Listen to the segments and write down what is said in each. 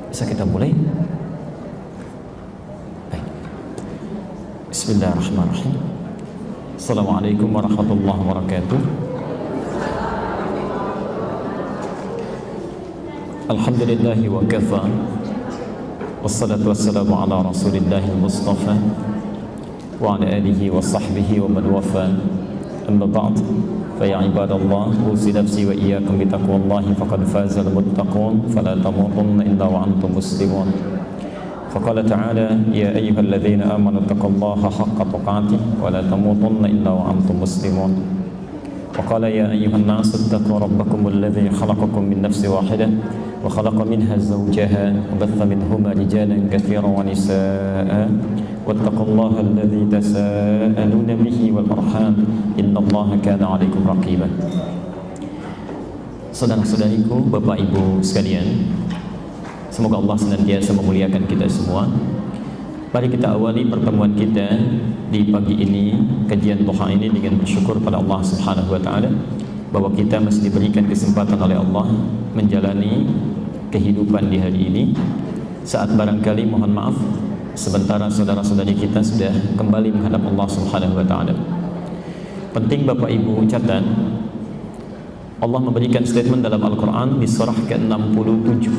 Bisa kita mulai? Baik. Bismillahirrahmanirrahim. Assalamualaikum warahmatullahi wabarakatuh. Alhamdulillahi wa kafa. Wassalatu wassalamu ala rasulillahi al-mustafa wa ala alihi wa sahbihi wa man wafa. Amma ba'd. فيا عباد الله أوصي نفسي وإياكم بتقوى الله فقد فاز المتقون فلا تموتن إلا وأنتم مسلمون. فقال تعالى يا أيها الذين آمنوا اتقوا الله حق تقاته ولا تموتن إلا وأنتم مسلمون. وقال يا أيها الناس اتقوا ربكم الذي خلقكم من نفس واحدة وخلق منها زوجها وبث منهما رجالا كثيرا ونساء واتقوا الله الذي تساءلون به والأرحام إن الله كان عليكم رقيبا. Saudara-saudariku, Bapak Ibu sekalian, semoga Allah senantiasa memuliakan kita semua. Mari kita awali pertemuan kita di pagi ini, kajian duha ini, dengan bersyukur pada Allah Subhanahu wa taala bahwa kita masih diberikan kesempatan oleh Allah menjalani kehidupan di hari ini. Saat barangkali mohon maaf sementara saudara-saudari kita sudah kembali menghadap Allah Subhanahu wa taala. Penting Bapak Ibu catat, Allah memberikan statement dalam Al-Qur'an di surah ke-67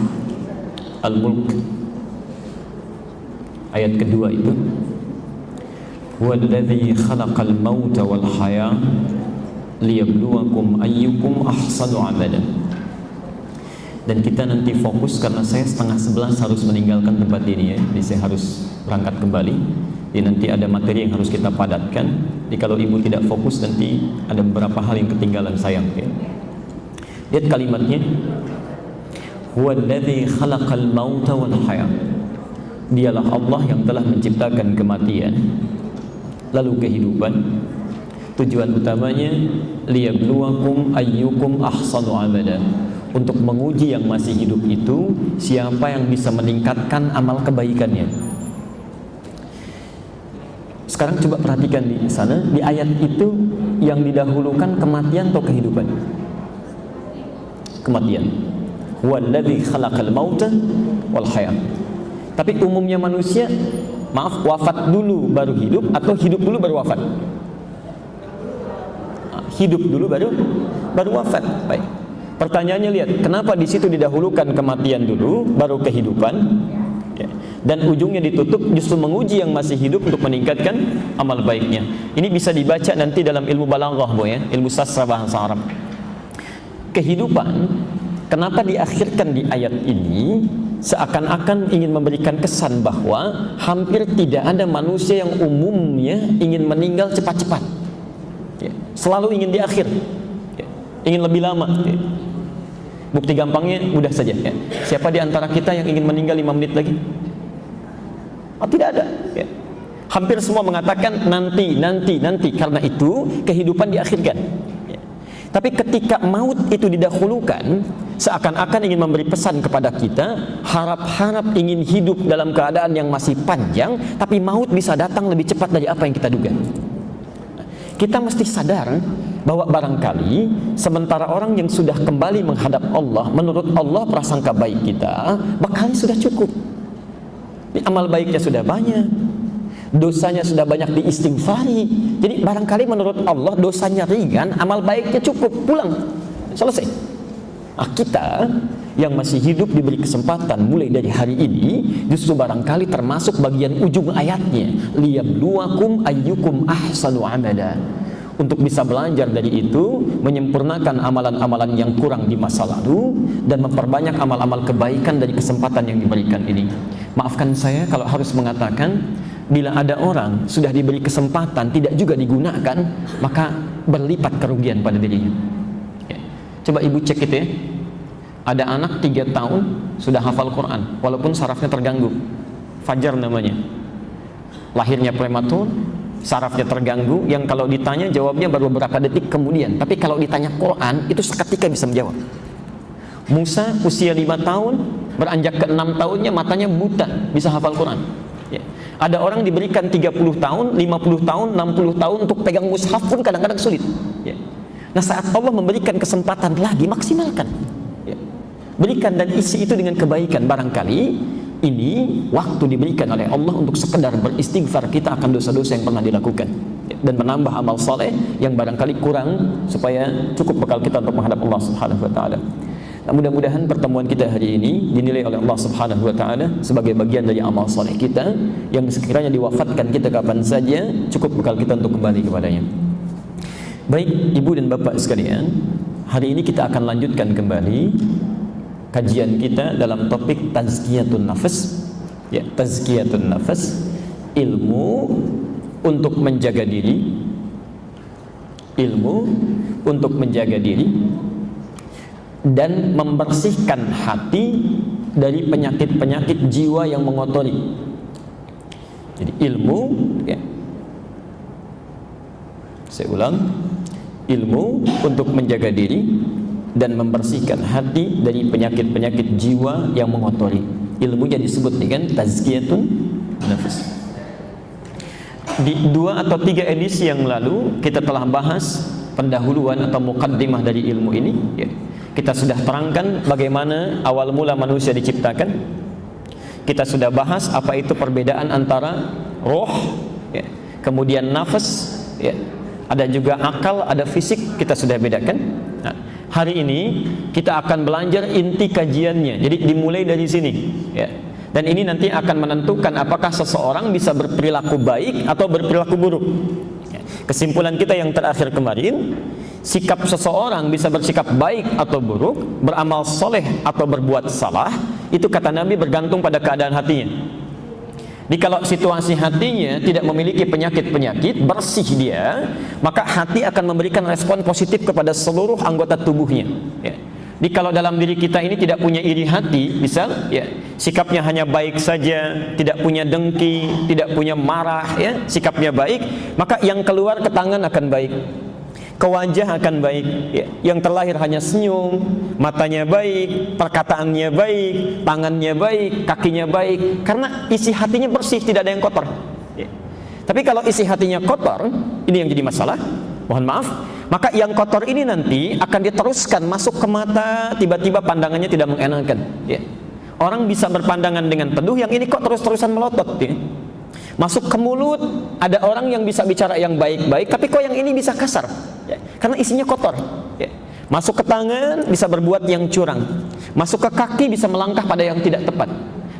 Al-Mulk ayat kedua itu, huwallazi khalaqal mauta wal haya liyabluwakum ayyukum ahsanu amala. Dan kita nanti fokus karena saya 10:30 harus meninggalkan tempat ini ya. Jadi saya harus berangkat kembali. Jadi nanti ada materi yang harus kita padatkan. Jadi kalau ibu tidak fokus nanti ada beberapa hal yang ketinggalan, sayang ya. Lihat kalimatnya, huwallazi khalaqal mauta wal haya. Dialah Allah yang telah menciptakan kematian lalu kehidupan. Tujuan utamanya liyabluwakum ayyukum ahsanu amala, untuk menguji yang masih hidup itu siapa yang bisa meningkatkan amal kebaikannya. Sekarang coba perhatikan di sana, di ayat itu yang didahulukan kematian atau kehidupan? Kematian. Wallazi khalaqal mauta wal haya. Tapi umumnya manusia, maaf, wafat dulu baru hidup atau hidup dulu baru wafat? Hidup dulu baru wafat. Baik. Pertanyaannya lihat, kenapa di situ didahulukan kematian dulu baru kehidupan? Ya. Dan ujungnya ditutup justru menguji yang masih hidup untuk meningkatkan amal baiknya. Ini bisa dibaca nanti dalam ilmu balaghah, ya, ilmu sastra bahasa Arab. Kehidupan kenapa diakhirkan di ayat ini? Seakan-akan ingin memberikan kesan bahwa hampir tidak ada manusia yang umumnya ingin meninggal cepat-cepat ya. Selalu ingin di akhir ya. Ingin lebih lama ya. Bukti gampangnya mudah saja ya. Siapa di antara kita yang ingin meninggal 5 menit lagi? Oh, tidak ada ya. Hampir semua mengatakan nanti. Karena itu kehidupan diakhirkan ya. Tapi ketika maut itu didahulukan, seakan-akan ingin memberi pesan kepada kita, harap-harap ingin hidup dalam keadaan yang masih panjang, tapi maut bisa datang lebih cepat dari apa yang kita duga. Kita mesti sadar bahwa barangkali sementara orang yang sudah kembali menghadap Allah, menurut Allah prasangka baik kita bakal sudah cukup. Amal baiknya sudah banyak, dosanya sudah banyak diistighfari. Jadi barangkali menurut Allah dosanya ringan, amal baiknya cukup, pulang, selesai. Nah, kita yang masih hidup diberi kesempatan mulai dari hari ini, justru barangkali termasuk bagian ujung ayatnya, liyabluwakum ayyukum ahsanu amala, untuk bisa belajar dari itu, menyempurnakan amalan-amalan yang kurang di masa lalu dan memperbanyak amal-amal kebaikan dari kesempatan yang diberikan ini. Maafkan saya kalau harus mengatakan, bila ada orang sudah diberi kesempatan tidak juga digunakan, maka berlipat kerugian pada dirinya. Coba ibu cek itu ya. Ada anak 3 tahun sudah hafal Quran walaupun sarafnya terganggu. Fajar namanya. Lahirnya prematur, sarafnya terganggu, yang kalau ditanya jawabnya baru beberapa detik kemudian. Tapi kalau ditanya Quran itu seketika bisa menjawab. Musa usia 5 tahun, beranjak ke 6 tahunnya matanya buta, bisa hafal Quran ya. Ada orang diberikan 30 tahun, 50 tahun, 60 tahun untuk pegang mushaf pun kadang-kadang sulit ya. Nah, saat Allah memberikan kesempatan lagi, maksimalkan ya. berikan dan isi itu dengan kebaikan. Barangkali ini waktu diberikan oleh Allah untuk sekedar beristighfar kita akan dosa-dosa yang pernah dilakukan, dan menambah amal saleh yang barangkali kurang, supaya cukup bekal kita untuk menghadap Allah Subhanahu wa taala. Nah, mudah-mudahan pertemuan kita hari ini dinilai oleh Allah Subhanahu wa taala sebagai bagian dari amal saleh kita yang sekiranya diwafatkan kita kapan saja, cukup bekal kita untuk kembali kepadanya. Baik ibu dan bapak sekalian, hari ini kita akan lanjutkan kembali kajian kita dalam topik tazkiyatun nafas, ya, tazkiyatun nafas, ilmu untuk menjaga diri, ilmu untuk menjaga diri dan membersihkan hati dari penyakit-penyakit jiwa yang mengotori. Jadi ilmu, ya, saya ulang, ilmu untuk menjaga diri dan membersihkan hati dari penyakit-penyakit jiwa yang mengotori. Ilmunya disebut dengan tazkiyatun nafas. Di 2 atau 3 edisi yang lalu kita telah bahas pendahuluan atau muqaddimah dari ilmu ini, ya. Kita sudah terangkan bagaimana awal mula manusia diciptakan. Kita sudah bahas apa itu perbedaan antara roh, ya, kemudian nafas, ya, ada juga akal, ada fisik, kita sudah bedakan. Nah, hari ini kita akan belajar inti kajiannya. Jadi dimulai dari sini, ya. Dan ini nanti akan menentukan apakah seseorang bisa berperilaku baik atau berperilaku buruk. Ya. Kesimpulan kita yang terakhir kemarin, sikap seseorang bisa bersikap baik atau buruk, beramal soleh atau berbuat salah, itu kata Nabi bergantung pada keadaan hatinya. Jadi kalau situasi hatinya tidak memiliki penyakit-penyakit, bersih dia, maka hati akan memberikan respon positif kepada seluruh anggota tubuhnya, ya. Jadi kalau dalam diri kita ini tidak punya iri hati, misal, ya, sikapnya hanya baik saja, tidak punya dengki, tidak punya marah, ya, sikapnya baik, maka yang keluar ke tangan akan baik, ke wajah akan baik, ya. Yang terlahir hanya senyum, matanya baik, perkataannya baik, tangannya baik, kakinya baik, karena isi hatinya bersih, tidak ada yang kotor, ya. Tapi kalau isi hatinya kotor, ini yang jadi masalah, mohon maaf, maka yang kotor ini nanti akan diteruskan masuk ke mata, tiba-tiba pandangannya tidak mengenakan, ya. Orang bisa berpandangan dengan teduh, yang ini kok terus-terusan melotot, ya. Masuk ke mulut, ada orang yang bisa bicara yang baik-baik, tapi kok yang ini bisa kasar, ya, karena isinya kotor, ya. Masuk ke tangan, bisa berbuat yang curang. Masuk ke kaki, bisa melangkah pada yang tidak tepat.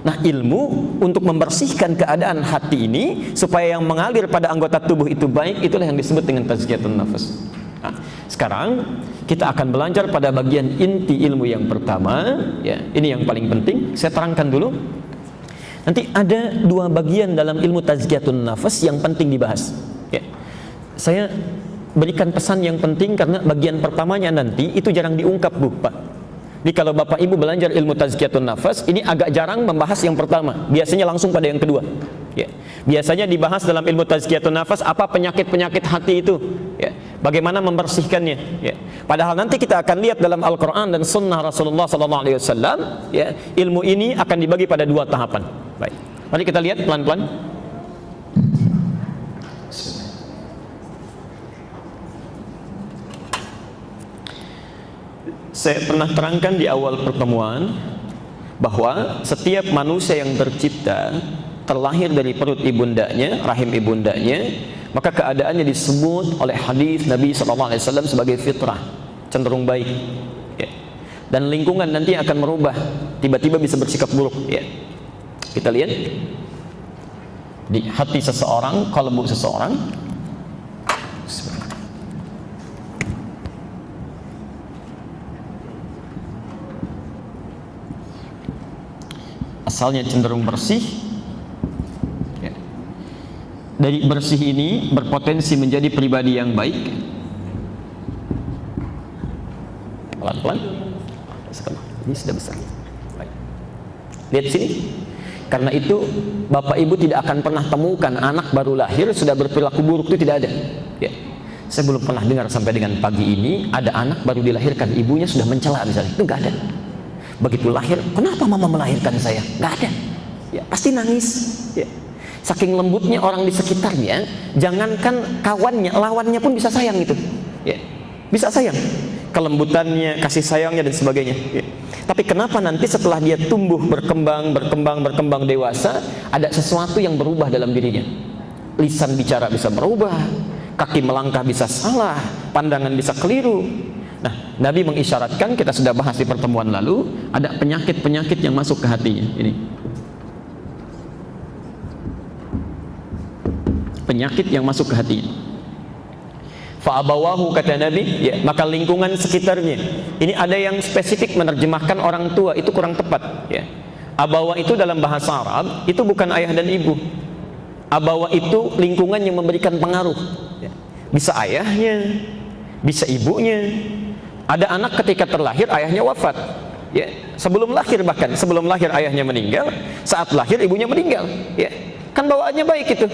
Nah, ilmu untuk membersihkan keadaan hati ini supaya yang mengalir pada anggota tubuh itu baik, itulah yang disebut dengan tazkiyatun nafas. Nah, sekarang kita akan belajar pada bagian inti ilmu yang pertama, ya. Ini yang paling penting, saya terangkan dulu. Nanti ada 2 bagian dalam ilmu tazkiyatun nafas yang penting dibahas, ya. Saya berikan pesan yang penting karena bagian pertamanya nanti itu jarang diungkap, Bu, Pak. Jadi kalau Bapak Ibu belajar ilmu tazkiyatun nafas, ini agak jarang membahas yang pertama, biasanya langsung pada yang kedua, ya. Biasanya dibahas dalam ilmu tazkiyatun nafas apa penyakit-penyakit hati itu, ya, bagaimana membersihkannya, ya. Padahal nanti kita akan lihat dalam Al-Quran dan Sunnah Rasulullah SAW, ya, ilmu ini akan dibagi pada 2 tahapan. Baik, mari kita lihat pelan-pelan. Saya pernah terangkan di awal pertemuan bahwa setiap manusia yang tercipta terlahir dari perut ibundanya, rahim ibundanya, maka keadaannya disebut oleh hadis Nabi SAW sebagai fitrah, cenderung baik, ya. Dan lingkungan nanti akan merubah, tiba-tiba bisa bersikap buruk, ya. Kita lihat di hati seseorang, kalbu seseorang. Asalnya cenderung bersih, ya. Dari bersih ini berpotensi menjadi pribadi yang baik. Pelan-pelan. Ini sudah besar. Baik. Lihat sini. Karena itu Bapak Ibu tidak akan pernah temukan anak baru lahir sudah berperilaku buruk, itu tidak ada, ya. Saya belum pernah dengar sampai dengan pagi ini ada anak baru dilahirkan ibunya sudah mencela misalnya, itu nggak ada. Begitu lahir, kenapa mama melahirkan saya? Nggak ada, ya, pasti nangis, ya. Saking lembutnya orang di sekitarnya, jangankan kawannya, lawannya pun bisa sayang itu, ya. Bisa sayang, kelembutannya, kasih sayangnya dan sebagainya, ya. Tapi kenapa nanti setelah dia tumbuh, berkembang dewasa, ada sesuatu yang berubah dalam dirinya? Lisan bicara bisa berubah, kaki melangkah bisa salah, pandangan bisa keliru. Nah, Nabi mengisyaratkan, kita sudah bahas di pertemuan lalu, ada penyakit-penyakit yang masuk ke hatinya. Ini penyakit yang masuk ke hatinya. Fa'abawahu, kata Nabi, ya, maka lingkungan sekitarnya. Ini ada yang spesifik menerjemahkan orang tua, itu kurang tepat, ya. Abawa itu dalam bahasa Arab itu bukan ayah dan ibu. Abawa itu lingkungan yang memberikan pengaruh, ya. Bisa ayahnya, bisa ibunya. Ada anak ketika terlahir ayahnya wafat, ya. Sebelum lahir, bahkan sebelum lahir ayahnya meninggal, saat lahir ibunya meninggal, ya. Kan bawaannya baik itu,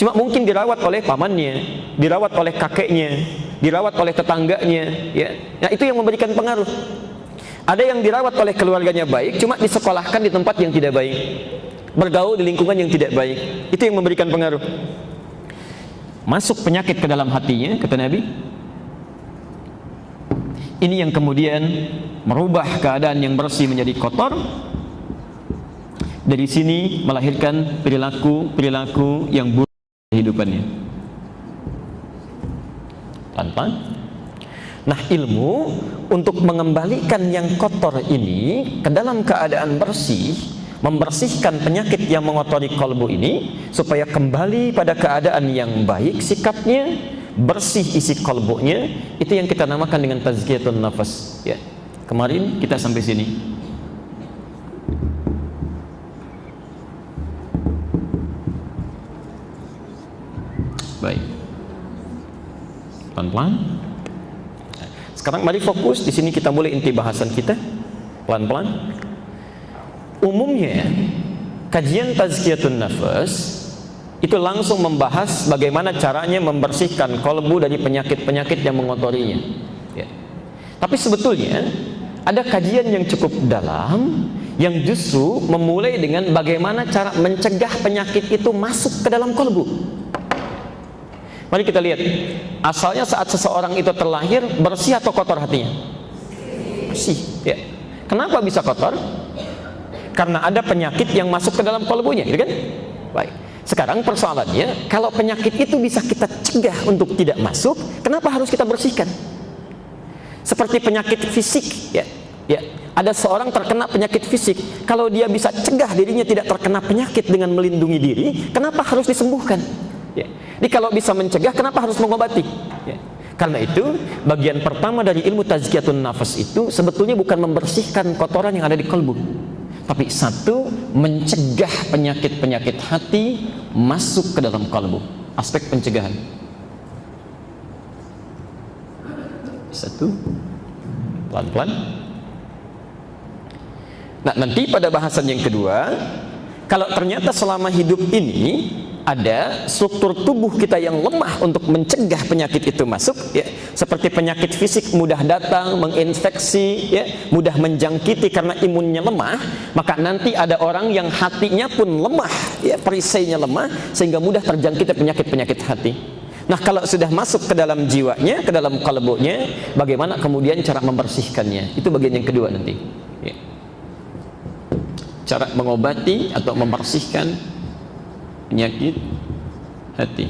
cuma mungkin dirawat oleh pamannya, dirawat oleh kakeknya, dirawat oleh tetangganya, ya. Nah, itu yang memberikan pengaruh. Ada yang dirawat oleh keluarganya baik, cuma disekolahkan di tempat yang tidak baik, bergaul di lingkungan yang tidak baik, itu yang memberikan pengaruh. Masuk penyakit ke dalam hatinya, kata Nabi. Ini yang kemudian merubah keadaan yang bersih menjadi kotor. Dari sini melahirkan perilaku yang buruk kehidupannya. Pelan-pelan. Nah, ilmu untuk mengembalikan yang kotor ini ke dalam keadaan bersih, membersihkan penyakit yang mengotori kalbu ini supaya kembali pada keadaan yang baik sikapnya, bersih isi kalbunya, itu yang kita namakan dengan tazkiyatun nafas, ya. Kemarin kita sampai sini. Baik. Pelan-pelan. Sekarang mari fokus di sini, kita mulai inti bahasan kita. Pelan-pelan. Umumnya kajian tazkiyatun nafas itu langsung membahas bagaimana caranya membersihkan kalbu dari penyakit-penyakit yang mengotorinya, ya. Tapi sebetulnya ada kajian yang cukup dalam yang justru memulai dengan bagaimana cara mencegah penyakit itu masuk ke dalam kalbu. Mari kita lihat, asalnya saat seseorang itu terlahir, bersih atau kotor hatinya? Bersih, ya. Kenapa bisa kotor? Karena ada penyakit yang masuk ke dalam kalbunya, gitu kan? Baik. Sekarang persoalannya, kalau penyakit itu bisa kita cegah untuk tidak masuk, kenapa harus kita bersihkan? Seperti penyakit fisik, ya. Ya, ada seorang terkena penyakit fisik, kalau dia bisa cegah dirinya tidak terkena penyakit dengan melindungi diri, kenapa harus disembuhkan? Ya. Jadi kalau bisa mencegah, kenapa harus mengobati? Ya. Karena itu, bagian pertama dari ilmu tazkiyatun nafas itu sebetulnya bukan membersihkan kotoran yang ada di kalbu, tapi satu, mencegah penyakit-penyakit hati masuk ke dalam kalbu. Aspek pencegahan. Satu, pelan-pelan. Nah, nanti pada bahasan yang kedua, kalau ternyata selama hidup ini ada struktur tubuh kita yang lemah untuk mencegah penyakit itu masuk, ya, seperti penyakit fisik mudah datang, menginfeksi, ya, mudah menjangkiti karena imunnya lemah, maka nanti ada orang yang hatinya pun lemah, ya, perisainya lemah, sehingga mudah terjangkiti penyakit-penyakit hati. Nah, kalau sudah masuk ke dalam jiwanya, ke dalam kalbunya, bagaimana kemudian cara membersihkannya? Itu bagian yang kedua nanti, ya. Cara mengobati atau membersihkan penyakit hati.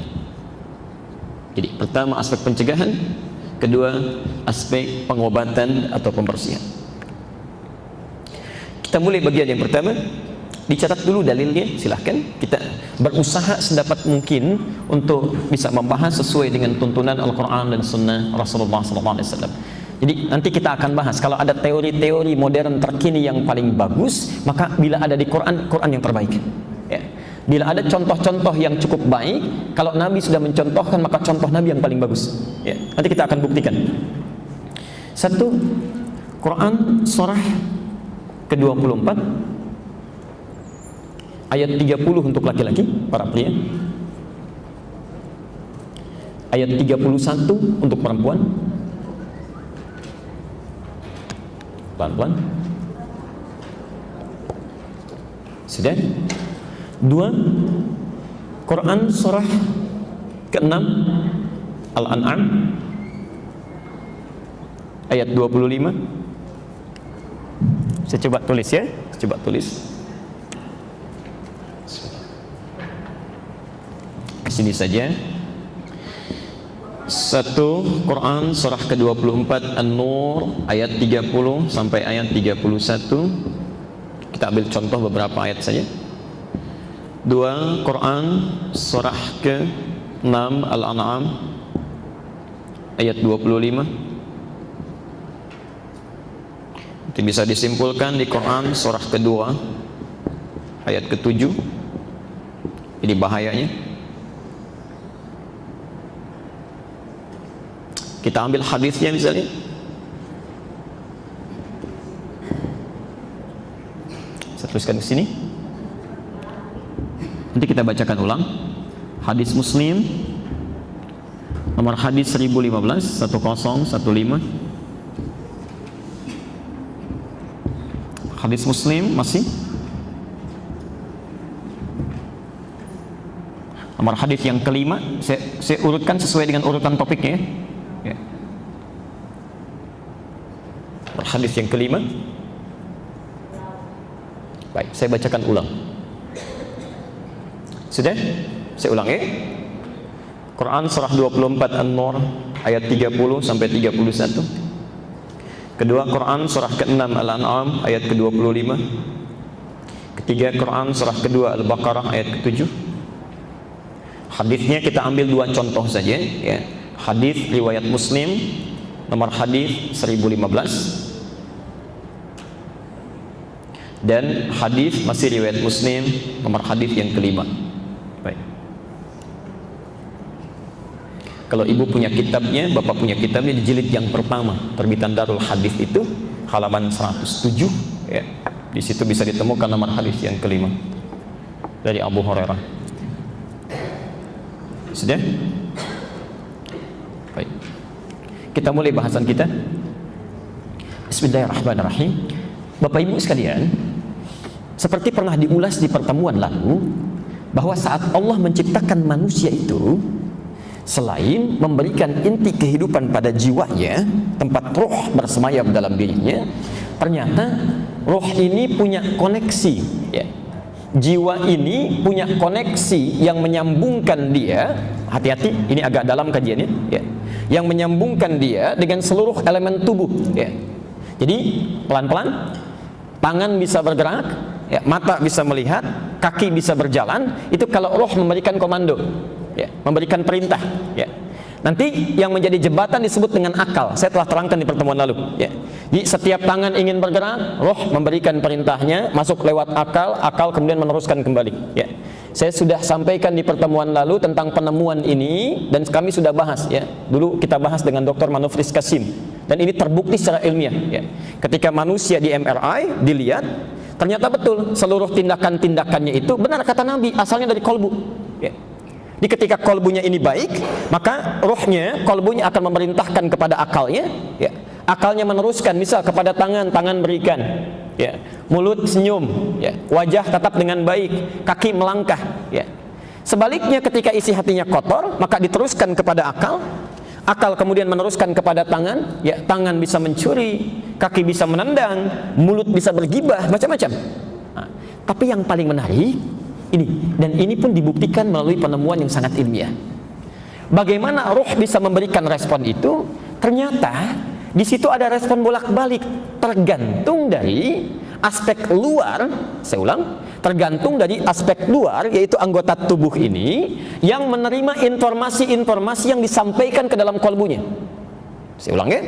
Jadi pertama aspek pencegahan, kedua aspek pengobatan atau pembersihan. Kita mulai bagian yang pertama. Dicatat dulu dalilnya, silahkan. Kita berusaha sedapat mungkin untuk bisa membahas sesuai dengan tuntunan Al-Quran dan Sunnah Rasulullah SAW. Jadi nanti kita akan bahas, kalau ada teori-teori modern terkini yang paling bagus, maka bila ada di Quran, Quran yang terbaik, ya. Bila ada contoh-contoh yang cukup baik, kalau Nabi sudah mencontohkan, maka contoh Nabi yang paling bagus, ya. Nanti kita akan buktikan. Satu, Quran surah ke-24 ayat 30 untuk laki-laki, para pria. Ayat 31 untuk perempuan. Pelan-pelan. Sudah? Dua, Quran surah ke-6 Al-An'am ayat 25. Saya coba tulis ya. Coba tulis. Ke sini saja. 1 Quran surah ke-24 An-Nur ayat 30 sampai ayat 31. Kita ambil contoh beberapa ayat saja. 2 Quran surah ke-6 Al-An'am ayat 25. Itu bisa disimpulkan di Quran surah kedua ayat ke-7. Ini bahayanya. Kita ambil hadisnya misalnya. Saya tuliskan ke sini. Nanti kita bacakan ulang. Hadis Muslim nomor hadis 1015 1015. Hadis Muslim masih nomor hadis yang kelima. Saya urutkan sesuai dengan urutan topiknya ya. Hadis yang kelima. Baik, saya bacakan ulang. Sudah? Saya ulang ya. Quran surah 24 An-Nur ayat 30 sampai 31. Kedua Quran surah ke-6 Al-An'am ayat ke-25. Ketiga Quran surah kedua Al-Baqarah ayat ke-7. Hadisnya kita ambil 2 contoh saja ya. Hadis riwayat Muslim nomor hadis 1015 dan hadis masih riwayat Muslim nomor hadis yang kelima. Baik. Kalau ibu punya kitabnya, bapak punya kitabnya, di jilid yang pertama terbitan Darul Hadis itu halaman 107 ya. Di situ bisa ditemukan nomor hadis yang kelima dari Abu Hurairah. Sudah? Baik. Kita mulai bahasan kita. Bismillahirrahmanirrahim. Bapak Ibu sekalian, seperti pernah diulas di pertemuan lalu, bahwa saat Allah menciptakan manusia itu, selain memberikan inti kehidupan pada jiwanya, tempat roh bersemayam dalam dirinya, ternyata roh ini punya koneksi ya. Jiwa ini punya koneksi yang menyambungkan dia, hati-hati ini agak dalam kajiannya ya, yang menyambungkan dia dengan seluruh elemen tubuh ya. Jadi pelan-pelan tangan bisa bergerak ya, mata bisa melihat, kaki bisa berjalan, itu kalau roh memberikan komando ya, memberikan perintah ya. Nanti yang menjadi jembatan disebut dengan akal. Saya telah terangkan di pertemuan lalu ya. Jadi setiap tangan ingin bergerak, roh memberikan perintahnya, masuk lewat akal, akal kemudian meneruskan kembali ya. Saya sudah sampaikan di pertemuan lalu tentang penemuan ini, dan kami sudah bahas ya. Dulu kita bahas dengan Dr. Manufris Kasim, dan ini terbukti secara ilmiah ya. Ketika manusia di MRI dilihat, ternyata betul seluruh tindakan-tindakannya itu benar kata Nabi, asalnya dari kolbu ya. Jadi ketika kolbunya ini baik, maka rohnya, kolbunya akan memerintahkan kepada akalnya ya. Akalnya meneruskan, misal kepada tangan, tangan berikan ya. Mulut senyum ya. Wajah tetap dengan baik, kaki melangkah ya. Sebaliknya ketika isi hatinya kotor, maka diteruskan kepada akal, akal kemudian meneruskan kepada tangan ya. Tangan bisa mencuri, kaki bisa menendang, mulut bisa bergibah, macam-macam. Nah, tapi yang paling menarik ini, dan ini pun dibuktikan melalui penemuan yang sangat ilmiah. Bagaimana roh bisa memberikan respon itu? Ternyata di situ ada respon bolak-balik, tergantung dari aspek luar. Saya ulang, tergantung dari aspek luar, yaitu anggota tubuh ini yang menerima informasi-informasi yang disampaikan ke dalam kolbunya. Saya ulang ya.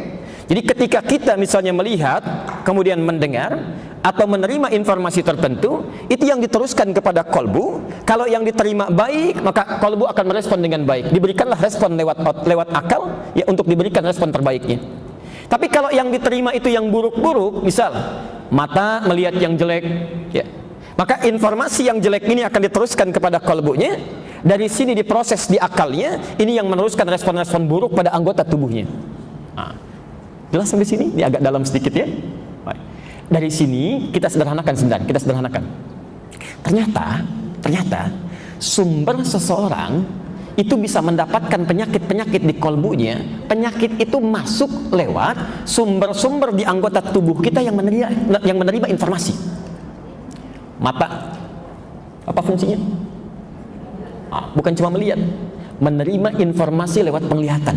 Jadi ketika kita misalnya melihat, kemudian mendengar atau menerima informasi tertentu, itu yang diteruskan kepada kolbu. Kalau yang diterima baik, maka kolbu akan merespon dengan baik. Diberikanlah respon lewat akal ya, untuk diberikan respon terbaiknya. Tapi kalau yang diterima itu yang buruk-buruk, misal mata melihat yang jelek ya, maka informasi yang jelek ini akan diteruskan kepada kolbunya. Dari sini diproses di akalnya, ini yang meneruskan respon-respon buruk pada anggota tubuhnya. Nah, jelas sampai sini? Ini agak dalam sedikit ya. Baik. Dari sini kita sederhanakan sebentar, kita sederhanakan. Ternyata sumber seseorang itu bisa mendapatkan penyakit-penyakit di kolbunya. Penyakit itu masuk lewat sumber-sumber di anggota tubuh kita yang menerima informasi. Mata, apa fungsinya? Bukan cuma melihat, menerima informasi lewat penglihatan.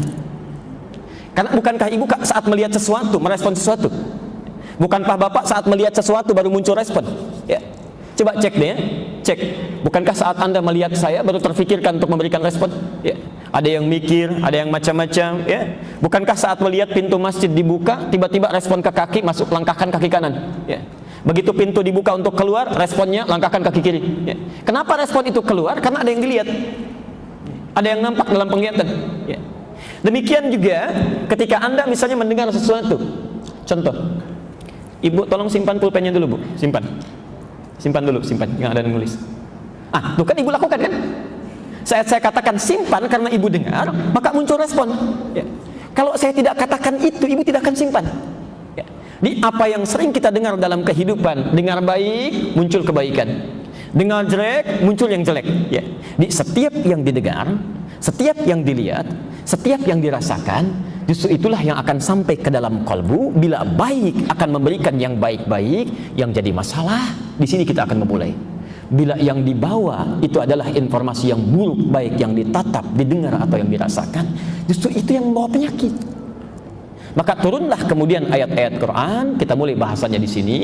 Karena bukankah ibu saat melihat sesuatu merespon sesuatu? Bukankah bapak saat melihat sesuatu baru muncul respon? Ya. Coba cek deh ya. Cek. Bukankah saat Anda melihat saya baru terfikirkan untuk memberikan respon? Ya. Ada yang mikir, ada yang macam-macam, ya. Bukankah saat melihat pintu masjid dibuka, tiba-tiba respon ke kaki, masuk langkahkan kaki kanan, ya. Begitu pintu dibuka untuk keluar, responnya langkahkan kaki kiri, ya. Kenapa respon itu keluar? Karena ada yang dilihat. Ada yang nampak dalam penglihatan, ya. Demikian juga ketika Anda misalnya mendengar sesuatu. Contoh. Ibu tolong simpan pulpennya dulu, Bu. Simpan dulu, yang ada yang nulis. Tuh kan ibu lakukan kan? Saya katakan simpan karena ibu dengar, maka muncul respon. Ya. Kalau saya tidak katakan itu, ibu tidak akan simpan. Ya. Di apa yang sering kita dengar dalam kehidupan, dengar baik, muncul kebaikan. Dengar jelek, muncul yang jelek. Ya. Di setiap yang didengar, setiap yang dilihat, setiap yang dirasakan, justru itulah yang akan sampai ke dalam kalbu. Bila baik akan memberikan yang baik-baik, yang jadi masalah di sini kita akan memulai. Bila yang dibawa itu adalah informasi yang buruk, baik yang ditatap, didengar atau yang dirasakan, justru itu yang membawa penyakit. Maka turunlah kemudian ayat-ayat Quran. Kita mulai bahasanya di sini.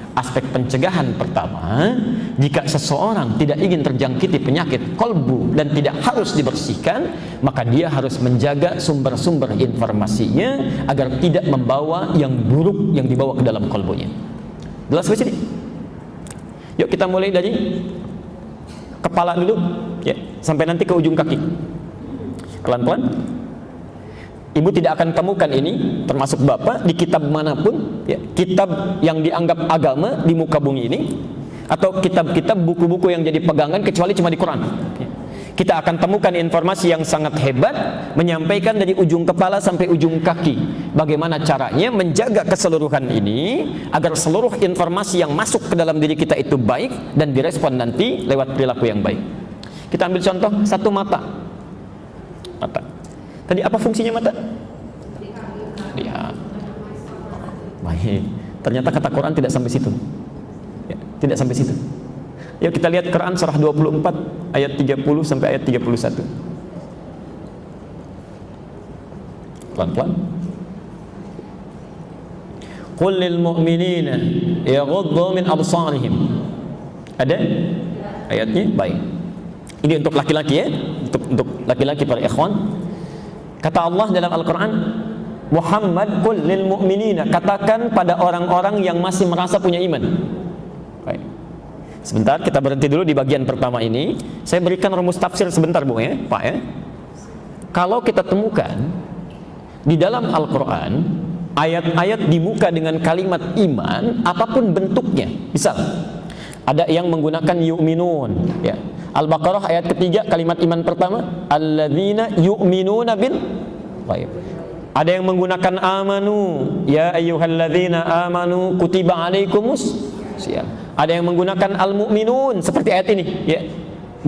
Aspek pencegahan pertama, jika seseorang tidak ingin terjangkiti penyakit kolbu dan tidak harus dibersihkan, maka dia harus menjaga sumber-sumber informasinya agar tidak membawa yang buruk yang dibawa ke dalam kolbunya. Jelas di sini? Yuk kita mulai dari kepala dulu, ya, sampai nanti ke ujung kaki. Pelan-pelan. Ibu tidak akan temukan ini, termasuk bapak, di kitab manapun, ya, kitab yang dianggap agama di muka bumi ini, atau kitab-kitab buku-buku yang jadi pegangan, kecuali cuma di Quran. Ya. Kita akan temukan informasi yang sangat hebat, menyampaikan dari ujung kepala sampai ujung kaki. Bagaimana caranya menjaga keseluruhan ini, agar seluruh informasi yang masuk ke dalam diri kita itu baik, dan direspon nanti lewat perilaku yang baik. Kita ambil contoh, satu mata. Tadi apa fungsinya mata? Lihat. Baik. Ternyata kata Quran tidak sampai situ. Ya, tidak sampai situ. Yuk kita lihat Quran surah 24 ayat 30 sampai ayat 31. Pelan-pelan. Qul lil mu'minina yaghuddu min absarihim. Ada ayatnya? Baik. Ini untuk laki-laki ya, untuk laki-laki para ikhwan. Kata Allah dalam Al-Quran, Muhammad qul lil mu'minina, katakan pada orang-orang yang masih merasa punya iman. Baik. Sebentar, kita berhenti dulu di bagian pertama ini. Saya berikan rumus tafsir sebentar, Bu ya, Pak ya. Kalau kita temukan di dalam Al-Quran ayat-ayat dibuka dengan kalimat iman, apapun bentuknya. Misal, ada yang menggunakan yu'minun, ya. Al-Baqarah ayat ketiga, kalimat iman pertama, alladzina yu'minuna bil ghaib. Ada yang menggunakan amanu, ya ayyuhalladzina amanu kutiba alaikumus siyam. Ada yang menggunakan al-mu'minun seperti ayat ini, ya.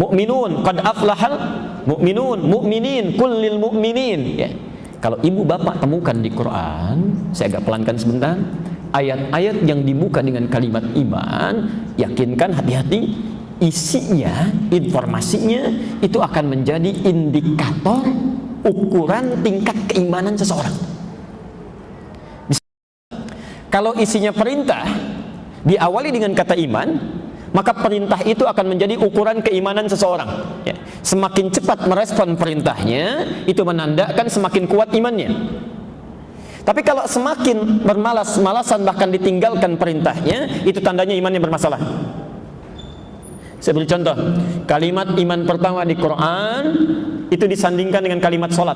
Mu'minun, qad aflahal mu'minun, mu'minin, kullil mu'minin, ya. Kalau ibu bapak temukan di Quran, saya agak pelankan sebentar, ayat-ayat yang dibuka dengan kalimat iman, yakinkan, hati-hati, isinya, informasinya itu akan menjadi indikator ukuran tingkat keimanan seseorang. Kalau isinya perintah diawali dengan kata iman, maka perintah itu akan menjadi ukuran keimanan seseorang, ya. Semakin cepat merespon perintahnya, itu menandakan semakin kuat imannya. Tapi kalau semakin bermalas-malasan bahkan ditinggalkan perintahnya, itu tandanya imannya bermasalah. Saya beri contoh, kalimat iman pertama di Quran itu disandingkan dengan kalimat sholat.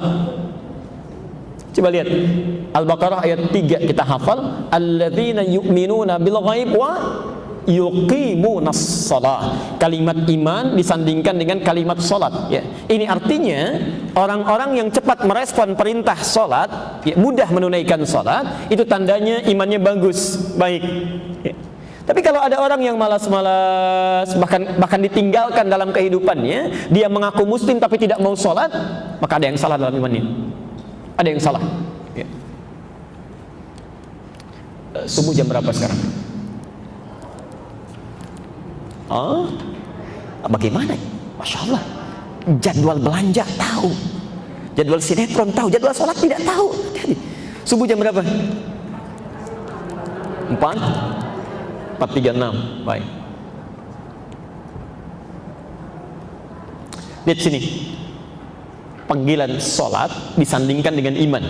Coba lihat Al-Baqarah ayat 3, kita hafal, alladzina yu'minuna bil ghaib wa yuqimunas shalah. Kalimat iman disandingkan dengan kalimat sholat, ya. Ini artinya orang-orang yang cepat merespon perintah sholat, ya, mudah menunaikan sholat, itu tandanya imannya bagus, baik, ya. Tapi kalau ada orang yang malas-malas, bahkan ditinggalkan dalam kehidupannya, dia mengaku muslim tapi tidak mau sholat, maka ada yang salah dalam imannya. Ada yang salah. Ya. Subuh jam berapa sekarang? Oh, bagaimana? Masya Allah. Jadwal belanja tahu, jadwal sinetron tahu, jadwal sholat tidak tahu. Jadi, subuh jam berapa? 4:36. Baik. Lihat sini. Panggilan sholat disandingkan dengan iman.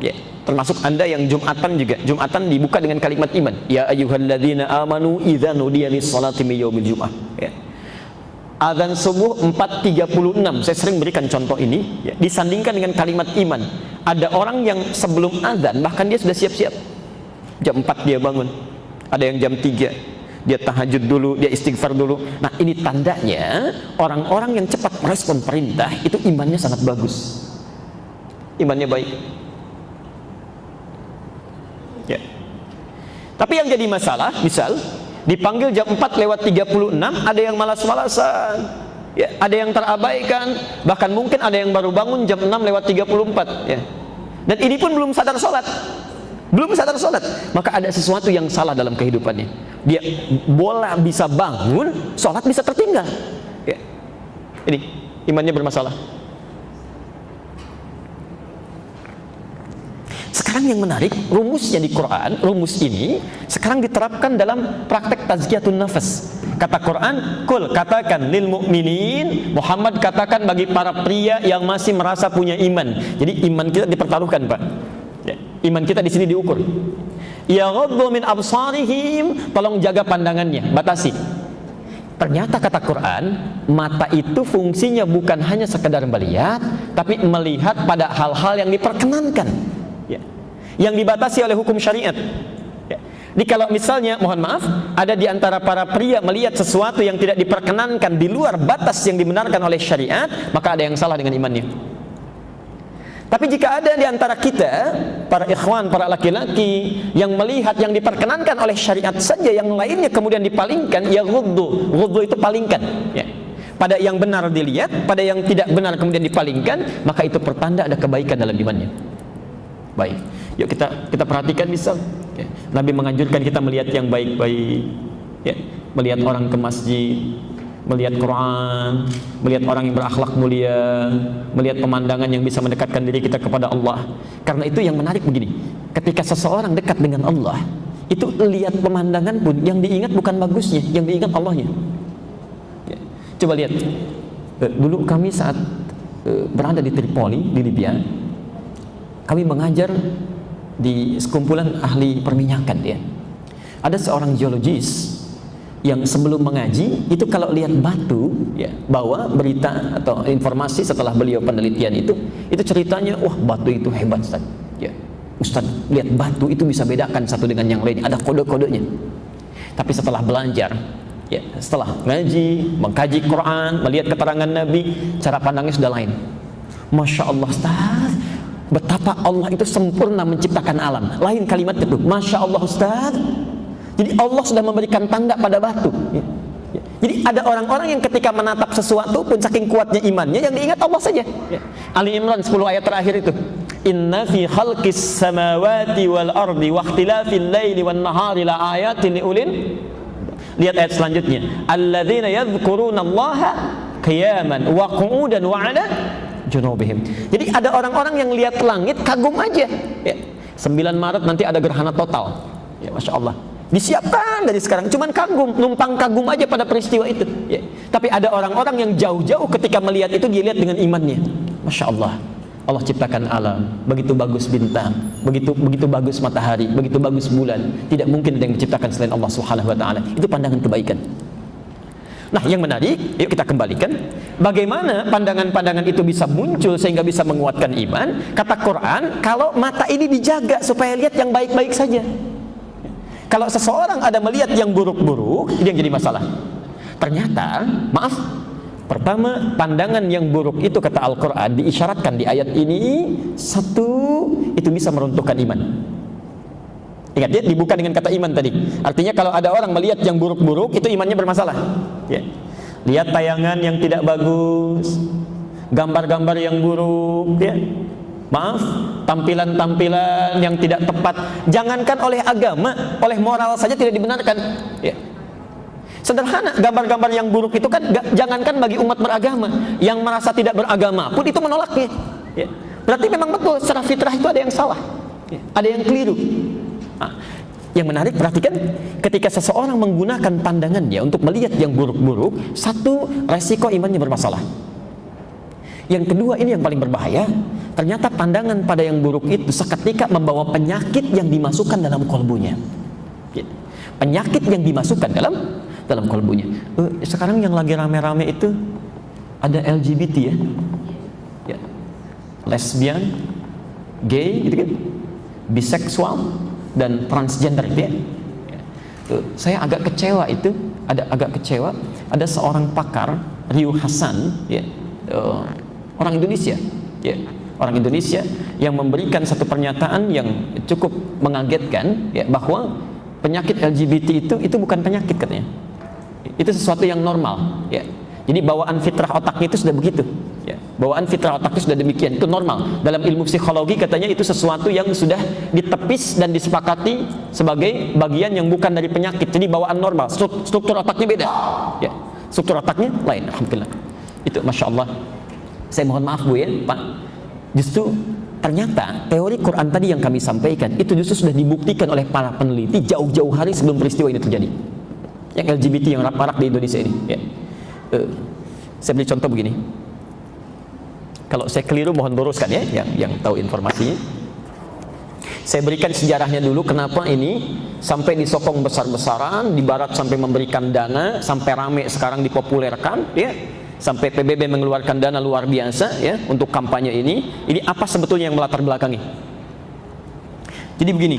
Ya, termasuk Anda yang Jumatan juga. Jumatan dibuka dengan kalimat iman. Ya ayyuhalladzina amanu idza nudiya lis-sholati min yaumil jum'ah. Ya. Adzan subuh 4:36. Saya sering berikan contoh ini, ya, disandingkan dengan kalimat iman. Ada orang yang sebelum adzan bahkan dia sudah siap-siap. Jam 4 dia bangun. Ada yang jam 3. Dia tahajud dulu, dia istighfar dulu. Nah, ini tandanya orang-orang yang cepat merespon perintah itu imannya sangat bagus. Imannya baik. Ya. Tapi yang jadi masalah, misal dipanggil jam 4:36, ada yang malas-malasan, ya, ada yang terabaikan, bahkan mungkin ada yang baru bangun jam 6:34, ya. Dan ini pun belum sadar sholat, maka ada sesuatu yang salah dalam kehidupannya. Dia bola bisa bangun, sholat bisa tertinggal, ya. Ini imannya bermasalah. Sekarang yang menarik, rumusnya di Quran, rumus ini sekarang diterapkan dalam praktek tazkiyatun nafas. Kata Quran, "Qul," katakan, "lil mu'minin," Muhammad katakan bagi para pria yang masih merasa punya iman. Jadi iman kita dipertaruhkan, Pak. Ya, iman kita di sini diukur. "Yaghuddu min absarihim," tolong jaga pandangannya, batasi. Ternyata kata Quran, mata itu fungsinya bukan hanya sekedar melihat, tapi melihat pada hal-hal yang diperkenankan. Yang dibatasi oleh hukum syariat. Ya. Jadi kalau misalnya, mohon maaf, ada di antara para pria melihat sesuatu yang tidak diperkenankan di luar batas yang dibenarkan oleh syariat, maka ada yang salah dengan imannya. Tapi jika ada di antara kita, para ikhwan, para laki-laki yang melihat yang diperkenankan oleh syariat saja, yang lainnya kemudian dipalingkan, ya ghuddu itu palingkan. Ya. Pada yang benar dilihat, pada yang tidak benar kemudian dipalingkan, maka itu pertanda ada kebaikan dalam imannya. Baik. Yuk kita perhatikan misal, ya, Nabi menganjurkan kita melihat yang baik-baik, ya, melihat orang ke masjid, melihat Quran, melihat orang yang berakhlak mulia, melihat pemandangan yang bisa mendekatkan diri kita kepada Allah. Karena itu yang menarik begini, ketika seseorang dekat dengan Allah, itu lihat pemandangan pun yang diingat bukan bagusnya, yang diingat Allahnya. Ya. Coba lihat, dulu kami saat berada di Tripoli, di Libya, kami mengajar di sekumpulan ahli perminyakan, ya. Ada seorang geologis yang sebelum mengaji itu kalau lihat batu, ya, bawa berita atau informasi setelah beliau penelitian itu ceritanya, wah batu itu hebat, Ustaz. Ya, Ustaz, lihat batu itu bisa bedakan satu dengan yang lain, ada kode-kodenya. Tapi setelah belajar, ya, setelah ngaji, mengkaji Quran, melihat keterangan Nabi, cara pandangnya sudah lain. Masya Allah, Ustaz, betapa Allah itu sempurna menciptakan alam. Lain kalimat itu, Masya Allah, Ustaz. Jadi Allah sudah memberikan tanda pada batu. Jadi ada orang-orang yang ketika menatap sesuatu pun saking kuatnya imannya, yang diingat Allah saja. Ali Imran 10 ayat terakhir itu, "Inna fi khalqis samawati wal ardi wa ikhtilafil laili wan nahari la ayatin liulil." Lihat ayat selanjutnya, "Alladzina yadhkurunallaha qiyaman wa qu'udan wa 'ala junubihim." Jadi ada orang-orang yang lihat langit kagum aja, ya. 9 Maret nanti ada gerhana total, ya, Masya Allah, disiapkan dari sekarang, cuman kagum, numpang kagum aja pada peristiwa itu, ya. Tapi ada orang-orang yang jauh-jauh ketika melihat itu dilihat dengan imannya. Masya Allah, Allah ciptakan alam, begitu bagus bintang, begitu bagus matahari, begitu bagus bulan, tidak mungkin ada yang menciptakan selain Allah Subhanahu wa taala. Itu pandangan kebaikan. Nah, yang menarik, yuk kita kembalikan bagaimana pandangan-pandangan itu bisa muncul sehingga bisa menguatkan iman. Kata Quran, kalau mata ini dijaga supaya lihat yang baik-baik saja. Kalau seseorang ada melihat yang buruk-buruk, ini yang jadi masalah. Ternyata, maaf, pertama, pandangan yang buruk itu kata Al-Quran diisyaratkan di ayat ini, satu, itu bisa meruntuhkan iman. Ingat ya, dibuka dengan kata iman tadi. Artinya kalau ada orang melihat yang buruk-buruk, itu imannya bermasalah. Ya. Lihat tayangan yang tidak bagus, gambar-gambar yang buruk, ya. Maaf, tampilan-tampilan yang tidak tepat. Jangankan oleh agama, oleh moral saja tidak dibenarkan. Ya. Sederhana, gambar-gambar yang buruk itu kan jangankan bagi umat beragama, yang merasa tidak beragama pun itu menolaknya. Ya. Berarti memang betul secara fitrah itu ada yang salah, ya. Ada yang keliru. Nah, yang menarik, perhatikan, ketika seseorang menggunakan pandangannya untuk melihat yang buruk-buruk, satu, resiko imannya bermasalah. Yang kedua, ini yang paling berbahaya, ternyata pandangan pada yang buruk itu seketika membawa penyakit yang dimasukkan dalam kolbunya. Penyakit yang dimasukkan dalam kolbunya. Sekarang yang lagi rame-rame itu ada LGBT ya, ya. Lesbian, gay, gitu kan, biseksual, dan transgender itu ya. Saya agak kecewa itu, agak kecewa. Ada seorang pakar, Ryu Hasan, ya, orang Indonesia, ya, orang Indonesia yang memberikan satu pernyataan yang cukup mengagetkan, ya, bahwa penyakit LGBT itu bukan penyakit katanya. Itu sesuatu yang normal, ya. Jadi bawaan fitrah otaknya itu sudah begitu, ya. Bawaan fitrah otaknya sudah demikian, itu normal. Dalam ilmu psikologi katanya itu sesuatu yang sudah ditepis dan disepakati sebagai bagian yang bukan dari penyakit. Jadi bawaan normal, struktur otaknya beda, ya. Struktur otaknya lain, alhamdulillah. Itu masya Allah. Saya mohon maaf Bu ya, Pak. Justru ternyata teori Quran tadi yang kami sampaikan itu justru sudah dibuktikan oleh para peneliti jauh-jauh hari sebelum peristiwa ini terjadi. Yang LGBT yang marak di Indonesia ini, ya. Saya beri contoh begini. Kalau saya keliru mohon luruskan ya, yang tahu informasinya. Saya berikan sejarahnya dulu kenapa ini sampai disokong besar-besaran, di barat sampai memberikan dana, sampai rame sekarang dipopulerkan, ya. Sampai PBB mengeluarkan dana luar biasa ya untuk kampanye ini. Ini apa sebetulnya yang melatar belakangi? Jadi begini.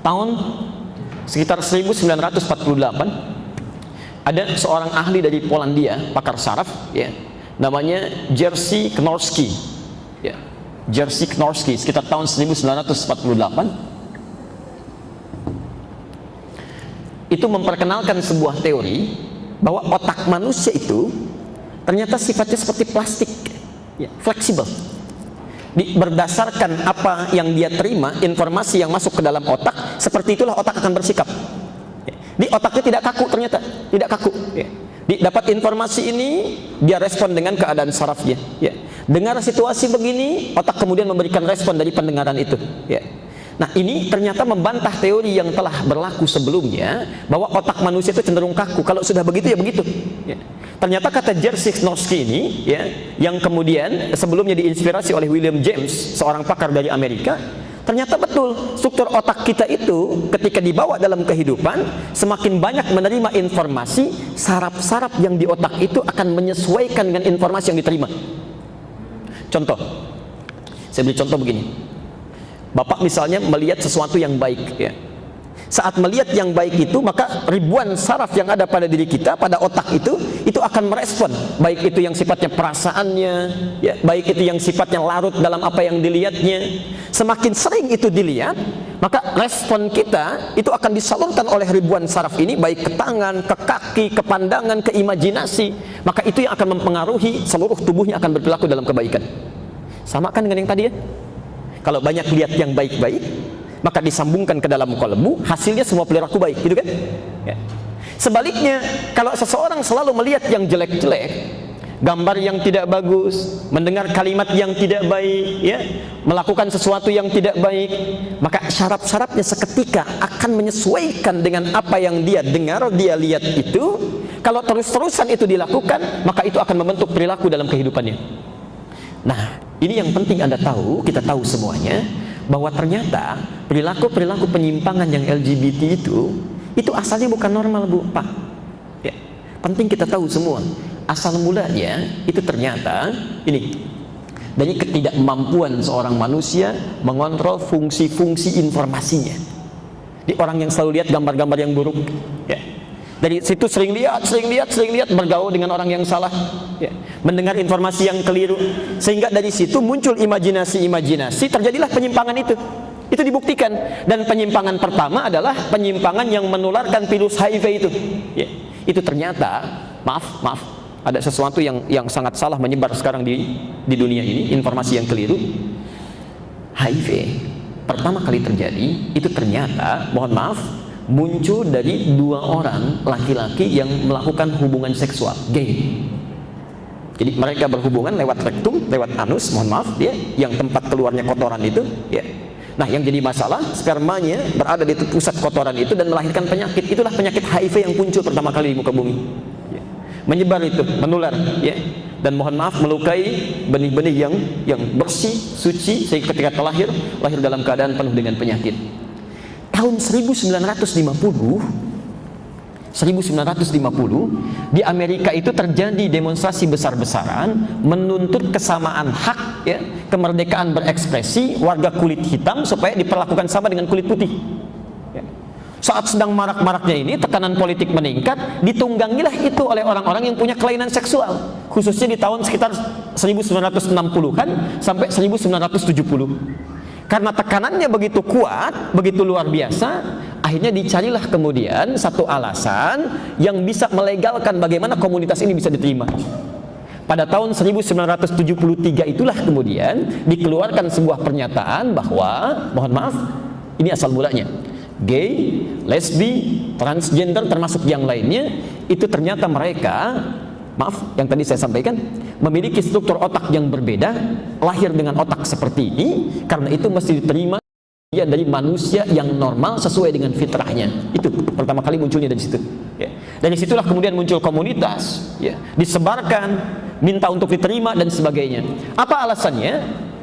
Tahun sekitar 1948 ada seorang ahli dari Polandia, pakar saraf, ya, namanya Jerzy Knorski, ya, Jerzy Knorski, sekitar tahun 1948 itu memperkenalkan sebuah teori bahwa otak manusia itu ternyata sifatnya seperti plastik, ya, fleksibel. Berdasarkan apa yang dia terima, informasi yang masuk ke dalam otak, seperti itulah otak akan bersikap. Di otaknya tidak kaku, ternyata tidak kaku. Ya. Dapat informasi ini, dia respon dengan keadaan sarafnya. Ya. Dengar situasi begini, otak kemudian memberikan respon dari pendengaran itu. Ya. Nah ini ternyata membantah teori yang telah berlaku sebelumnya bahwa otak manusia itu cenderung kaku. Kalau sudah begitu ya begitu. Ya. Ternyata kata Jerzy Knorski ini, ya, yang kemudian sebelumnya diinspirasi oleh William James, seorang pakar dari Amerika, ternyata betul struktur otak kita itu ketika dibawa dalam kehidupan, semakin banyak menerima informasi, saraf-saraf yang di otak itu akan menyesuaikan dengan informasi yang diterima. Contoh, saya beri contoh begini. Bapak misalnya melihat sesuatu yang baik, ya. Saat melihat yang baik itu, maka ribuan saraf yang ada pada diri kita, pada otak itu akan merespon, baik itu yang sifatnya perasaannya, ya, baik itu yang sifatnya larut dalam apa yang dilihatnya. Semakin sering itu dilihat, maka respon kita itu akan disalurkan oleh ribuan saraf ini, baik ke tangan, ke kaki, ke pandangan, ke imajinasi. Maka itu yang akan mempengaruhi seluruh tubuhnya akan berperilaku dalam kebaikan. Sama kan dengan yang tadi ya? Kalau banyak lihat yang baik-baik, maka disambungkan ke dalam kolbu, hasilnya semua perilaku baik, gitu kan? Ya. Sebaliknya, kalau seseorang selalu melihat yang jelek-jelek, gambar yang tidak bagus, mendengar kalimat yang tidak baik, ya, melakukan sesuatu yang tidak baik, maka syarat-syaratnya seketika akan menyesuaikan dengan apa yang dia dengar, dia lihat itu. Kalau terus-terusan itu dilakukan, maka itu akan membentuk perilaku dalam kehidupannya. Nah, ini yang penting Anda tahu, kita tahu semuanya, bahwa ternyata perilaku-perilaku penyimpangan yang LGBT itu asalnya bukan normal Bu, Pak. Ya, penting kita tahu semua. Asal mulanya itu ternyata ini dari ketidakmampuan seorang manusia mengontrol fungsi-fungsi informasinya. Di orang yang selalu lihat gambar-gambar yang buruk, ya, Dari situ sering lihat, bergaul dengan orang yang salah, ya, mendengar informasi yang keliru, sehingga dari situ muncul imajinasi, terjadilah penyimpangan itu. Itu dibuktikan. Dan penyimpangan pertama adalah penyimpangan yang menularkan virus HIV itu. Ya, itu ternyata, maaf, ada sesuatu yang sangat salah menyebar sekarang di dunia ini, informasi yang keliru. HIV pertama kali terjadi itu ternyata, mohon maaf, muncul dari 2 orang laki-laki yang melakukan hubungan seksual, gay. Jadi mereka berhubungan lewat rektum, lewat anus, mohon maaf, ya, yang tempat keluarnya kotoran itu, ya. Nah, yang jadi masalah, spermanya berada di pusat kotoran itu dan melahirkan penyakit. Itulah penyakit HIV yang muncul pertama kali di muka bumi, ya. Menyebar itu, menular, ya. Dan mohon maaf, melukai benih-benih yang bersih, suci, sehingga ketika lahir dalam keadaan penuh dengan penyakit. Tahun 1950 di Amerika itu terjadi demonstrasi besar-besaran menuntut kesamaan hak, ya, kemerdekaan berekspresi warga kulit hitam supaya diperlakukan sama dengan kulit putih, ya. Saat sedang marak-maraknya ini, tekanan politik meningkat, ditunggangilah itu oleh orang-orang yang punya kelainan seksual, khususnya di tahun sekitar 1960-an sampai 1970. Karena tekanannya begitu kuat, begitu luar biasa, akhirnya dicarilah kemudian satu alasan yang bisa melegalkan bagaimana komunitas ini bisa diterima. Pada tahun 1973 itulah kemudian dikeluarkan sebuah pernyataan bahwa, mohon maaf, ini asal mulanya, gay, lesbi, transgender termasuk yang lainnya, itu ternyata mereka, maaf, yang tadi saya sampaikan, memiliki struktur otak yang berbeda, lahir dengan otak seperti ini, karena itu mesti diterima dia dari manusia yang normal sesuai dengan fitrahnya. Itu pertama kali munculnya dari situ, ya. Dari situlah kemudian muncul komunitas, ya, disebarkan, minta untuk diterima dan sebagainya. Apa alasannya?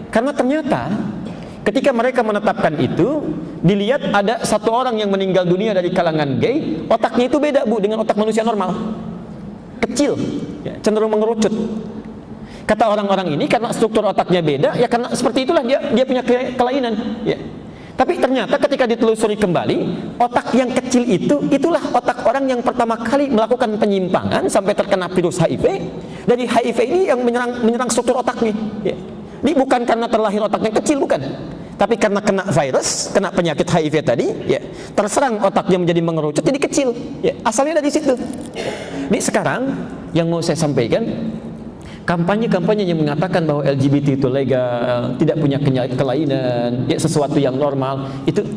Karena ternyata ketika mereka menetapkan itu, dilihat ada satu orang yang meninggal dunia dari kalangan gay, otaknya itu beda, Bu, dengan otak manusia normal, kecil, ya, cenderung mengerucut. Kata orang-orang ini, karena struktur otaknya beda, ya karena seperti itulah dia punya kelainan, ya. Tapi ternyata ketika ditelusuri kembali, otak yang kecil itulah otak orang yang pertama kali melakukan penyimpangan sampai terkena virus HIV. Dari HIV ini yang menyerang struktur otaknya, ya. Ini bukan karena terlahir otaknya kecil, bukan, tapi karena kena virus, kena penyakit HIV tadi, ya, terserang otaknya menjadi mengerucut, jadi kecil, ya. Asalnya dari situ. Ini sekarang yang mau saya sampaikan, kampanye-kampanye yang mengatakan bahwa LGBT itu legal, tidak punya kelainan, ya, sesuatu yang normal, itu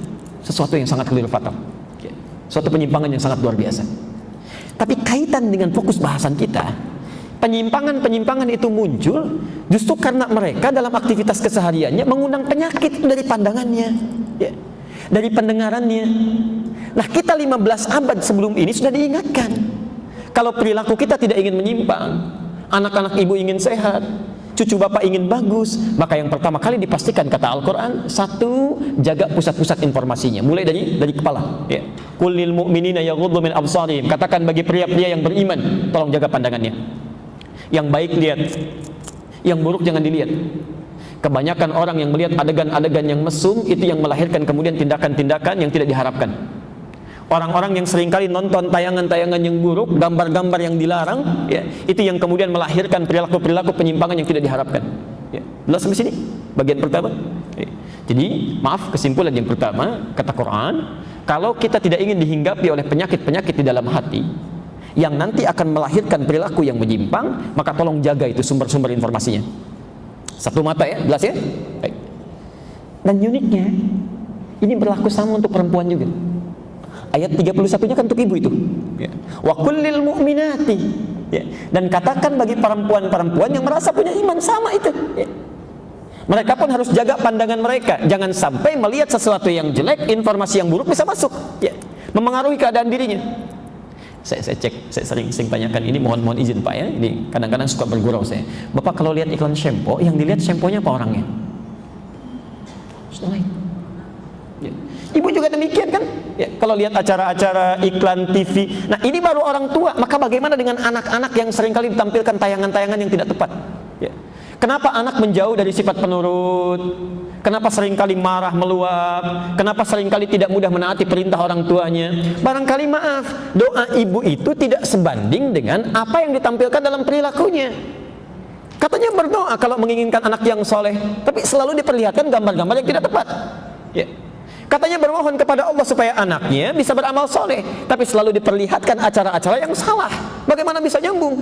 sesuatu yang sangat keliru fatal, ya. Suatu penyimpangan yang sangat luar biasa. Tapi kaitan dengan fokus bahasan kita, penyimpangan itu muncul justru karena mereka dalam aktivitas kesehariannya mengundang penyakit dari pandangannya, ya, dari pendengarannya. Nah, kita 15 abad sebelum ini sudah diingatkan, kalau perilaku kita tidak ingin menyimpang, anak-anak ibu ingin sehat, cucu bapak ingin bagus, maka yang pertama kali dipastikan kata Al-Quran, satu, jaga pusat-pusat informasinya, mulai dari kepala, ya. Qul lil mu'minina yaghuddu min absarihim, katakan bagi pria-pria yang beriman, tolong jaga pandangannya. Yang baik lihat, yang buruk jangan dilihat. Kebanyakan orang yang melihat adegan-adegan yang mesum, itu yang melahirkan kemudian tindakan-tindakan yang tidak diharapkan. Orang-orang yang seringkali nonton tayangan-tayangan yang buruk, gambar-gambar yang dilarang, ya, itu yang kemudian melahirkan perilaku-perilaku penyimpangan yang tidak diharapkan, ya. Jelas sampai sini bagian pertama, ya. Jadi maaf, kesimpulan yang pertama, kata Quran, kalau kita tidak ingin dihinggapi oleh penyakit-penyakit di dalam hati yang nanti akan melahirkan perilaku yang menyimpang, maka tolong jaga itu sumber-sumber informasinya. Satu mata, ya, jelas, ya. Baik. Dan uniknya ini berlaku sama untuk perempuan juga. Ayat 31-nya kan untuk ibu itu, ya. Wa kullil mu'minati, ya. Dan katakan bagi perempuan-perempuan yang merasa punya iman, sama itu, ya. Mereka pun harus jaga pandangan mereka, jangan sampai melihat sesuatu yang jelek, informasi yang buruk bisa masuk, ya, memengaruhi keadaan dirinya. Saya sering tanyakan ini, mohon izin Pak, ya, ini kadang-kadang suka bergurau saya. Bapak kalau lihat iklan shampoo, yang dilihat shampoo-nya apa orangnya? Ya. Ibu juga demikian kan, ya, kalau lihat acara-acara iklan TV. Nah, ini baru orang tua, maka bagaimana dengan anak-anak yang seringkali ditampilkan tayangan-tayangan yang tidak tepat, ya. Kenapa anak menjauh dari sifat penurut? Kenapa seringkali marah meluap? Kenapa seringkali tidak mudah menaati perintah orang tuanya? Barangkali maaf, doa ibu itu tidak sebanding dengan apa yang ditampilkan dalam perilakunya. Katanya berdoa kalau menginginkan anak yang soleh, tapi selalu diperlihatkan gambar-gambar yang tidak tepat. Ya. Katanya bermohon kepada Allah supaya anaknya bisa beramal soleh, tapi selalu diperlihatkan acara-acara yang salah. Bagaimana bisa nyambung?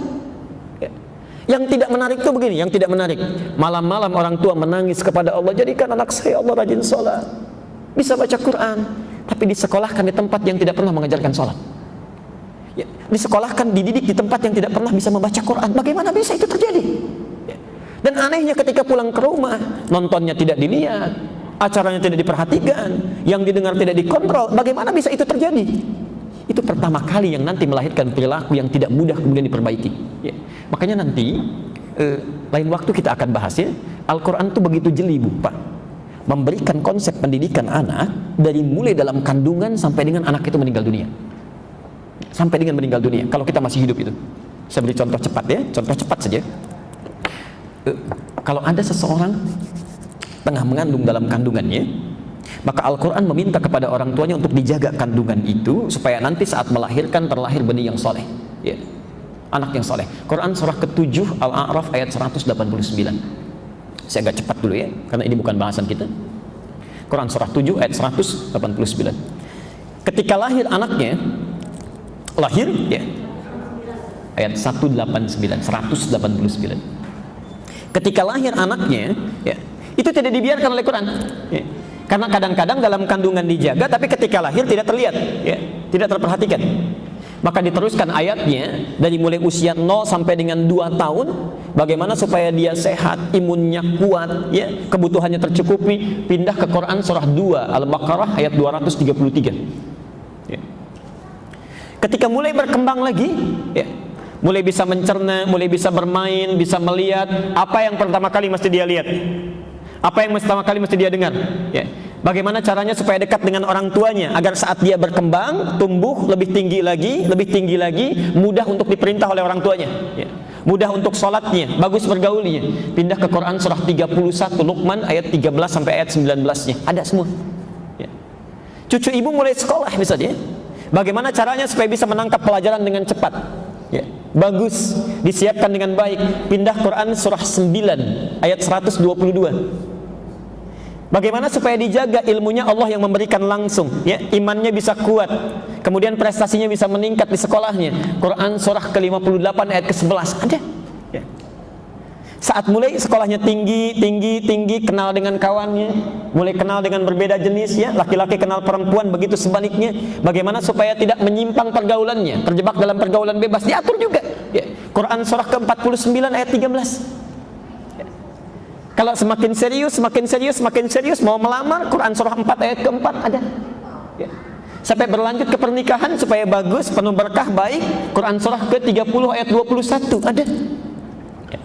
Ya. Yang tidak menarik itu begini, yang tidak menarik. Malam-malam orang tua menangis kepada Allah, jadikan anak saya Allah rajin sholat, bisa baca Quran, tapi disekolahkan di tempat yang tidak pernah mengajarkan sholat. Ya. Disekolahkan, dididik di tempat yang tidak pernah bisa membaca Quran. Bagaimana bisa itu terjadi? Ya. Dan anehnya ketika pulang ke rumah, nontonnya tidak dilihat, acaranya tidak diperhatikan, yang didengar tidak dikontrol. Bagaimana bisa itu terjadi? Itu pertama kali yang nanti melahirkan perilaku yang tidak mudah kemudian diperbaiki. Ya. Makanya nanti lain waktu kita akan bahas ya. Al-Quran itu begitu jeli Bu, Pak, memberikan konsep pendidikan anak dari mulai dalam kandungan sampai dengan anak itu meninggal dunia. Sampai dengan meninggal dunia. Kalau kita masih hidup itu, saya beri contoh cepat ya, contoh cepat saja. Kalau ada seseorang tengah mengandung dalam kandungannya, maka Al-Quran meminta kepada orang tuanya untuk dijaga kandungan itu supaya nanti saat melahirkan terlahir benih yang soleh, ya. Anak yang soleh. Quran surah ke-7 Al-A'raf ayat 189. Saya agak cepat dulu ya, karena ini bukan bahasan kita. Quran surah 7 ayat 189. Ketika lahir anaknya, lahir ya, ayat 189. Ketika lahir anaknya, ya, itu tidak dibiarkan oleh Quran, ya. Karena kadang-kadang dalam kandungan dijaga, tapi ketika lahir tidak terlihat, ya, tidak terperhatikan. Maka diteruskan ayatnya dari mulai usia 0 sampai dengan 2 tahun, bagaimana supaya dia sehat, imunnya kuat, ya, kebutuhannya tercukupi. Pindah ke Quran surah 2 Al-Baqarah ayat 233. Ya. Ketika mulai berkembang lagi, ya, mulai bisa mencerna, mulai bisa bermain, bisa melihat, apa yang pertama kali mesti dia lihat? Apa yang pertama kali mesti dia dengar? Ya. Bagaimana caranya supaya dekat dengan orang tuanya agar saat dia berkembang, tumbuh lebih tinggi lagi, mudah untuk diperintah oleh orang tuanya, ya. Mudah untuk sholatnya, bagus bergaulnya. Pindah ke Quran surah 31 Luqman ayat 13 sampai ayat 19-nya. Ada semua. Ya. Cucu ibu mulai sekolah misalnya. Bagaimana caranya supaya bisa menangkap pelajaran dengan cepat? Ya. Bagus, disiapkan dengan baik. Pindah Quran surah 9 ayat 122. Bagaimana supaya dijaga ilmunya Allah yang memberikan langsung, ya, imannya bisa kuat, kemudian prestasinya bisa meningkat di sekolahnya. Quran surah ke-58 ayat ke-11 ada. Ya. Saat mulai sekolahnya tinggi, kenal dengan kawannya, mulai kenal dengan berbeda jenis, ya, laki-laki kenal perempuan, begitu sebaliknya. Bagaimana supaya tidak menyimpang pergaulannya, terjebak dalam pergaulan bebas, diatur juga. Ya. Quran surah ke-49 ayat 13. Kalau semakin serius mau melamar, Quran surah 4 ayat ke-4 ada. Ya. Sampai berlanjut ke pernikahan supaya bagus, penuh berkah, baik, Quran surah ke-30 ayat 21 ada. Ya.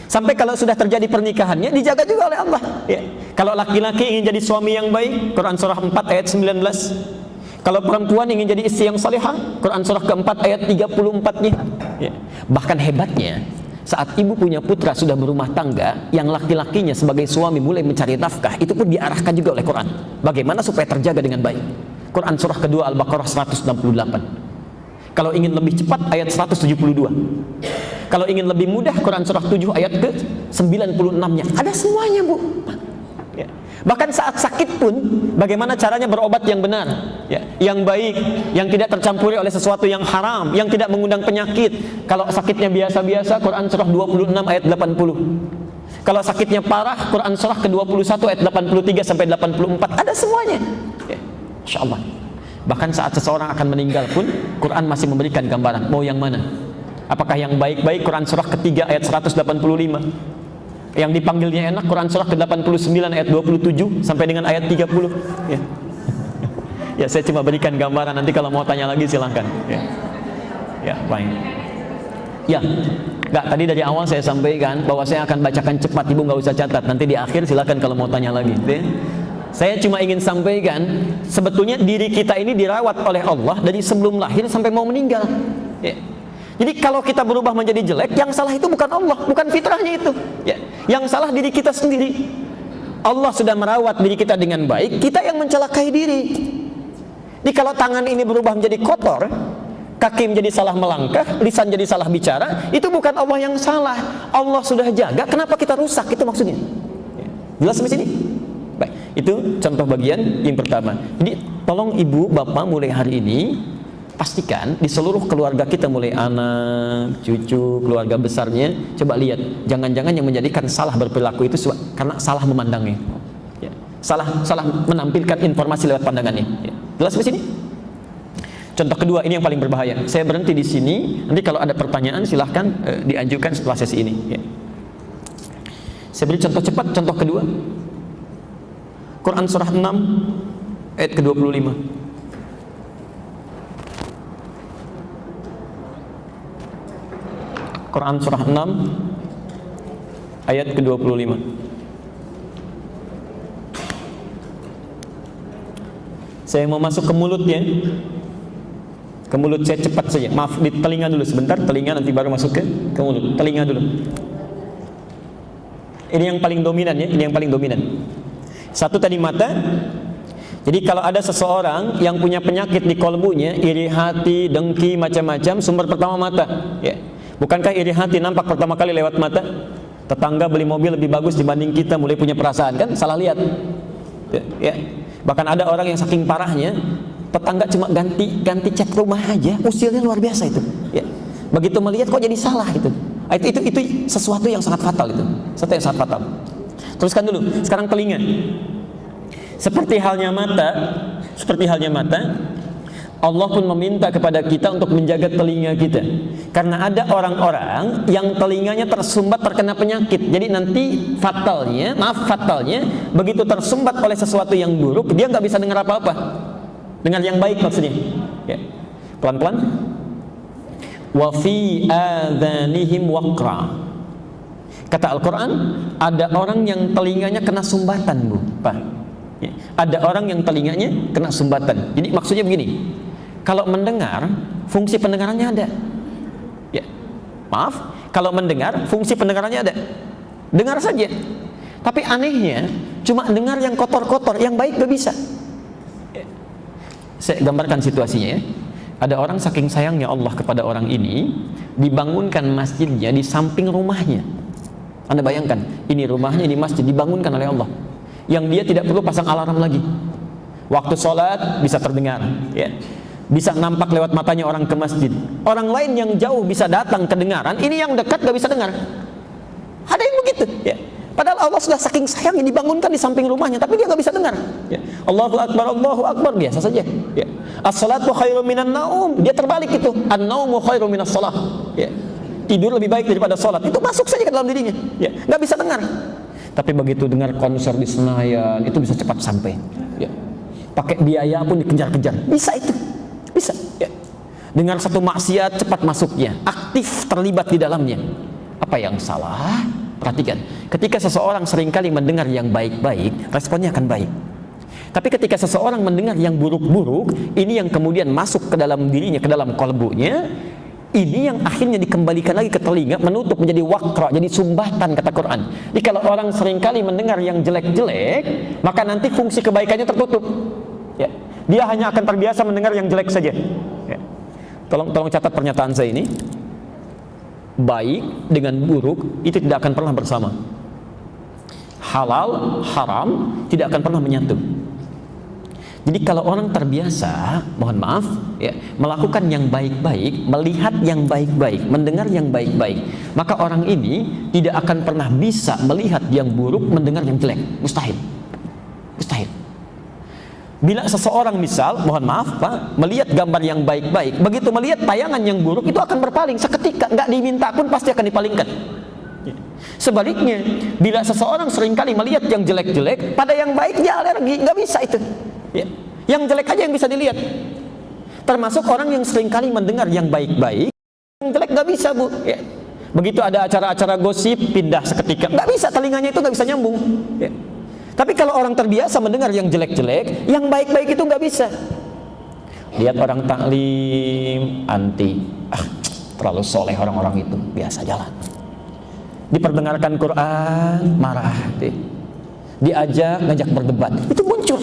Sampai kalau sudah terjadi pernikahannya dijaga juga oleh Allah. Ya. Kalau laki-laki ingin jadi suami yang baik, Quran surah 4 ayat 19. Kalau perempuan ingin jadi istri yang salihah, Quran surah ke-4 ayat 34-nya. Ya. Bahkan hebatnya, saat ibu punya putra sudah berumah tangga, yang laki-lakinya sebagai suami mulai mencari nafkah, itu pun diarahkan juga oleh Quran. Bagaimana supaya terjaga dengan baik? Quran surah kedua Al-Baqarah 168. Kalau ingin lebih cepat, ayat 172. Kalau ingin lebih mudah, Quran surah 7 ayat ke-96-nya. Ada semuanya, Bu. Ya. Bahkan saat sakit pun, bagaimana caranya berobat yang benar, ya, yang baik, yang tidak tercampuri oleh sesuatu yang haram, yang tidak mengundang penyakit. Kalau sakitnya biasa-biasa, Quran surah 26 ayat 80. Kalau sakitnya parah, Quran surah ke-21 ayat 83 sampai 84. Ada semuanya. Ya. Insya Allah. Bahkan saat seseorang akan meninggal pun, Quran masih memberikan gambaran. Mau yang mana? Apakah yang baik-baik? Quran surah ketiga ayat 185. Yang dipanggilnya enak, Quran surah ke-89 ayat 27 sampai dengan ayat 30. Ya. Ya, saya cuma berikan gambaran, nanti kalau mau tanya lagi silahkan. Ya, ya, baik. Ya, enggak, tadi dari awal saya sampaikan bahwa saya akan bacakan cepat, ibu nggak usah catat. Nanti di akhir silahkan kalau mau tanya lagi. Ya. Saya cuma ingin sampaikan, sebetulnya diri kita ini dirawat oleh Allah dari sebelum lahir sampai mau meninggal. Ya. Jadi kalau kita berubah menjadi jelek, yang salah itu bukan Allah, bukan fitrahnya itu. Ya. Yang salah diri kita sendiri. Allah sudah merawat diri kita dengan baik, kita yang mencelakai diri. Jadi kalau tangan ini berubah menjadi kotor, kaki menjadi salah melangkah, lisan jadi salah bicara, itu bukan Allah yang salah. Allah sudah jaga, kenapa kita rusak? Itu maksudnya. Jelas sampai sini? Baik, itu contoh bagian yang pertama. Jadi tolong ibu, bapak mulai hari ini pastikan di seluruh keluarga kita, mulai anak, cucu, keluarga besarnya, coba lihat, jangan-jangan yang menjadikan salah berperilaku itu karena salah memandangnya, ya. salah menampilkan informasi lewat pandangannya. Ya. Jelas di sini? Contoh kedua, ini yang paling berbahaya. Saya berhenti di sini. Nanti kalau ada pertanyaan silahkan diajukan setelah sesi ini. Ya. Saya beri contoh cepat. Contoh kedua, Quran surah 6 ayat ke-25. Quran surah 6 ayat ke-25. Saya mau masuk ke mulutnya. Ke mulut saya cepat saja. Maaf, di telinga dulu sebentar, telinga nanti baru masuk ke mulut. Telinga dulu. Ini yang paling dominan ya, ini yang paling dominan. Satu tadi mata. Jadi kalau ada seseorang yang punya penyakit di kolbunya, iri hati, dengki, macam-macam, sumber pertama mata, ya. Bukankah iri hati nampak pertama kali lewat mata? Tetangga beli mobil lebih bagus dibanding kita, mulai punya perasaan, kan? Salah lihat. Ya. Bahkan ada orang yang saking parahnya, tetangga cuma ganti cat rumah aja, usilnya luar biasa itu. Ya. Begitu melihat kok jadi salah gitu. Itu sesuatu yang sangat fatal itu. Sesuatu yang sangat fatal. Teruskan dulu. Sekarang telinga. Seperti halnya mata, Allah pun meminta kepada kita untuk menjaga telinga kita. Karena ada orang-orang yang telinganya tersumbat terkena penyakit. Jadi nanti fatalnya, begitu tersumbat oleh sesuatu yang buruk, dia nggak bisa dengar apa-apa. Dengar yang baik maksudnya. Ya. Pelan-pelan. Wa fi adhanihim waqra. Kata Al-Quran, ada orang yang telinganya kena sumbatan, Bu. Pak. Ya. Ada orang yang telinganya kena sumbatan. Jadi maksudnya begini. Kalau mendengar, fungsi pendengarannya ada. Ya. Maaf, kalau mendengar, fungsi pendengarannya ada. Dengar saja. Tapi anehnya, cuma dengar yang kotor-kotor, yang baik gak bisa. Ya. Saya gambarkan situasinya ya. Ada orang saking sayangnya Allah kepada orang ini, dibangunkan masjidnya di samping rumahnya. Anda bayangkan, ini rumahnya, ini masjid dibangunkan oleh Allah. Yang dia tidak perlu pasang alarm lagi. Waktu sholat bisa terdengar, ya. Bisa nampak lewat matanya orang ke masjid. Orang lain yang jauh bisa datang kedengaran, ini yang dekat gak bisa dengar. Ada yang begitu, ya. Padahal Allah sudah saking sayangnya dibangunkan di samping rumahnya, tapi dia gak bisa dengar. Ya. Allahu Akbar, biasa saja. Ya. As-salatu khairu minan naum, dia terbalik itu. An-naumu khairu minas salah. Ya. Tidur lebih baik daripada sholat. Itu masuk saja ke dalam dirinya, ya. Gak bisa dengar. Tapi begitu dengar konser di Senayan, itu bisa cepat sampai. Ya. Pakai biaya pun dikejar-kejar, bisa itu. Bisa, ya. Dengar satu maksiat cepat masuknya, aktif terlibat di dalamnya. Apa yang salah? Perhatikan, ketika seseorang seringkali mendengar yang baik-baik, responnya akan baik. Tapi ketika seseorang mendengar yang buruk-buruk, ini yang kemudian masuk ke dalam dirinya, ke dalam kolbunya, ini yang akhirnya dikembalikan lagi ke telinga, menutup menjadi waqra, jadi sumbatan kata Quran. Jadi kalau orang seringkali mendengar yang jelek-jelek, maka nanti fungsi kebaikannya tertutup. Ya. Dia hanya akan terbiasa mendengar yang jelek saja. Ya. Tolong catat pernyataan saya ini. Baik dengan buruk itu tidak akan pernah bersama. Halal, haram tidak akan pernah menyatu. Jadi kalau orang terbiasa, mohon maaf, ya, melakukan yang baik-baik, melihat yang baik-baik, mendengar yang baik-baik, maka orang ini tidak akan pernah bisa melihat yang buruk, mendengar yang jelek. Mustahil. Mustahil. Bila seseorang misal, mohon maaf Pak, melihat gambar yang baik-baik, begitu melihat tayangan yang buruk, itu akan berpaling seketika, nggak diminta pun pasti akan dipalingkan. Sebaliknya, bila seseorang seringkali melihat yang jelek-jelek, pada yang baik dia alergi, nggak bisa itu. Ya. Yang jelek aja yang bisa dilihat. Termasuk orang yang seringkali mendengar yang baik-baik, yang jelek nggak bisa, Bu. Ya. Begitu ada acara-acara gosip, pindah seketika, nggak bisa, telinganya itu nggak bisa nyambung. Ya. Tapi kalau orang terbiasa mendengar yang jelek-jelek, yang baik-baik itu nggak bisa. Lihat orang taklim, anti. terlalu soleh orang-orang itu, biasa jalan. Diperdengarkan Quran, marah. Diajak, ngajak berdebat, itu muncul.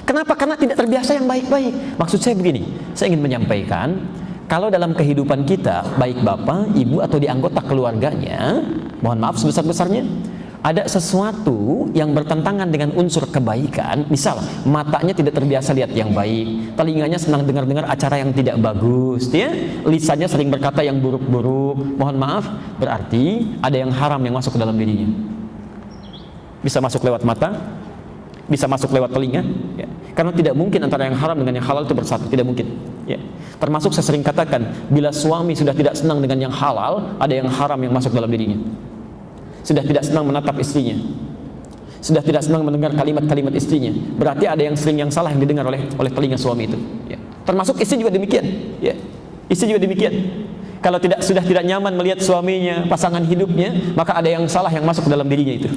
Kenapa? Karena tidak terbiasa yang baik-baik. Maksud saya begini, saya ingin menyampaikan, kalau dalam kehidupan kita, baik bapak, ibu, atau di anggota keluarganya, mohon maaf sebesar-besarnya, ada sesuatu yang bertentangan dengan unsur kebaikan. Misal, matanya tidak terbiasa lihat yang baik, telinganya senang dengar-dengar acara yang tidak bagus, ya, lisannya sering berkata yang buruk-buruk. Mohon maaf, berarti ada yang haram yang masuk ke dalam dirinya. Bisa masuk lewat mata, bisa masuk lewat telinga, ya. Karena tidak mungkin antara yang haram dengan yang halal itu bersatu, tidak mungkin, ya. Termasuk saya sering katakan, bila suami sudah tidak senang dengan yang halal, ada yang haram yang masuk dalam dirinya. Sudah tidak senang menatap istrinya, sudah tidak senang mendengar kalimat-kalimat istrinya, berarti ada yang sering yang salah yang didengar oleh telinga suami itu, ya. Termasuk istri juga demikian, ya. Istri juga demikian. Kalau sudah tidak nyaman melihat suaminya, pasangan hidupnya, maka ada yang salah yang masuk dalam dirinya itu.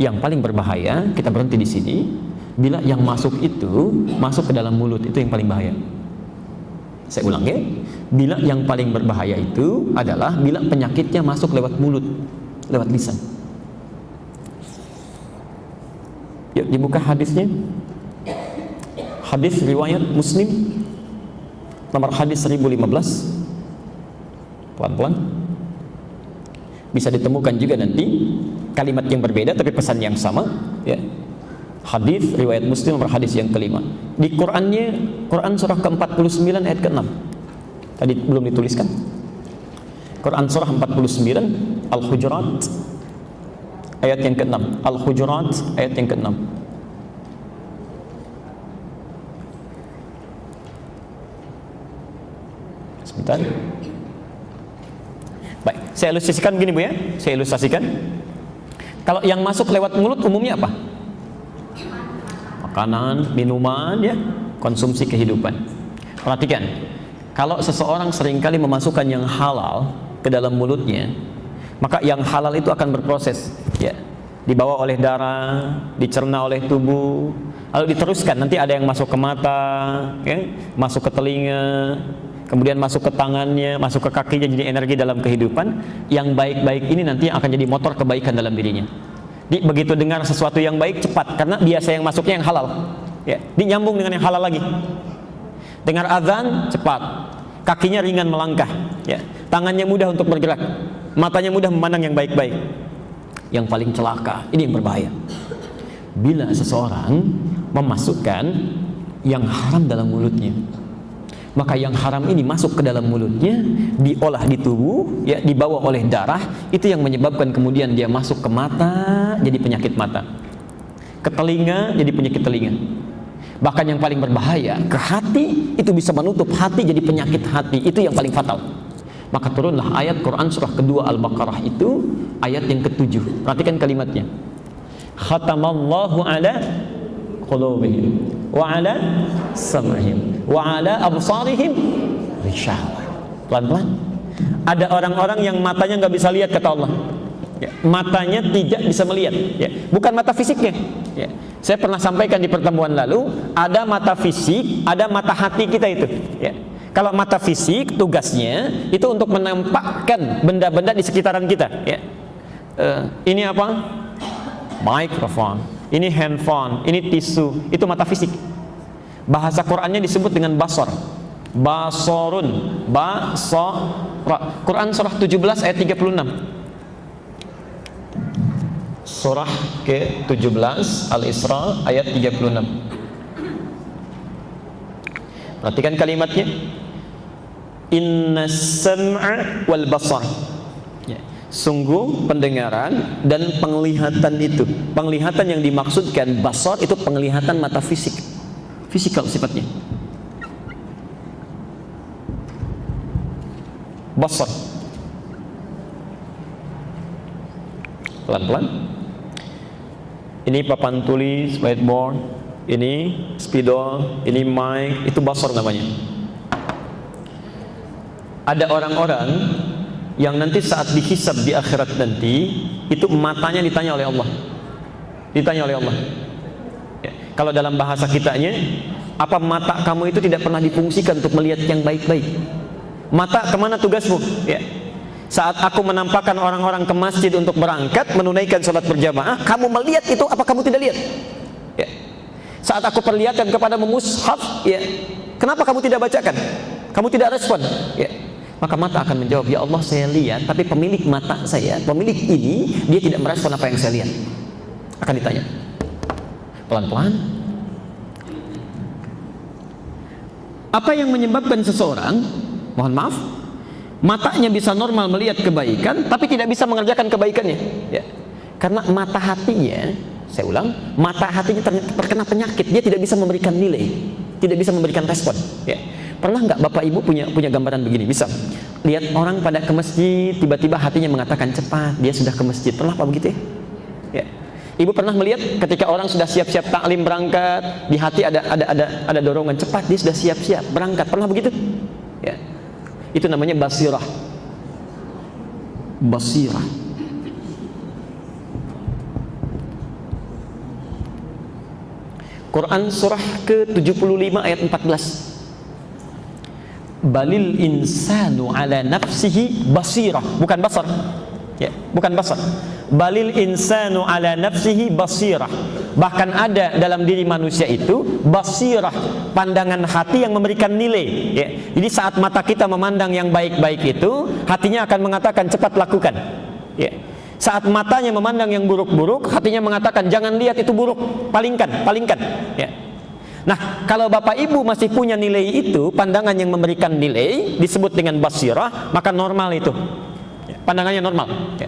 Yang paling berbahaya, kita berhenti di sini, bila yang masuk itu masuk ke dalam mulut, itu yang paling bahaya. Saya ulang, ya. Bila yang paling berbahaya itu adalah bila penyakitnya masuk lewat mulut, lewat lisan. Yuk dibuka hadisnya. Hadis riwayat Muslim, nomor hadis 1015. Pelan-pelan. Bisa ditemukan juga nanti kalimat yang berbeda tapi pesan yang sama, ya. Hadis riwayat Muslim nomor hadis yang kelima. Di Qurannya, Quran surah ke-49 ayat ke-6. Tadi belum dituliskan. Quran surah 49 Al-Hujurat ayat yang ke-6. Al-Hujurat ayat yang ke-6. Sebentar. Baik, saya ilustrasikan begini Bu, ya. Saya ilustrasikan. Kalau yang masuk lewat mulut umumnya apa? Makanan, minuman, ya, konsumsi kehidupan. Perhatikan, kalau seseorang seringkali memasukkan yang halal ke dalam mulutnya, maka yang halal itu akan berproses, ya, dibawa oleh darah, dicerna oleh tubuh, lalu diteruskan. Nanti ada yang masuk ke mata, ya, masuk ke telinga, kemudian masuk ke tangannya, masuk ke kakinya, jadi energi dalam kehidupan. Yang baik-baik ini nanti akan jadi motor kebaikan dalam dirinya. Begitu dengar sesuatu yang baik, cepat, karena biasa yang masuknya yang halal, ya, nyambung dengan yang halal lagi. Dengar azan, cepat, kakinya ringan melangkah, ya, tangannya mudah untuk bergerak, matanya mudah memandang yang baik-baik. Yang paling celaka, ini yang berbahaya, bila seseorang memasukkan yang haram dalam mulutnya. Maka yang haram ini masuk ke dalam mulutnya, diolah di tubuh, ya, dibawa oleh darah, itu yang menyebabkan kemudian dia masuk ke mata, jadi penyakit mata, ke telinga, jadi penyakit telinga. Bahkan yang paling berbahaya, ke hati, itu bisa menutup hati, jadi penyakit hati, itu yang paling fatal. Maka turunlah ayat Quran surah kedua Al-Baqarah itu, ayat yang ke-7. Perhatikan kalimatnya. Khatamallahu ala qulubihim wa ala sam'ihim wa ala absarihim ghishawa. Pelan-pelan. Ada orang-orang yang matanya nggak bisa lihat, kata Allah, ya, matanya tidak bisa melihat, ya, bukan mata fisiknya, ya. Saya pernah sampaikan di pertemuan lalu, ada mata fisik, ada mata hati kita itu, ya. Kalau mata fisik tugasnya itu untuk menampakkan benda-benda di sekitaran kita, ya. Ini apa? Mikrofon, ini handphone, ini tisu, itu mata fisik. Bahasa Qurannya disebut dengan basar, basorun, basara. Quran surah 17 ayat 36. Surah ke-17 Al-Isra ayat 36. Perhatikan kalimatnya. Innas sam'a wal basar. Sungguh pendengaran dan penglihatan itu. Penglihatan yang dimaksudkan basar itu penglihatan mata fisik, fisikal sifatnya. Basar. Pelan-pelan. Ini papan tulis, whiteboard, ini spidol, ini mic, itu basar namanya. Ada orang-orang yang nanti saat dihisab di akhirat nanti, itu matanya ditanya oleh Allah. Ditanya oleh Allah. Ya, kalau dalam bahasa kitanya, apa mata kamu itu tidak pernah difungsikan untuk melihat yang baik-baik? Mata, kemana tugasmu? Ya. Saat aku menampakkan orang-orang ke masjid untuk berangkat menunaikan sholat berjamaah, kamu melihat itu, apa kamu tidak lihat? Ya. Saat aku perlihatkan kepadamu mushaf, ya, kenapa kamu tidak bacakan? Kamu tidak respon? Ya. Maka mata akan menjawab, ya Allah saya lihat, tapi pemilik mata saya, pemilik ini, dia tidak merespon apa yang saya lihat. Akan ditanya. Pelan-pelan. Apa yang menyebabkan seseorang, mohon maaf, matanya bisa normal melihat kebaikan, tapi tidak bisa mengerjakan kebaikannya? Ya. Karena mata hatinya, saya ulang, mata hatinya terkena penyakit, dia tidak bisa memberikan nilai, tidak bisa memberikan respon. Ya. Pernah nggak Bapak Ibu punya gambaran begini? Bisa lihat orang pada ke masjid, tiba-tiba hatinya mengatakan cepat, dia sudah ke masjid. Pernah apa begitu ya? Ya. Ibu pernah melihat ketika orang sudah siap-siap taklim berangkat, di hati ada dorongan cepat, dia sudah siap-siap berangkat. Pernah begitu? Ya. Itu namanya basirah. Basirah. Quran surah ke-75 ayat 14. Balil insanu ala nafsihi basirah, bukan basar. Ya, bukan basar. Balil insanu ala nafsihi basirah. Bahkan ada dalam diri manusia itu basirah, pandangan hati yang memberikan nilai. Ya. Jadi saat mata kita memandang yang baik-baik itu, hatinya akan mengatakan cepat lakukan. Ya. Saat matanya memandang yang buruk-buruk, hatinya mengatakan jangan lihat itu buruk, palingkan, palingkan. Ya. Nah, kalau Bapak Ibu masih punya nilai itu, pandangan yang memberikan nilai disebut dengan basirah, maka normal itu. Ya. Pandangannya normal. Ya.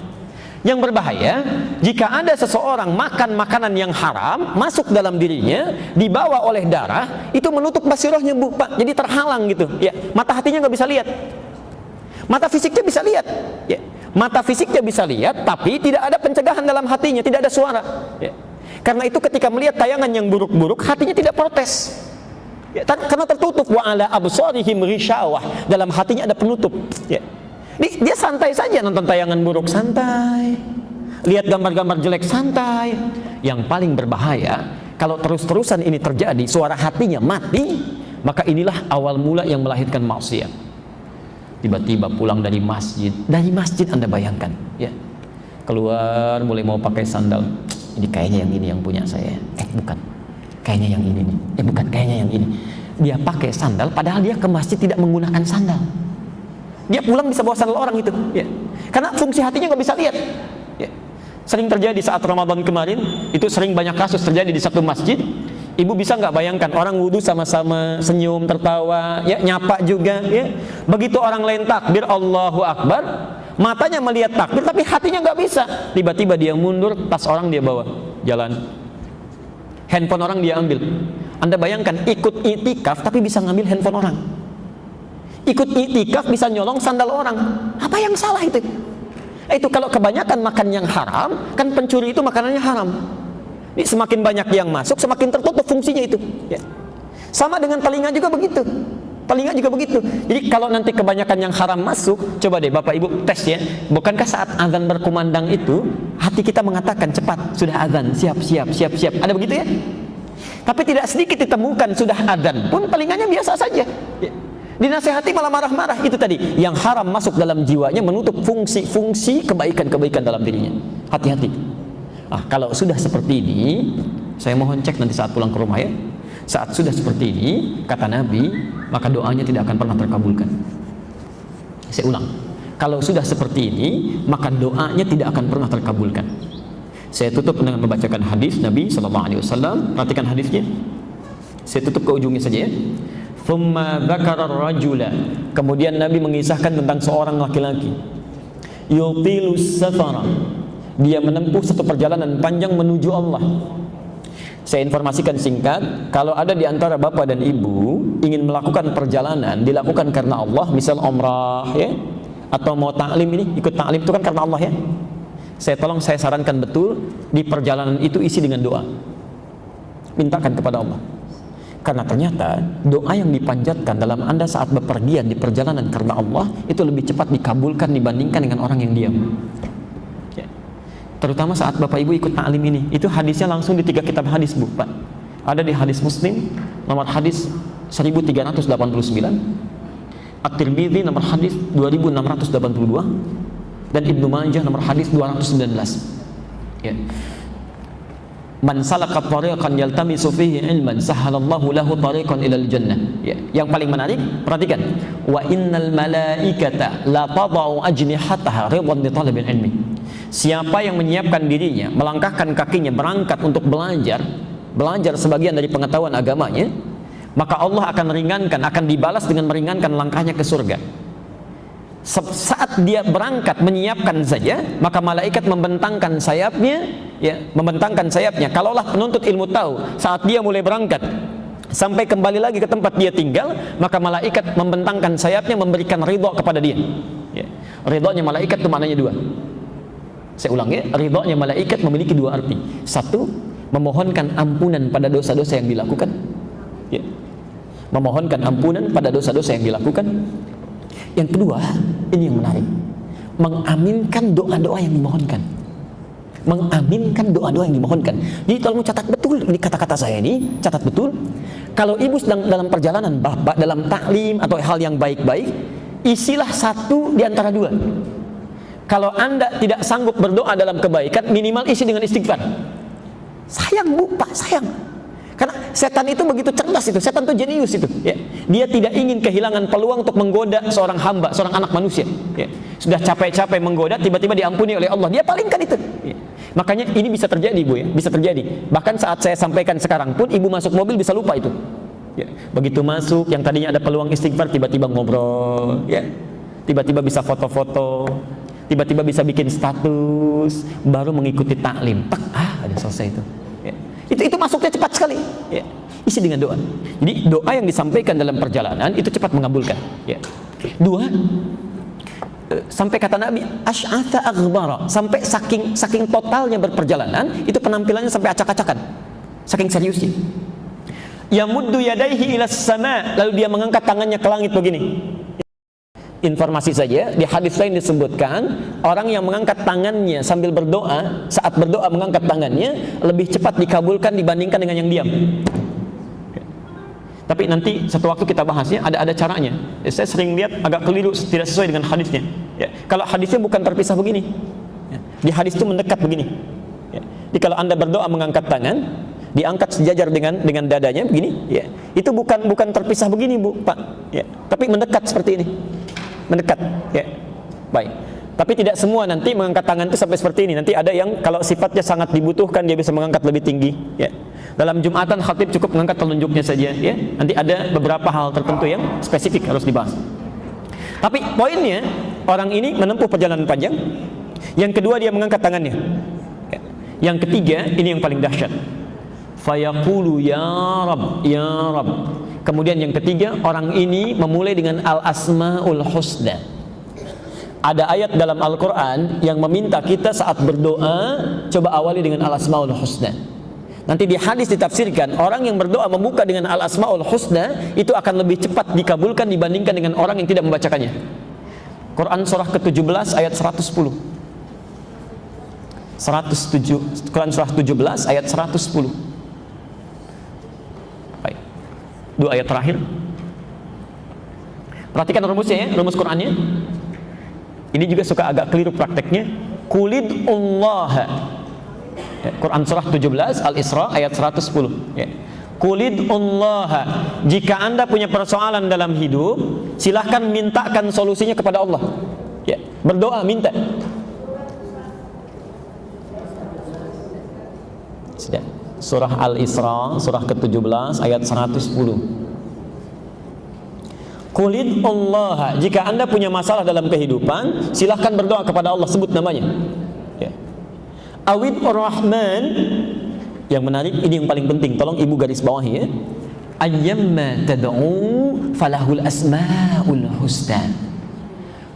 Yang berbahaya jika ada seseorang makan makanan yang haram masuk dalam dirinya, dibawa oleh darah, itu menutup basirahnya, Bu, Pak. Jadi terhalang gitu. Ya, mata hatinya nggak bisa lihat. Mata fisiknya bisa lihat. Ya. Mata fisiknya bisa lihat, tapi tidak ada pencegahan dalam hatinya, tidak ada suara. Ya. Karena itu ketika melihat tayangan yang buruk-buruk, hatinya tidak protes. Ya, karena tertutup, wa ala absarihim ghishawah, dalam hatinya ada penutup. Ya. Dia santai saja nonton tayangan buruk, santai. Lihat gambar-gambar jelek, santai. Yang paling berbahaya, kalau terus-terusan ini terjadi, suara hatinya mati, maka inilah awal mula yang melahirkan maksiat. Tiba-tiba pulang dari masjid Anda bayangkan, ya. Keluar mulai mau pakai sandal. Ini kayaknya yang ini yang punya saya. Bukan. Kayaknya yang ini nih. Bukan, kayaknya yang ini. Dia pakai sandal padahal dia ke masjid tidak menggunakan sandal. Dia pulang bisa bawa sandal orang itu, ya. Karena fungsi hatinya nggak bisa lihat. Ya. Sering terjadi saat Ramadan kemarin, itu sering banyak kasus terjadi di satu masjid. Ibu bisa nggak bayangkan orang wudhu sama-sama senyum, tertawa, ya, nyapa juga, ya. Begitu orang lain takbir Allahu Akbar, matanya melihat takbir tapi hatinya nggak bisa. Tiba-tiba dia mundur, tas orang dia bawa jalan, handphone orang dia ambil. Anda bayangkan ikut itikaf tapi bisa ngambil handphone orang. Ikut itikaf bisa nyolong sandal orang. Apa yang salah itu? Itu kalau kebanyakan makan yang haram, kan pencuri itu makanannya haram. Ini semakin banyak yang masuk, semakin tertutup fungsinya itu. Ya. Sama dengan telinga juga begitu. Telinga juga begitu. Jadi kalau nanti kebanyakan yang haram masuk, coba deh Bapak Ibu tes ya. Bukankah saat azan berkumandang itu, hati kita mengatakan cepat, sudah azan, siap. Ada begitu ya? Tapi tidak sedikit ditemukan sudah azan pun telinganya biasa saja. Ya. Dinasehati malah marah-marah. Itu tadi, yang haram masuk dalam jiwanya, menutup fungsi-fungsi kebaikan-kebaikan dalam dirinya. Hati-hati. Kalau sudah seperti ini, saya mohon cek nanti saat pulang ke rumah ya. Saat sudah seperti ini, kata Nabi, maka doanya tidak akan pernah terkabulkan. Saya ulang, kalau sudah seperti ini, maka doanya tidak akan pernah terkabulkan. Saya tutup dengan membacakan hadis Nabi SAW. Perhatikan hadisnya. Saya tutup ke ujungnya saja ya. Thumma dzakara ar-rajula. Kemudian Nabi mengisahkan tentang seorang laki-laki. Yutilu safara. Dia menempuh satu perjalanan panjang menuju Allah. Saya informasikan singkat, kalau ada di antara bapak dan ibu ingin melakukan perjalanan, dilakukan karena Allah, misal umrah ya, atau mau taklim ini, ikut taklim itu kan karena Allah ya. Saya sarankan betul, di perjalanan itu isi dengan doa. Mintakan kepada Allah. Karena ternyata doa yang dipanjatkan dalam Anda saat bepergian di perjalanan karena Allah itu lebih cepat dikabulkan dibandingkan dengan orang yang diam. Ya. Terutama saat Bapak Ibu ikut ta'lim ini, itu hadisnya langsung di 3 kitab hadis, Bu, Pak. Ada di hadis Muslim nomor hadis 1389, At-Tirmidzi nomor hadis 2682 dan Ibnu Majah nomor hadis 219. Ya. Man salaka tariqan yaltamisu fihi ilman sahalallahu lahu tariqan ilal jannah. Ya. Yang paling menarik, perhatikan. Wa innal malaikata la tadau ajnihataha ridwan li talabil ilmi. Siapa yang menyiapkan dirinya, melangkahkan kakinya berangkat untuk belajar sebagian dari pengetahuan agamanya, maka Allah akan ringankan, akan dibalas dengan meringankan langkahnya ke surga. Saat dia berangkat menyiapkan saja, maka malaikat membentangkan sayapnya, ya, membentangkan sayapnya. Kalaulah penuntut ilmu tahu, saat dia mulai berangkat sampai kembali lagi ke tempat dia tinggal, maka malaikat membentangkan sayapnya, memberikan ridho kepada dia. Ya. Ridhonya malaikat itu maknanya dua. Saya ulang ya, ridhonya malaikat memiliki dua arti. Satu, memohonkan ampunan pada dosa-dosa yang dilakukan. Ya. Memohonkan ampunan pada dosa-dosa yang dilakukan. Yang kedua, ini yang menarik, mengaminkan doa-doa yang dimohonkan. Mengaminkan doa-doa yang dimohonkan. Jadi tolong catat betul ini kata-kata saya ini, catat betul. Kalau ibu sedang dalam perjalanan, bapak dalam taklim atau hal yang baik-baik, isilah satu di antara dua. Kalau anda tidak sanggup berdoa dalam kebaikan, minimal isi dengan istighfar. Sayang bu, pak, sayang. Karena setan itu begitu cerdas itu, setan itu jenius itu. Ya. Dia tidak ingin kehilangan peluang untuk menggoda seorang hamba, seorang anak manusia. Ya. Sudah capek-capek menggoda, tiba-tiba diampuni oleh Allah. Dia palingkan itu. Ya. Makanya ini bisa terjadi bu ya, bisa terjadi. Bahkan saat saya sampaikan sekarang pun, ibu masuk mobil bisa lupa itu. Ya. Begitu masuk, yang tadinya ada peluang istighfar, tiba-tiba ngobrol. Ya. Tiba-tiba bisa foto-foto, tiba-tiba bisa bikin status, baru mengikuti taklim. Tak, ada selesai itu. Ya. Itu masuknya cepat sekali. Ya. Isi dengan doa. Jadi doa yang disampaikan dalam perjalanan itu cepat mengabulkan. Ya. Dua, sampai kata Nabi asy'atha aghbara, sampai saking totalnya berperjalanan itu penampilannya sampai acak-acakan, saking seriusnya. Yamuddu yadaihi ilas sama, lalu dia mengangkat tangannya ke langit begini. Informasi saja, di hadis lain disebutkan orang yang mengangkat tangannya sambil berdoa, saat berdoa mengangkat tangannya lebih cepat dikabulkan dibandingkan dengan yang diam. Tapi nanti satu waktu kita bahasnya, ada caranya. Saya sering lihat agak keliru, tidak sesuai dengan hadisnya. Ya. Kalau hadisnya bukan terpisah begini, ya. Di hadis itu mendekat begini. Ya. Jadi kalau anda berdoa mengangkat tangan, diangkat sejajar dengan dadanya begini, ya. Itu bukan terpisah begini bu, pak. Ya. Tapi mendekat seperti ini. Mendekat, ya, baik. Tapi tidak semua nanti mengangkat tangan itu sampai seperti ini. Nanti ada yang kalau sifatnya sangat dibutuhkan dia bisa mengangkat lebih tinggi. Ya. Dalam Jumatan khatib cukup mengangkat telunjuknya saja. Ya. Nanti ada beberapa hal tertentu yang spesifik harus dibahas. Tapi poinnya orang ini menempuh perjalanan panjang. Yang kedua dia mengangkat tangannya. Ya. Yang ketiga ini yang paling dahsyat. Fayaqulu ya Rabb, ya Rabb. Kemudian yang ketiga, orang ini memulai dengan Al-Asma'ul Husna. Ada ayat dalam Al-Quran yang meminta kita saat berdoa, coba awali dengan Al-Asma'ul Husna. Nanti di hadis ditafsirkan, orang yang berdoa membuka dengan Al-Asma'ul Husna, itu akan lebih cepat dikabulkan dibandingkan dengan orang yang tidak membacakannya. Quran surah ke-17 ayat 110. Quran surah 17 ayat 110. Dua ayat terakhir. Perhatikan rumusnya ya, rumus Qur'annya. Ini juga suka agak keliru prakteknya. Qulidullaha. Ya, Quran surah 17 Al-Isra ayat 110. Ya. Qulidullaha. Jika anda punya persoalan dalam hidup, silahkan mintakan solusinya kepada Allah. Ya, berdoa minta. Sudah. Surah Al-Isra, surah ke-17 ayat 110. Qulid Allah, jika anda punya masalah dalam kehidupan, silahkan berdoa kepada Allah, sebut namanya. Ya. Awid Ar-Rahman, yang menarik, ini yang paling penting, tolong ibu garis bawahi ya. Ayyamma tad'u falahul asma'ul husna.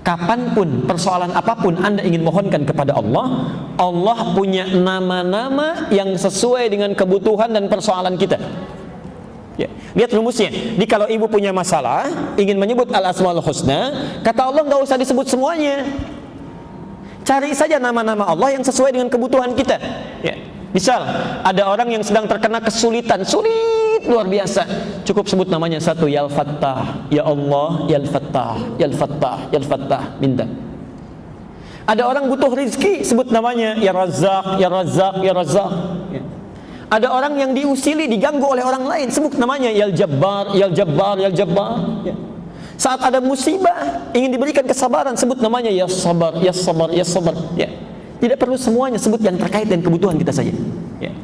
Kapanpun, persoalan apapun anda ingin mohonkan kepada Allah, Allah punya nama-nama yang sesuai dengan kebutuhan dan persoalan kita. Ya. Lihat rumusnya. Jadi kalau ibu punya masalah, ingin menyebut Al-Asmaul Husna, kata Allah nggak usah disebut semuanya. Cari saja nama-nama Allah yang sesuai dengan kebutuhan kita. Ya. Misal, ada orang yang sedang terkena kesulitan, sulit sulit luar biasa. Cukup sebut namanya satu, ya Al-Fattah, ya Allah, ya Al-Fattah, ya Al-Fattah, ya Al-Fattah, minta. Ada orang butuh rezeki, sebut namanya ya Razzaq, ya Razzaq, ya Razzaq. Ya. Ada orang yang diusili, diganggu oleh orang lain, sebut namanya ya Al-Jabbar, ya Al-Jabbar, ya Al-Jabbar. Ya. Saat ada musibah, ingin diberikan kesabaran, sebut namanya ya Sabar, ya Sabar, ya Sabar. Ya. Tidak perlu semuanya, sebut yang terkait dengan kebutuhan kita saja. Ya.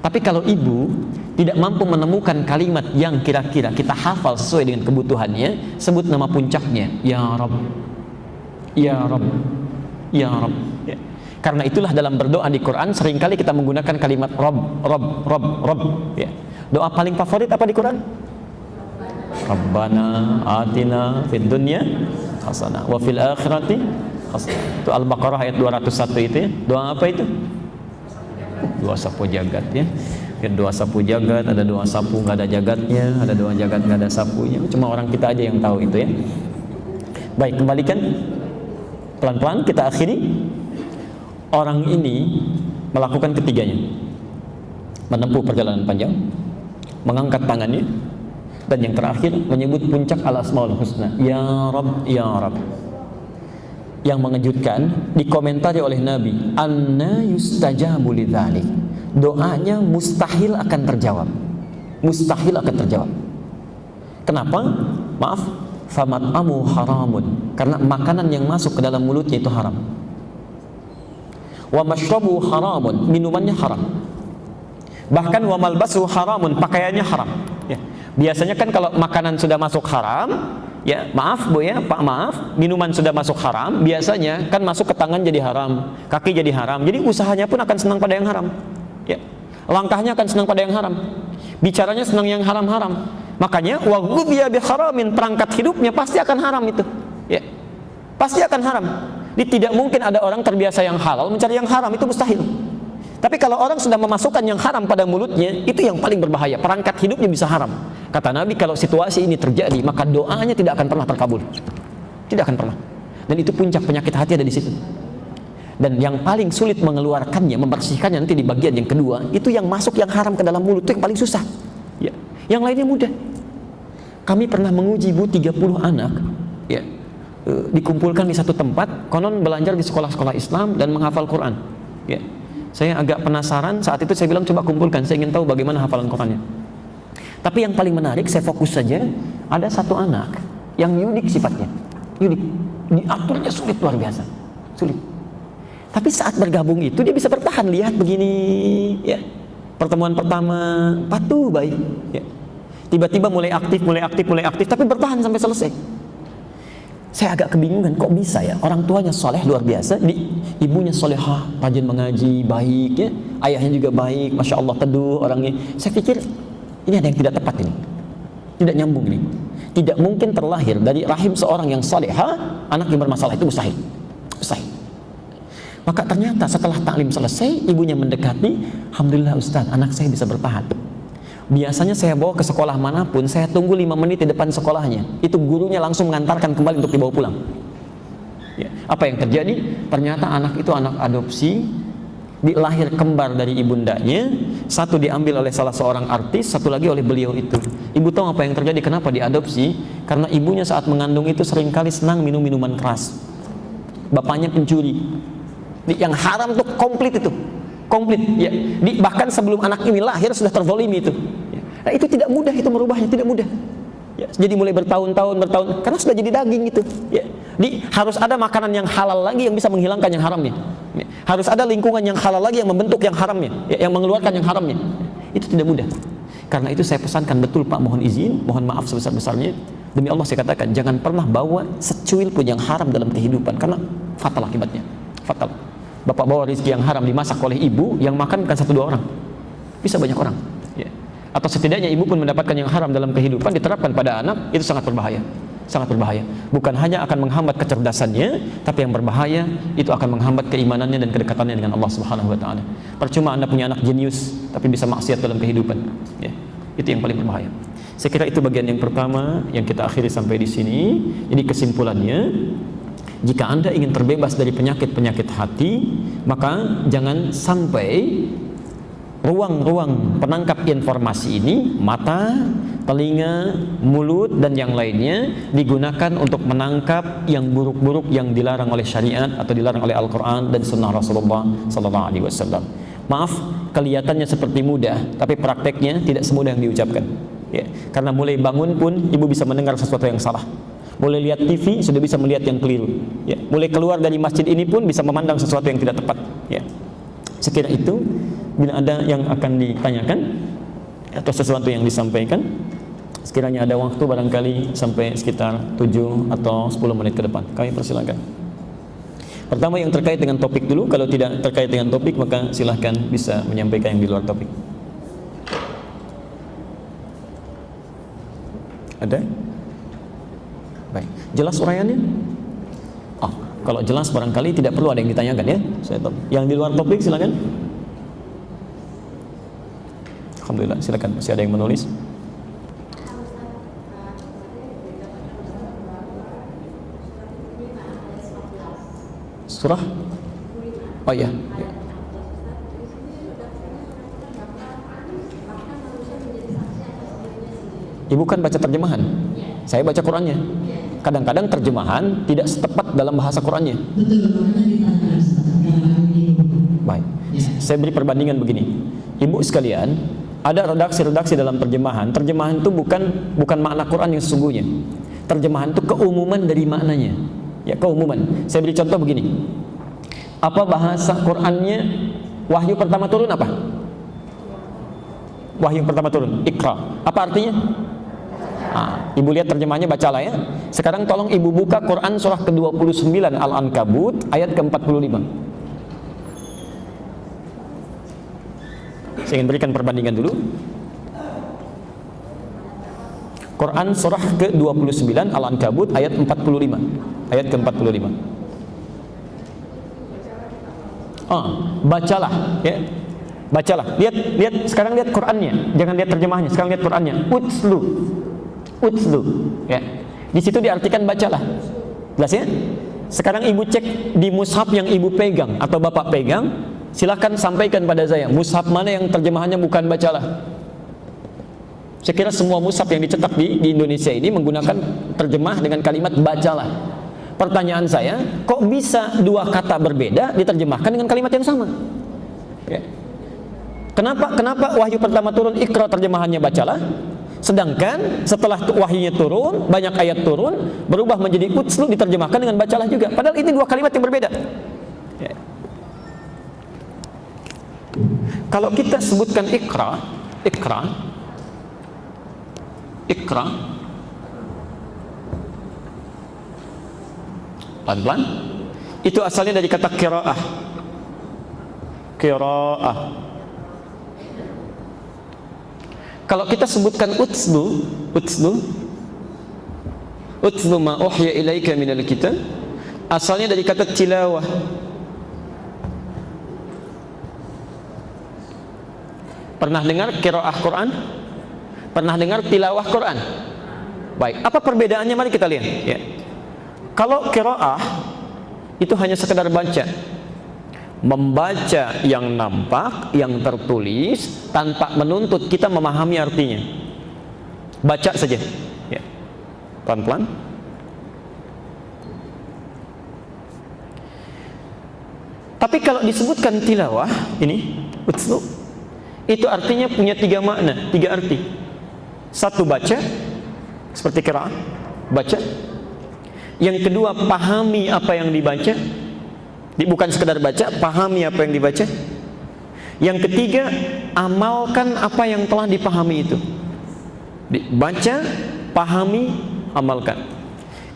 Tapi kalau ibu tidak mampu menemukan kalimat yang kira-kira kita hafal sesuai dengan kebutuhannya, sebut nama puncaknya, ya Rabb, ya Rabb, ya Rabb. Ya. Karena itulah dalam berdoa di Quran seringkali kita menggunakan kalimat Rabb, Rabb, Rabb, Rabb. Ya. Doa paling favorit apa di Quran? Rabbana atina fid dunya hasanah wa fil akhirati hasanah. Itu Al-Baqarah ayat 201 itu ya. Doa apa itu? Doa sapu jagat ya. Doa sapu jagat, ada doa sapu nggak ada jagatnya, ada doa jagat nggak ada sapunya. Cuma orang kita aja yang tahu itu ya. Baik, kembalikan pelan-pelan kita akhiri. Orang ini melakukan ketiganya, menempuh perjalanan panjang, mengangkat tangannya, dan yang terakhir menyebut puncak al-asmaul husna, ya Rabb, ya Rabb. Yang mengejutkan dikomentari oleh Nabi, anna yustajabu lidzalik. Doanya mustahil akan terjawab. Mustahil akan terjawab. Kenapa? Maaf, famat'amu haramun. Karena makanan yang masuk ke dalam mulutnya itu haram. Wa mashrabu haramun, minumannya haram. Bahkan wa malbasu haramun, pakaiannya haram. Ya. Biasanya kan kalau makanan sudah masuk haram, ya maaf Bu ya, Pak maaf, minuman sudah masuk haram, biasanya kan masuk ke tangan jadi haram, kaki jadi haram. Jadi usahanya pun akan senang pada yang haram. Ya. Langkahnya akan senang pada yang haram. Bicaranya senang yang haram-haram. Makanya wa ghudhiya bi haramin, perangkat hidupnya pasti akan haram itu. Ya. Pasti akan haram. Jadi tidak mungkin ada orang terbiasa yang halal mencari yang haram, itu mustahil. Tapi kalau orang sudah memasukkan yang haram pada mulutnya, itu yang paling berbahaya. Perangkat hidupnya bisa haram. Kata Nabi, kalau situasi ini terjadi, maka doanya tidak akan pernah terkabul. Tidak akan pernah. Dan itu puncak penyakit hati ada di situ. Dan yang paling sulit mengeluarkannya, membersihkannya nanti di bagian yang kedua, itu yang masuk yang haram ke dalam mulut, itu yang paling susah. Ya. Yang lainnya mudah. Kami pernah menguji Bu 30 anak, ya, dikumpulkan di satu tempat, konon belajar di sekolah-sekolah Islam dan menghafal Quran. Ya. Saya agak penasaran, saat itu saya bilang coba kumpulkan, saya ingin tahu bagaimana hafalan Qurannya. Tapi yang paling menarik, saya fokus saja, ada satu anak yang unik sifatnya, unik, diaturnya sulit luar biasa, sulit. Tapi saat bergabung itu dia bisa bertahan, lihat begini, ya. Pertemuan pertama patuh baik, ya. Tiba-tiba mulai aktif, tapi bertahan sampai selesai. Saya agak kebingungan, kok bisa ya? Orang tuanya soleh luar biasa, ibunya solehah, rajin mengaji, baik ya, ayahnya juga baik, masya Allah teduh orangnya. Saya pikir ini ada yang tidak tepat ini, tidak nyambung ini. Tidak mungkin terlahir dari rahim seorang yang solehah, anak yang bermasalah, itu mustahil, mustahil. Maka ternyata setelah taklim selesai, ibunya mendekati, alhamdulillah Ustaz, anak saya bisa bertahan. Biasanya saya bawa ke sekolah manapun, saya tunggu 5 menit di depan sekolahnya. Itu gurunya langsung mengantarkan kembali untuk dibawa pulang. Ya. Apa yang terjadi? Ternyata anak itu anak adopsi, dilahir kembar dari ibundanya. Satu diambil oleh salah seorang artis, satu lagi oleh beliau itu. Ibu tahu apa yang terjadi? Kenapa diadopsi? Karena ibunya saat mengandung itu seringkali senang minum minuman keras. Bapaknya pencuri. Yang haram tuh komplit itu. Komplit ya. Bahkan sebelum anak ini lahir sudah terzalimi itu. Ya. Nah, itu tidak mudah itu merubahnya, tidak mudah. Ya. Jadi mulai bertahun-tahun karena sudah jadi daging itu. Ya. Harus ada makanan yang halal lagi yang bisa menghilangkan yang haramnya. Ya. Harus ada lingkungan yang halal lagi yang membentuk yang haramnya, ya, yang mengeluarkan yang haramnya. Itu tidak mudah. Karena itu saya pesankan betul Pak, mohon izin, mohon maaf sebesar-besarnya. Demi Allah saya katakan, jangan pernah bawa secuil pun yang haram dalam kehidupan, karena fatal akibatnya. Fatal. Bapak bawa rezeki yang haram dimasak oleh ibu, yang makan bukan 1-2 orang, bisa banyak orang, ya. Atau setidaknya ibu pun mendapatkan yang haram dalam kehidupan diterapkan pada anak, itu sangat berbahaya, sangat berbahaya. Bukan hanya akan menghambat kecerdasannya, tapi yang berbahaya itu akan menghambat keimanannya dan kedekatannya dengan Allah Subhanahu Wa Taala. Percuma Anda punya anak jenius tapi bisa maksiat dalam kehidupan, ya. Itu yang paling berbahaya. Saya kira itu bagian yang pertama yang kita akhiri sampai di sini. Jadi kesimpulannya, jika Anda ingin terbebas dari penyakit-penyakit hati, maka jangan sampai ruang-ruang penangkap informasi ini, mata, telinga, mulut, dan yang lainnya digunakan untuk menangkap yang buruk-buruk yang dilarang oleh syariat atau dilarang oleh Al-Quran dan Sunnah Rasulullah Sallallahu Alaihi Wasallam. Maaf, kelihatannya seperti mudah, tapi prakteknya tidak semudah yang diucapkan. Ya, karena mulai bangun pun ibu bisa mendengar sesuatu yang salah. Mulai lihat TV sudah bisa melihat yang keliru. Ya, mulai keluar dari masjid ini pun bisa memandang sesuatu yang tidak tepat. Ya. Sekira itu, bila ada yang akan ditanyakan atau sesuatu yang disampaikan, sekiranya ada waktu barangkali sampai sekitar 7 atau 10 menit ke depan, kami persilakan. Pertama yang terkait dengan topik dulu, kalau tidak terkait dengan topik maka silahkan bisa menyampaikan yang di luar topik. Ada? Baik, jelas uraiannya? Oh, kalau jelas barangkali tidak perlu ada yang ditanyakan ya. Saya tahu. Yang di luar topik silakan. Alhamdulillah, silakan. Masih ada yang menulis? Surah? Oh iya. Ya. Ibu kan baca terjemahan. Saya baca Qurannya. Kadang-kadang terjemahan tidak setepat dalam bahasa Qurannya. Baik. Saya beri perbandingan begini. Ibu sekalian, ada redaksi-redaksi dalam terjemahan. Terjemahan itu bukan makna Quran yang sesungguhnya. Terjemahan itu keumuman dari maknanya. Ya, keumuman. Saya beri contoh begini. Apa bahasa Qurannya? Wahyu pertama turun apa? Wahyu pertama turun, Iqra. Apa artinya? Ibu lihat terjemahnya, bacalah ya. Sekarang tolong ibu buka Quran surah ke-29 Al-Ankabut ayat ke-45. Saya ingin berikan perbandingan dulu. Quran surah ke-29 Al-Ankabut ayat 45. Ayat ke-45. Bacalah ya. Bacalah. Lihat sekarang lihat Qurannya. Jangan lihat terjemahnya, sekarang lihat Qurannya. Utslu ya. Di situ diartikan bacalah. Jelas ya? Sekarang ibu cek di mushaf yang ibu pegang atau bapak pegang, silakan sampaikan pada saya mushaf mana yang terjemahannya bukan bacalah. Saya kira semua mushaf yang dicetak di Indonesia ini menggunakan terjemah dengan kalimat bacalah. Pertanyaan saya, kok bisa dua kata berbeda diterjemahkan dengan kalimat yang sama? Ya. Kenapa wahyu pertama turun Iqra terjemahannya bacalah? Sedangkan setelah wahyunya turun, banyak ayat turun, berubah menjadi utslu diterjemahkan dengan bacalah juga. Padahal ini dua kalimat yang berbeda. Ya. Kalau kita sebutkan Iqra, pelan-pelan, itu asalnya dari kata qiraah. Kalau kita sebutkan utslu ma uhya ilaika minal kitab, asalnya dari kata tilawah. Pernah dengar qiraah Quran? Pernah dengar tilawah Quran? Baik, apa perbedaannya? Mari kita lihat ya. Kalau qiraah itu hanya sekedar baca, membaca yang nampak, yang tertulis, tanpa menuntut kita memahami artinya. Baca saja ya. Pelan-pelan. Tapi kalau disebutkan tilawah ini utslu, itu artinya punya tiga makna, tiga arti. Satu, baca seperti qiraah, baca. Yang kedua, pahami apa yang dibaca. Bukan sekedar baca, pahami apa yang dibaca. Yang ketiga, amalkan apa yang telah dipahami itu. Baca, pahami, amalkan.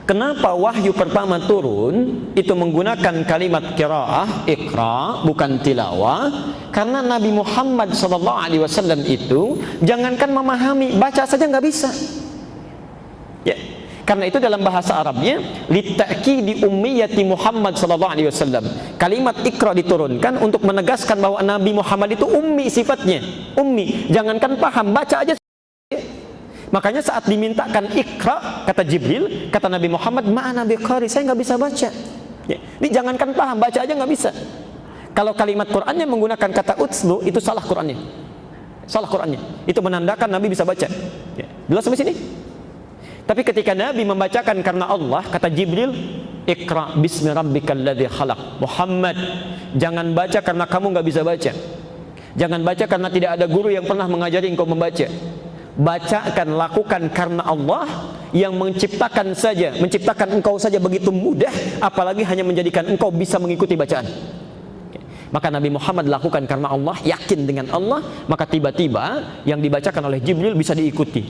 Kenapa wahyu pertama turun itu menggunakan kalimat qiraah, Iqra, bukan tilawah? Karena Nabi Muhammad SAW itu jangankan memahami, baca saja nggak bisa. Ya. Karena itu dalam bahasa Arabnya litta'kidi ummiyati Muhammad sallallahu alaihi wasallam. Kalimat Iqra diturunkan untuk menegaskan bahwa Nabi Muhammad itu ummi sifatnya. Ummi, jangankan paham, baca aja. Makanya saat dimintakan Iqra, kata Jibril, kata Nabi Muhammad, "Ma'ana biqari, saya nggak bisa baca." Ya. Ini jangankan paham, baca aja nggak bisa. Kalau kalimat Qur'annya menggunakan kata utslu, itu salah Qur'annya. Salah Qur'annya. Itu menandakan Nabi bisa baca. Ya. Jelas sampai sini? Tapi ketika Nabi membacakan karena Allah, kata Jibril, Iqra bismi rabbikal ladzi khalaq. Muhammad, jangan baca karena kamu nggak bisa baca. Jangan baca karena tidak ada guru yang pernah mengajari engkau membaca. Bacakan, lakukan karena Allah yang menciptakan engkau saja begitu mudah, apalagi hanya menjadikan engkau bisa mengikuti bacaan. Maka Nabi Muhammad lakukan karena Allah, yakin dengan Allah, maka tiba-tiba yang dibacakan oleh Jibril bisa diikuti.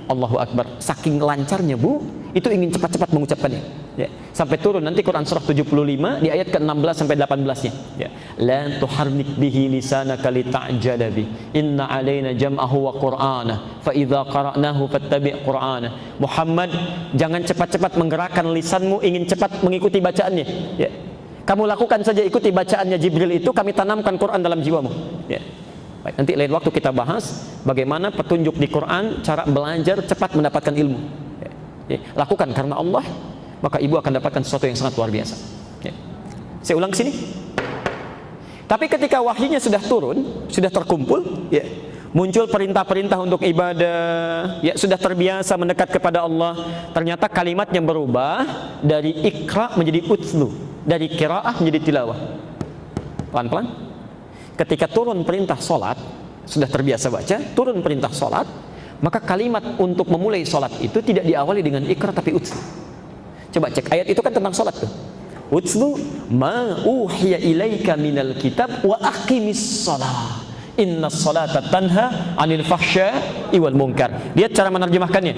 Allahu Akbar. Saking lancarnya, Bu, itu ingin cepat-cepat mengucapkannya. Ya. Sampai turun nanti Quran surah 75 di ayat ke-16 sampai 18-nya. Ya. La tuharrik bihi lisanaka lita'jala bi. Inna 'alaina jam'ahu wa qur'ana. Fa idza qara'nahu fattabi' qur'ana. Muhammad, jangan cepat-cepat menggerakkan lisanmu ingin cepat mengikuti bacaannya. Ya. Kamu lakukan saja, ikuti bacaannya Jibril itu, kami tanamkan Quran dalam jiwamu. Ya. Baik, nanti lain waktu kita bahas bagaimana petunjuk di Quran, cara belajar cepat mendapatkan ilmu. Ya. Ya. Lakukan karena Allah, maka ibu akan dapatkan sesuatu yang sangat luar biasa. Ya. Saya ulang ke sini. Tapi ketika wahyunya sudah turun, sudah terkumpul, ya, muncul perintah-perintah untuk ibadah, ya, sudah terbiasa mendekat kepada Allah, ternyata kalimatnya berubah dari ikra menjadi utslu. Dari qiraah menjadi tilawah. Pelan-pelan. Ketika turun perintah solat, sudah terbiasa baca, turun perintah solat, maka kalimat untuk memulai solat itu tidak diawali dengan ikra tapi utslu. Coba cek ayat itu kan tentang solat tuh. Utslu ma uhiya ilaika minal kitab wa aqimis shalah. Innas salata tanha 'anil fahsya'i wal munkar. Lihat cara menerjemahkannya.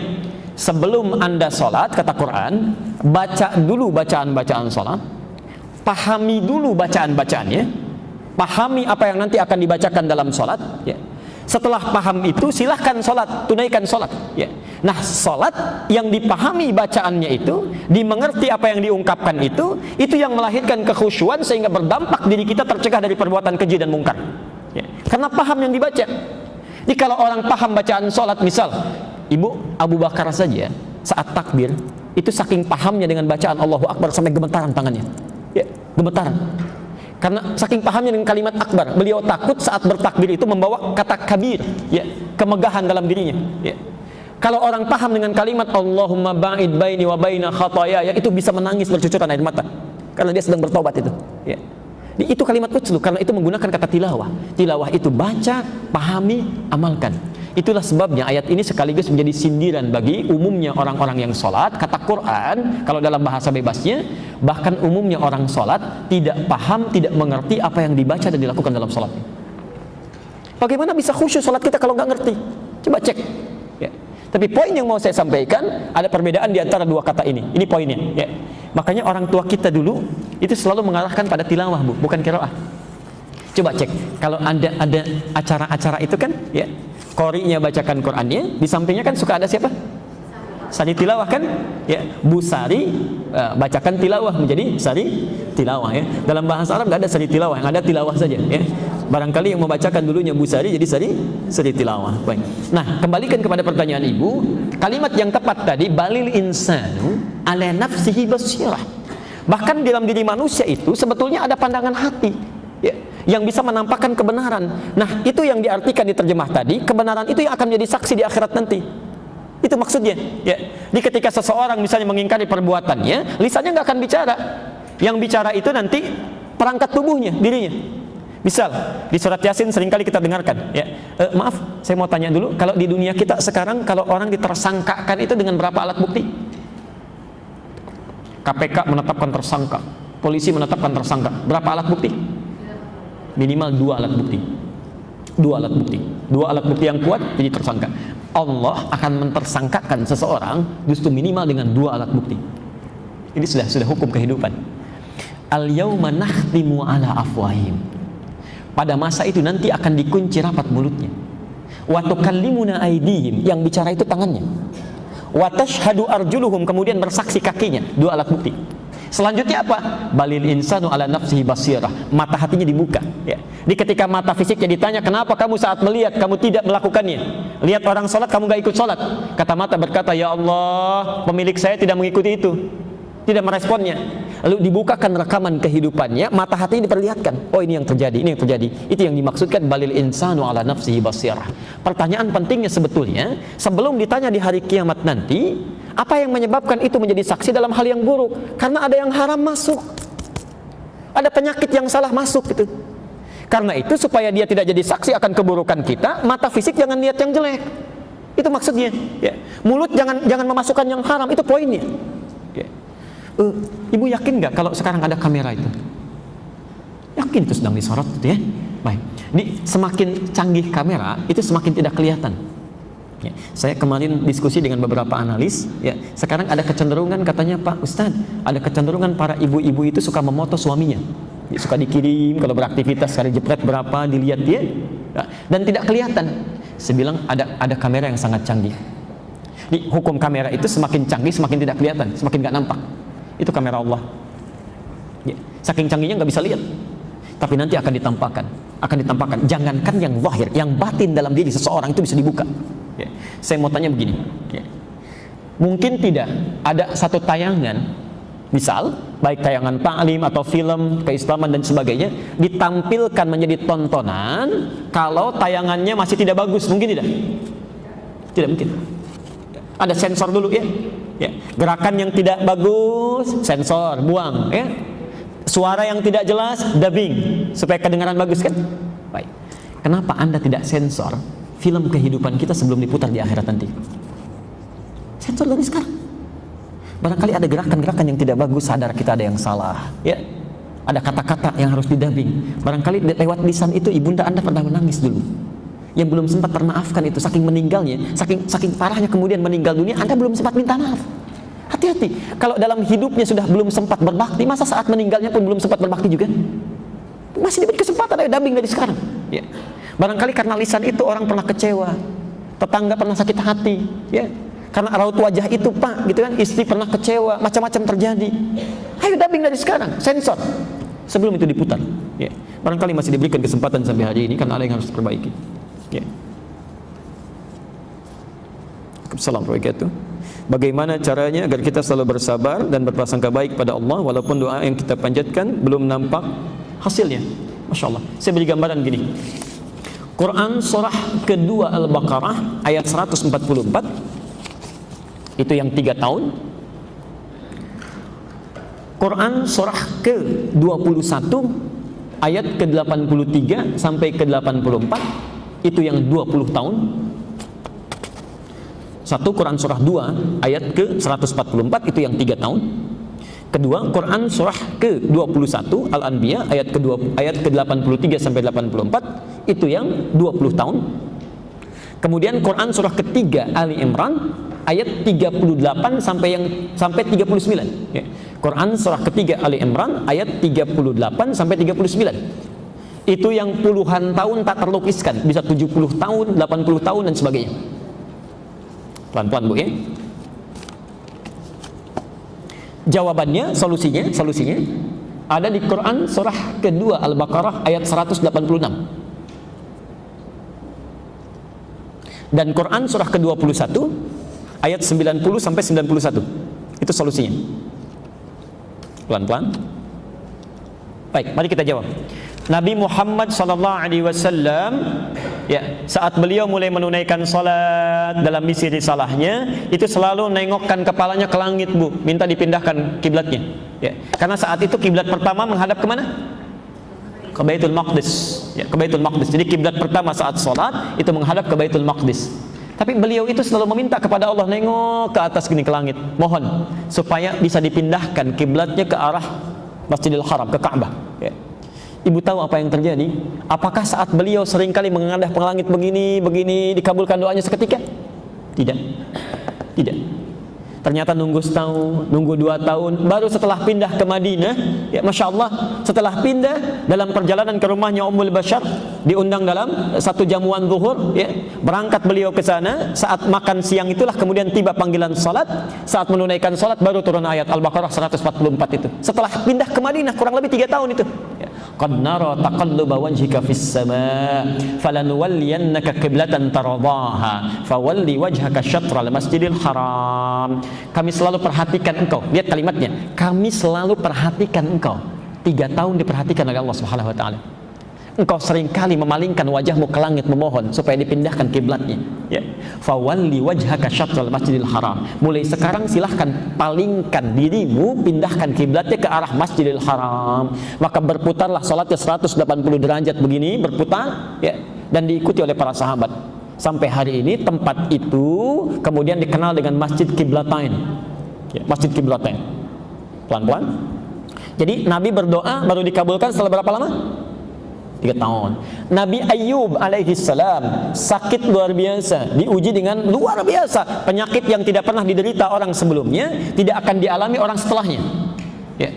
Sebelum Anda solat, kata Quran, baca dulu bacaan-bacaan solat. Pahami dulu bacaan-bacaannya, pahami apa yang nanti akan dibacakan dalam sholat. Ya. Setelah paham itu, silahkan sholat, tunaikan sholat. Ya. Nah, sholat yang dipahami bacaannya itu, dimengerti apa yang diungkapkan itu yang melahirkan kekhusyuan sehingga berdampak diri kita tercegah dari perbuatan keji dan mungkar. Ya. Karena paham yang dibaca. Jadi kalau orang paham bacaan sholat, misal Ibu Abu Bakar saja saat takbir itu saking pahamnya dengan bacaan Allahu Akbar sampai gemetaran tangannya. Ya, gemetaran. Karena saking pahamnya dengan kalimat akbar, beliau takut saat bertakbir itu membawa kata kabir, ya, kemegahan dalam dirinya. Ya. Kalau orang paham dengan kalimat Allahumma ba'id baini wa baina khataaya, itu bisa menangis bercucuran air mata karena dia sedang bertobat itu. Ya. Itu kalimat utslu, karena itu menggunakan kata tilawah. Tilawah itu baca, pahami, amalkan. Itulah sebabnya ayat ini sekaligus menjadi sindiran bagi umumnya orang-orang yang sholat. Kata Quran, kalau dalam bahasa bebasnya, bahkan umumnya orang sholat tidak paham, tidak mengerti apa yang dibaca dan dilakukan dalam sholat. Bagaimana bisa khusyuk sholat kita kalau nggak ngerti? Coba cek. Ya. Tapi poin yang mau saya sampaikan, ada perbedaan di antara dua kata ini. Ini poinnya. Ya. Makanya orang tua kita dulu itu selalu mengarahkan pada tilawah, Bu, bukan qiraah. Coba cek. Kalau ada acara-acara itu kan, ya, qori'nya bacakan Qur'annya, di sampingnya kan suka ada siapa? Sari tilawah kan? Ya, Bu Sari bacakan tilawah menjadi sari tilawah, ya. Dalam bahasa Arab nggak ada sari tilawah, yang ada tilawah saja, ya. Barangkali yang membacakan dulunya Bu Sari jadi sari tilawah. Baik. Nah, kembalikan kepada pertanyaan Ibu, kalimat yang tepat tadi balil insanu ala nafsihi basirah. Bahkan dalam diri manusia itu sebetulnya ada pandangan hati, ya, yang bisa menampakkan kebenaran. Nah, itu yang diartikan di terjemah tadi, kebenaran itu yang akan menjadi saksi di akhirat nanti. Itu maksudnya. Ya. Di ketika seseorang misalnya mengingkari perbuatannya, lisannya nggak akan bicara. Yang bicara itu nanti perangkat tubuhnya, dirinya. Misal di surat Yasin seringkali kita dengarkan. Ya. Maaf, saya mau tanya dulu. Kalau di dunia kita sekarang, kalau orang ditersangkakan itu dengan berapa alat bukti? KPK menetapkan tersangka, polisi menetapkan tersangka. Berapa alat bukti? Minimal 2 alat bukti. 2 alat bukti. 2 alat bukti yang kuat jadi tersangka. Allah akan mentersangkakan seseorang justru minimal dengan 2 alat bukti. Ini sudah hukum kehidupan. Al-yauma nakhtimu ala afwahim. Pada masa itu nanti akan dikunci rapat mulutnya. Wa tukallimuna aydihim, yang bicara itu tangannya. Wa tashhadu arjuluhum, kemudian bersaksi kakinya. 2 alat bukti. Selanjutnya apa? Balil insanu ala nafsihi basirah. Mata hatinya dibuka. Ya. Di ketika mata fisiknya ditanya, kenapa kamu saat melihat kamu tidak melakukannya? Lihat orang sholat, kamu gak ikut sholat. Kata mata berkata, ya Allah, pemilik saya tidak mengikuti itu, tidak meresponnya. lalu dibukakan rekaman kehidupannya, mata hati diperlihatkan, oh ini yang terjadi, ini yang terjadi. Itu yang dimaksudkan balil insanu ala nafsihi basirah. Pertanyaan pentingnya sebetulnya, sebelum ditanya di hari kiamat nanti, apa yang menyebabkan itu menjadi saksi dalam hal yang buruk? Karena ada yang haram masuk, ada penyakit yang salah masuk gitu. Karena itu supaya dia tidak jadi saksi akan keburukan kita, mata fisik jangan lihat yang jelek. Itu maksudnya, ya. Mulut jangan memasukkan yang haram, itu poinnya. Ya. Ibu yakin nggak kalau sekarang ada kamera itu? Yakin itu sedang disorot gitu ya. Baik. Ini semakin canggih kamera itu semakin tidak kelihatan. Ya. Saya kemarin diskusi dengan beberapa analis. Ya. Sekarang ada kecenderungan katanya Pak Ustadz, ada kecenderungan para ibu-ibu itu suka memoto suaminya. Ya, suka dikirim kalau beraktivitas sekali jepret berapa dilihat dia, ya, dan tidak kelihatan. Saya bilang ada kamera yang sangat canggih. Ini hukum kamera itu semakin canggih semakin tidak kelihatan, semakin nggak nampak. Itu kamera Allah. Ya, saking canggihnya nggak bisa lihat. Tapi nanti akan ditampakkan. Jangankan yang zahir, yang batin dalam diri seseorang itu bisa dibuka. Ya. Saya mau tanya begini. Ya. Mungkin tidak ada satu tayangan, misal baik tayangan taklim atau film keislaman dan sebagainya, ditampilkan menjadi tontonan kalau tayangannya masih tidak bagus. Mungkin tidak? Tidak mungkin. Ada sensor dulu ya. Ya, gerakan yang tidak bagus, sensor, buang ya. Suara yang tidak jelas, dubbing supaya kedengaran bagus kan? Baik. Kenapa Anda tidak sensor film kehidupan kita sebelum diputar di akhirat nanti? Sensor dari sekarang. Barangkali ada gerakan-gerakan yang tidak bagus, sadar kita ada yang salah ya. Ada kata-kata yang harus didubbing. Barangkali lewat lisan itu ibunda Anda pernah menangis dulu, yang belum sempat termaafkan itu, saking meninggalnya, saking parahnya kemudian meninggal dunia, Anda belum sempat minta maaf. Hati-hati, kalau dalam hidupnya sudah belum sempat berbakti, masa saat meninggalnya pun belum sempat berbakti juga? Masih diberi kesempatan, ayo dubbing dari sekarang ya. Barangkali karena lisan itu orang pernah kecewa, tetangga pernah sakit hati ya, karena raut wajah itu Pak gitu kan, istri pernah kecewa, macam-macam terjadi. Ayo dubbing dari sekarang, sensor sebelum itu diputar ya. Barangkali masih diberikan kesempatan sampai hari ini karena ada yang harus diperbaiki. Ya. Assalamualaikum warahmatullahi wabarakatuh. Bagaimana caranya agar kita selalu bersabar dan berprasangka baik pada Allah walaupun doa yang kita panjatkan belum nampak hasilnya? Masya Allah. Saya beri gambaran gini. Quran surah kedua Al-Baqarah ayat 144 itu yang 3 tahun. Quran surah ke-21 ayat ke-83 sampai ke-84 itu yang 20 tahun. Satu, Quran surah 2 ayat ke-144 itu yang 3 tahun. Kedua, Quran surah ke-21 Al-Anbiya ayat ke-83 sampai 84 itu yang 20 tahun. Kemudian Quran surah ketiga Ali Imran ayat 38 sampai 39 ya. Quran surah ketiga Ali Imran ayat 38 sampai 39 itu yang puluhan tahun tak terlukiskan, bisa 70 tahun, 80 tahun dan sebagainya. Pelan-pelan Bu ya. Jawabannya, solusinya ada di Quran surah kedua Al-Baqarah ayat 186 dan Quran surah ke-21 ayat 90 sampai 91. Itu solusinya. Pelan-pelan. Baik, mari kita jawab. Nabi Muhammad SAW ya, saat beliau mulai menunaikan salat dalam misi risalahnya, itu selalu nengokkan kepalanya ke langit Bu, minta dipindahkan kiblatnya ya. Karena saat itu kiblat pertama menghadap kemana? Ke Baitul Maqdis ya, ke Baitul Maqdis. Jadi kiblat pertama saat salat itu menghadap ke Baitul Maqdis. Tapi beliau itu selalu meminta kepada Allah, nengok ke atas gini ke langit, mohon supaya bisa dipindahkan kiblatnya ke arah Masjidil Haram, ke Ka'bah ya. Ibu tahu apa yang terjadi? Apakah saat beliau seringkali mengadah ke langit begini dikabulkan doanya seketika? Tidak. Ternyata nunggu setahun, nunggu 2 tahun, baru setelah pindah ke Madinah, ya Masya Allah, setelah pindah dalam perjalanan ke rumahnya Ummul Bashar, diundang dalam satu jamuan zuhur, ya, berangkat beliau ke sana, saat makan siang itulah kemudian tiba panggilan salat, saat menunaikan salat baru turun ayat Al-Baqarah 144 itu. Setelah pindah ke Madinah kurang lebih 3 tahun itu. Ya. qad nara taqalluba wajhika fis sama falanuwalliyannaka qiblatan tardaha fawalli wajhaka syatral masjidil haram. Kami selalu perhatikan engkau. Lihat kalimatnya, kami selalu perhatikan engkau. 3 tahun diperhatikan oleh Allah Subhanahu wa taala. Engkau seringkali memalingkan wajahmu ke langit memohon supaya dipindahkan kiblatnya, ya. Fawalli wajhaka syatral masjidil haram. Mulai sekarang silahkan palingkan dirimu, pindahkan kiblatnya ke arah Masjidil Haram. Maka berputarlah salatnya 180 derajat begini, berputar, ya, dan diikuti oleh para sahabat. Sampai hari ini tempat itu kemudian dikenal dengan Masjid Qiblatain, ya, Masjid Qiblatain. Pelan-pelan. Jadi Nabi berdoa baru dikabulkan setelah berapa lama? 3 tahun. Nabi Ayyub alaihi salam sakit luar biasa, diuji dengan luar biasa, penyakit yang tidak pernah diderita orang sebelumnya, tidak akan dialami orang setelahnya, ya.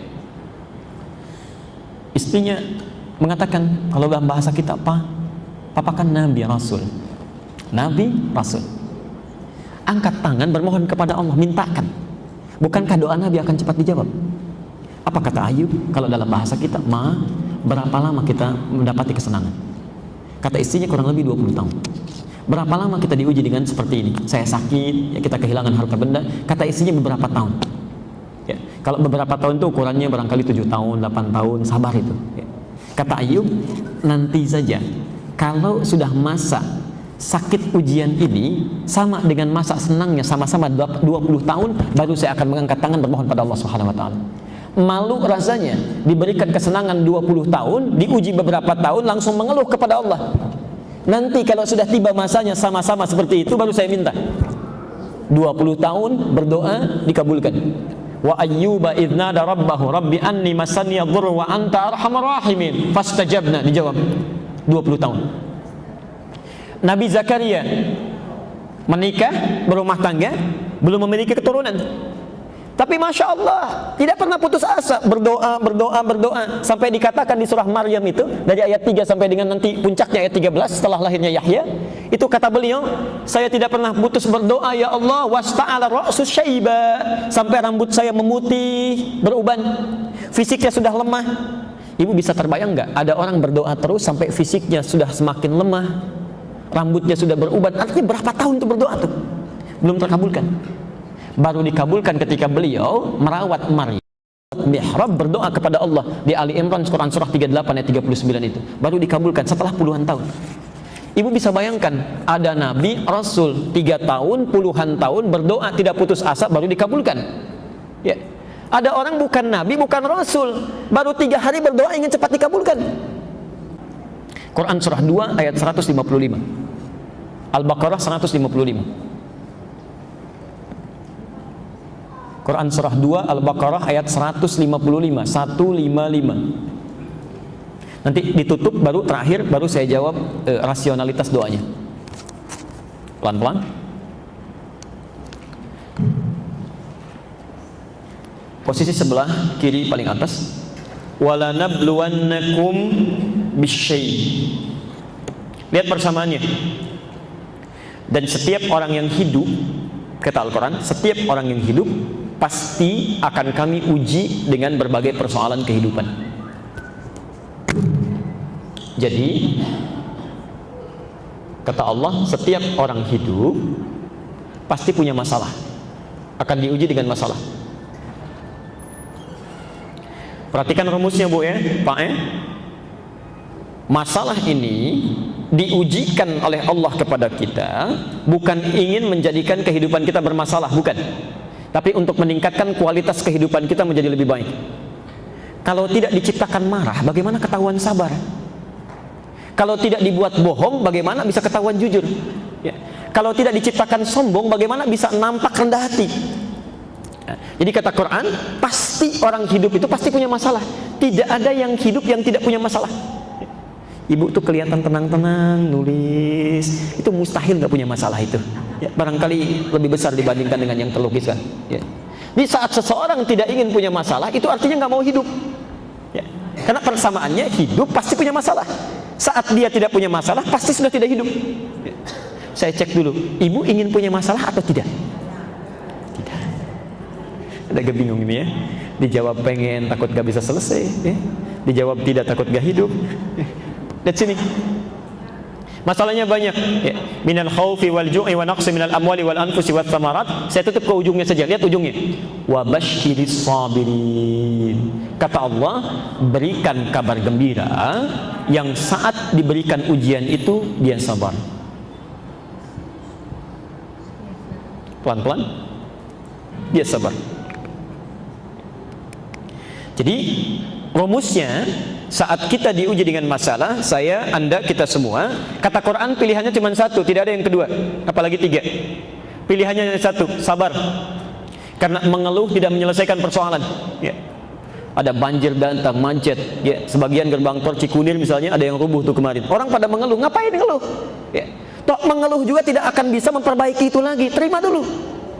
Istrinya mengatakan, kalau dalam bahasa kita, papa kan Nabi Rasul. Nabi Rasul, angkat tangan bermohon kepada Allah, mintakan. Bukankah doa Nabi akan cepat dijawab? Apa kata Ayub? Kalau dalam bahasa kita, berapa lama kita mendapati kesenangan? Kata istrinya, kurang lebih 20 tahun. Berapa lama kita diuji dengan seperti ini? Saya sakit, ya, kita kehilangan harta benda. Kata istrinya, beberapa tahun, ya. Kalau beberapa tahun itu ukurannya barangkali 7 tahun, 8 tahun, sabar itu, ya. Kata Ayub, nanti saja. Kalau sudah masa sakit ujian ini sama dengan masa senangnya sama-sama 20 tahun, baru saya akan mengangkat tangan bermohon pada Allah Subhanahu wa taala. Malu rasanya diberikan kesenangan 20 tahun, diuji beberapa tahun, langsung mengeluh kepada Allah. Nanti kalau sudah tiba masanya sama-sama seperti itu, baru saya minta. 20 tahun berdoa dikabulkan. Wa ayyuba idnada rabbahu rabbi anni masaniya dhurru wa anta arhamar rahimin fastajabna, dijawab 20 tahun. Nabi Zakaria menikah, berumah tangga, belum memiliki keturunan. Tapi Masya Allah, tidak pernah putus asa, berdoa sampai dikatakan di surah Maryam itu, dari ayat 3 sampai dengan nanti puncaknya ayat 13 setelah lahirnya Yahya, itu kata beliau, saya tidak pernah putus berdoa, ya Allah, wasta'ala ra'su syaiba, sampai rambut saya memutih, beruban, fisiknya sudah lemah. Ibu bisa terbayang nggak? Ada orang berdoa terus sampai fisiknya sudah semakin lemah, rambutnya sudah beruban, artinya berapa tahun itu berdoa tuh? Belum terkabulkan. Baru dikabulkan ketika beliau merawat Maryam mihrab, berdoa kepada Allah di Ali Imran Quran surah 38 ayat 39 itu. Baru dikabulkan setelah puluhan tahun. Ibu bisa bayangkan, ada Nabi Rasul 3 tahun, puluhan tahun berdoa tidak putus asa, baru dikabulkan, ya. Ada orang bukan Nabi, bukan Rasul, baru 3 hari berdoa ingin cepat dikabulkan. Quran surah 2 ayat 155, Al-Baqarah 155. Quran surah 2 Al-Baqarah ayat 155. Nanti ditutup, baru terakhir, baru saya jawab rasionalitas doanya. Pelan-pelan. Posisi sebelah kiri paling atas. Wala nabluwannakum bisyai'. Lihat persamaannya. Dan setiap orang yang hidup, kata Al-Quran, setiap orang yang hidup pasti akan kami uji dengan berbagai persoalan kehidupan. Jadi kata Allah, setiap orang hidup pasti punya masalah, akan diuji dengan masalah. Perhatikan rumusnya, Bu, ya, Pak, ya. Masalah ini diujikan oleh Allah kepada kita bukan ingin menjadikan kehidupan kita bermasalah, bukan, tapi untuk meningkatkan kualitas kehidupan kita menjadi lebih baik. Kalau tidak diciptakan marah, bagaimana ketahuan sabar? Kalau tidak dibuat bohong, bagaimana bisa ketahuan jujur? Ya. Kalau tidak diciptakan sombong, bagaimana bisa nampak rendah hati? Ya. Jadi kata Quran, pasti orang hidup itu pasti punya masalah. Tidak ada yang hidup yang tidak punya masalah. Ibu tuh kelihatan tenang-tenang nulis, itu mustahil nggak punya masalah itu. Ya, barangkali lebih besar dibandingkan dengan yang terlukis kan. Ya. Di saat seseorang tidak ingin punya masalah, itu artinya nggak mau hidup. Ya. Karena persamaannya hidup pasti punya masalah. Saat dia tidak punya masalah, pasti sudah tidak hidup. Ya. Saya cek dulu, ibu ingin punya masalah atau tidak? Tidak. Agak bingung ini, ya. Dijawab pengen, takut gak bisa selesai, ya. Dijawab tidak, takut gak hidup. Lihat sini. Masalahnya banyak. Ya. Minal khaufi wal ju'i wa naqsi minal amwali wal anfusi wat thamarat. Saya tutup ke ujungnya saja. Lihat ujungnya. Wa basyiris sabirin. Kata Allah, berikan kabar gembira yang saat diberikan ujian itu dia sabar. Pelan-pelan dia sabar. Jadi rumusnya, saat kita diuji dengan masalah, saya, Anda, kita semua, kata Quran pilihannya cuma satu, tidak ada yang kedua, apalagi tiga. Pilihannya hanya satu, sabar. Karena mengeluh tidak menyelesaikan persoalan. Ya. Ada banjir datang, macet. Ya. Sebagian gerbang tol Cikunir misalnya ada yang rubuh tuh kemarin. Orang pada mengeluh, ngapain ngeluh? Ya. Toh mengeluh juga tidak akan bisa memperbaiki itu lagi. Terima dulu.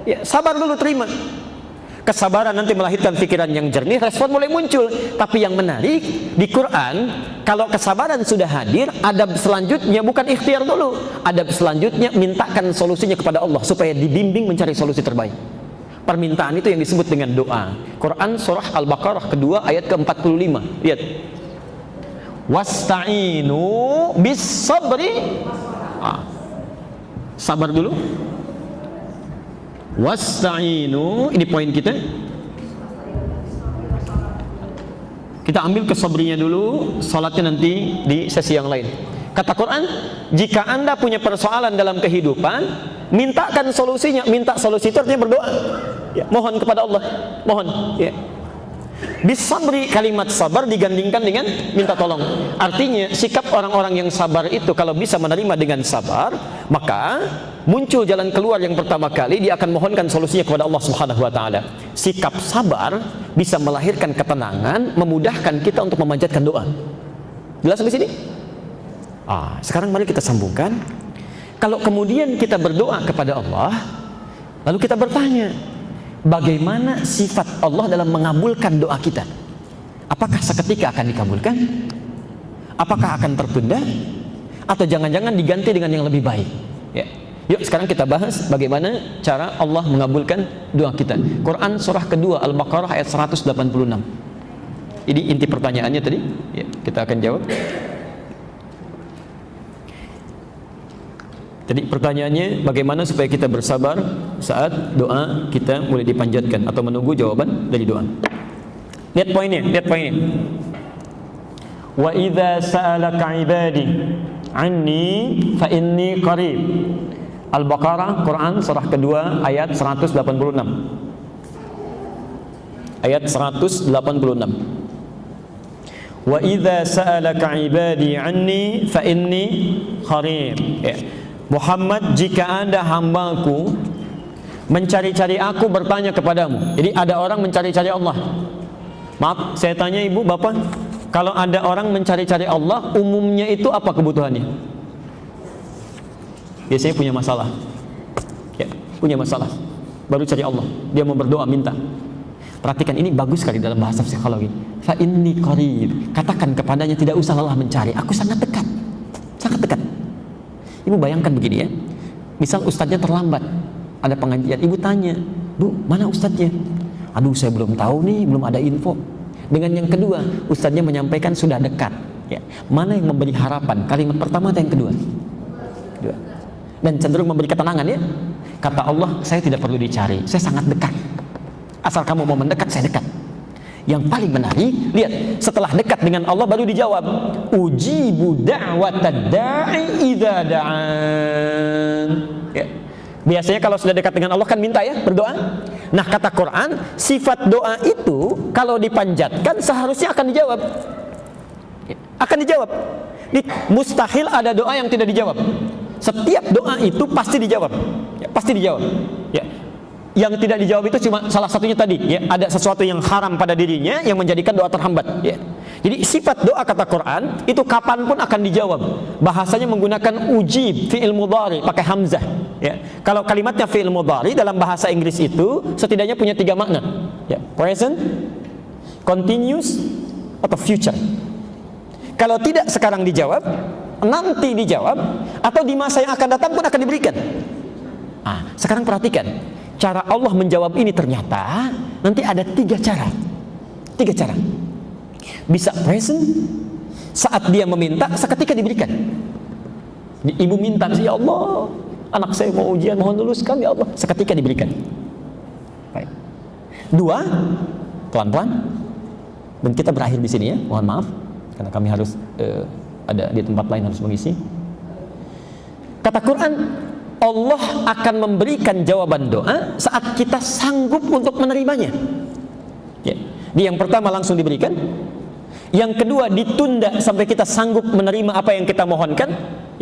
Ya, sabar dulu, terima. Kesabaran nanti melahirkan pikiran yang jernih, respon mulai muncul. Tapi yang menarik di Quran, kalau kesabaran sudah hadir, adab selanjutnya bukan ikhtiar dulu. Adab selanjutnya mintakan solusinya kepada Allah supaya dibimbing mencari solusi terbaik. Permintaan itu yang disebut dengan doa. Quran surah Al-Baqarah kedua ayat ke-45. Lihat. Wasta'inu bis sabri. Sabar dulu. Wasta'inu, ini poin kita. Kita ambil kesabrinya dulu, salatnya nanti di sesi yang lain. Kata Quran, jika Anda punya persoalan dalam kehidupan, mintakan solusinya. Minta solusi itu artinya berdoa. Ya, mohon kepada Allah, mohon. Ya. Bisabri, kalimat sabar digandingkan dengan minta tolong. Artinya sikap orang-orang yang sabar itu kalau bisa menerima dengan sabar, maka muncul jalan keluar yang pertama kali, dia akan mohonkan solusinya kepada Allah Subhanahu wa taala. Sikap sabar bisa melahirkan ketenangan, memudahkan kita untuk memanjatkan doa. Jelas sampai sini? Sekarang mari kita sambungkan. Kalau kemudian kita berdoa kepada Allah, lalu kita bertanya, bagaimana sifat Allah dalam mengabulkan doa kita? Apakah seketika akan dikabulkan? Apakah akan tertunda? Atau jangan-jangan diganti dengan yang lebih baik? Ya. Yuk sekarang kita bahas bagaimana cara Allah mengabulkan doa kita. Quran surah kedua Al-Baqarah ayat 186. Ini inti pertanyaannya tadi. Ya, kita akan jawab. Jadi pertanyaannya, bagaimana supaya kita bersabar saat doa kita mulai dipanjatkan atau menunggu jawaban dari doa. Lihat poinnya, lihat poinnya. Wa idza sa'alaka 'ibadi 'anni fa inni qarib. Al-Baqarah Quran surah kedua ayat 186. Ayat 186. Wa idza sa'alaka 'ibadi 'anni fa inni qarib. Ya. Muhammad, jika Anda hambaku mencari-cari aku, bertanya kepadamu. Jadi ada orang mencari-cari Allah. Maaf, saya tanya ibu, bapak, kalau ada orang mencari-cari Allah, umumnya itu apa kebutuhannya? Biasanya punya masalah. Ya, punya masalah. Baru cari Allah. Dia mau berdoa, minta. Perhatikan, ini bagus sekali dalam bahasa psikologi. Fa inni qarib. Katakan kepadanya, tidak usah lelah mencari. Aku sangat dekat. Sangat dekat. Ibu bayangkan begini ya, misal ustadznya terlambat, ada pengajian, ibu tanya, bu, mana ustadznya? Aduh, saya belum tahu nih, belum ada info. Dengan yang kedua, ustadznya menyampaikan sudah dekat. Ya. Mana yang memberi harapan? Kalimat pertama atau yang kedua? Kedua. Dan cenderung memberi ketenangan ya. Kata Allah, saya tidak perlu dicari, saya sangat dekat. Asal kamu mau mendekat, saya dekat. Yang paling menarik, lihat, setelah dekat dengan Allah baru dijawab, ujibu da'watad da'i idza da'an. Ya. Biasanya kalau sudah dekat dengan Allah kan minta ya, berdoa. Nah, kata Quran, sifat doa itu kalau dipanjatkan seharusnya akan dijawab. Ya. Akan dijawab. Mustahil ada doa yang tidak dijawab. Setiap doa itu pasti dijawab. Ya, pasti dijawab. Ya. Yang tidak dijawab itu cuma salah satunya tadi, ya, ada sesuatu yang haram pada dirinya yang menjadikan doa terhambat, ya. Jadi sifat doa kata Quran itu kapanpun akan dijawab. Bahasanya menggunakan ujib, fi'il mudhari, pakai hamzah, ya. Kalau kalimatnya fi'il mudhari dalam bahasa Inggris itu setidaknya punya 3 makna, ya. Present, continuous, atau future. Kalau tidak sekarang dijawab, nanti dijawab, atau di masa yang akan datang pun akan diberikan. Sekarang perhatikan. Cara Allah menjawab ini ternyata nanti ada 3 cara. 3 cara. Bisa present saat dia meminta, seketika diberikan. Ibu minta, ya Allah, anak saya mau ujian, mohon luluskan ya Allah, seketika diberikan. Baik. Dua, pelan-pelan. Dan kita berakhir di sini ya, mohon maaf karena kami harus ada di tempat lain harus mengisi. Kata Quran, Allah akan memberikan jawaban doa saat kita sanggup untuk menerimanya. Ya. Di yang pertama langsung diberikan. Yang kedua ditunda sampai kita sanggup menerima apa yang kita mohonkan.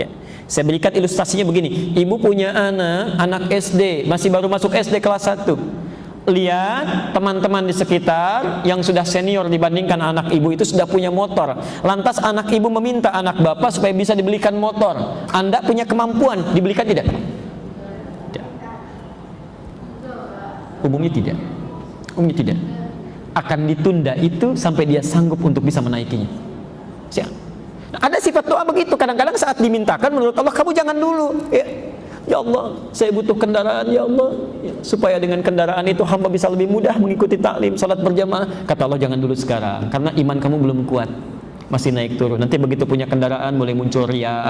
Ya. Saya berikan ilustrasinya begini. Ibu punya anak SD, masih baru masuk SD kelas 1. Lihat teman-teman di sekitar yang sudah senior dibandingkan anak ibu itu sudah punya motor. Lantas anak ibu meminta anak bapak supaya bisa dibelikan motor. Anda punya kemampuan, dibelikan tidak? Tidak. Umumnya tidak. Umumnya tidak. Akan ditunda itu sampai dia sanggup untuk bisa menaikinya. Siap. Nah, ada sifat doa begitu. Kadang-kadang saat dimintakan menurut Allah, kamu jangan dulu. Ya Allah, saya butuh kendaraan ya Allah, ya, supaya dengan kendaraan itu hamba bisa lebih mudah mengikuti taklim, salat berjamaah. Kata Allah, jangan dulu sekarang, karena iman kamu belum kuat, masih naik turun. Nanti begitu punya kendaraan mulai muncul ria,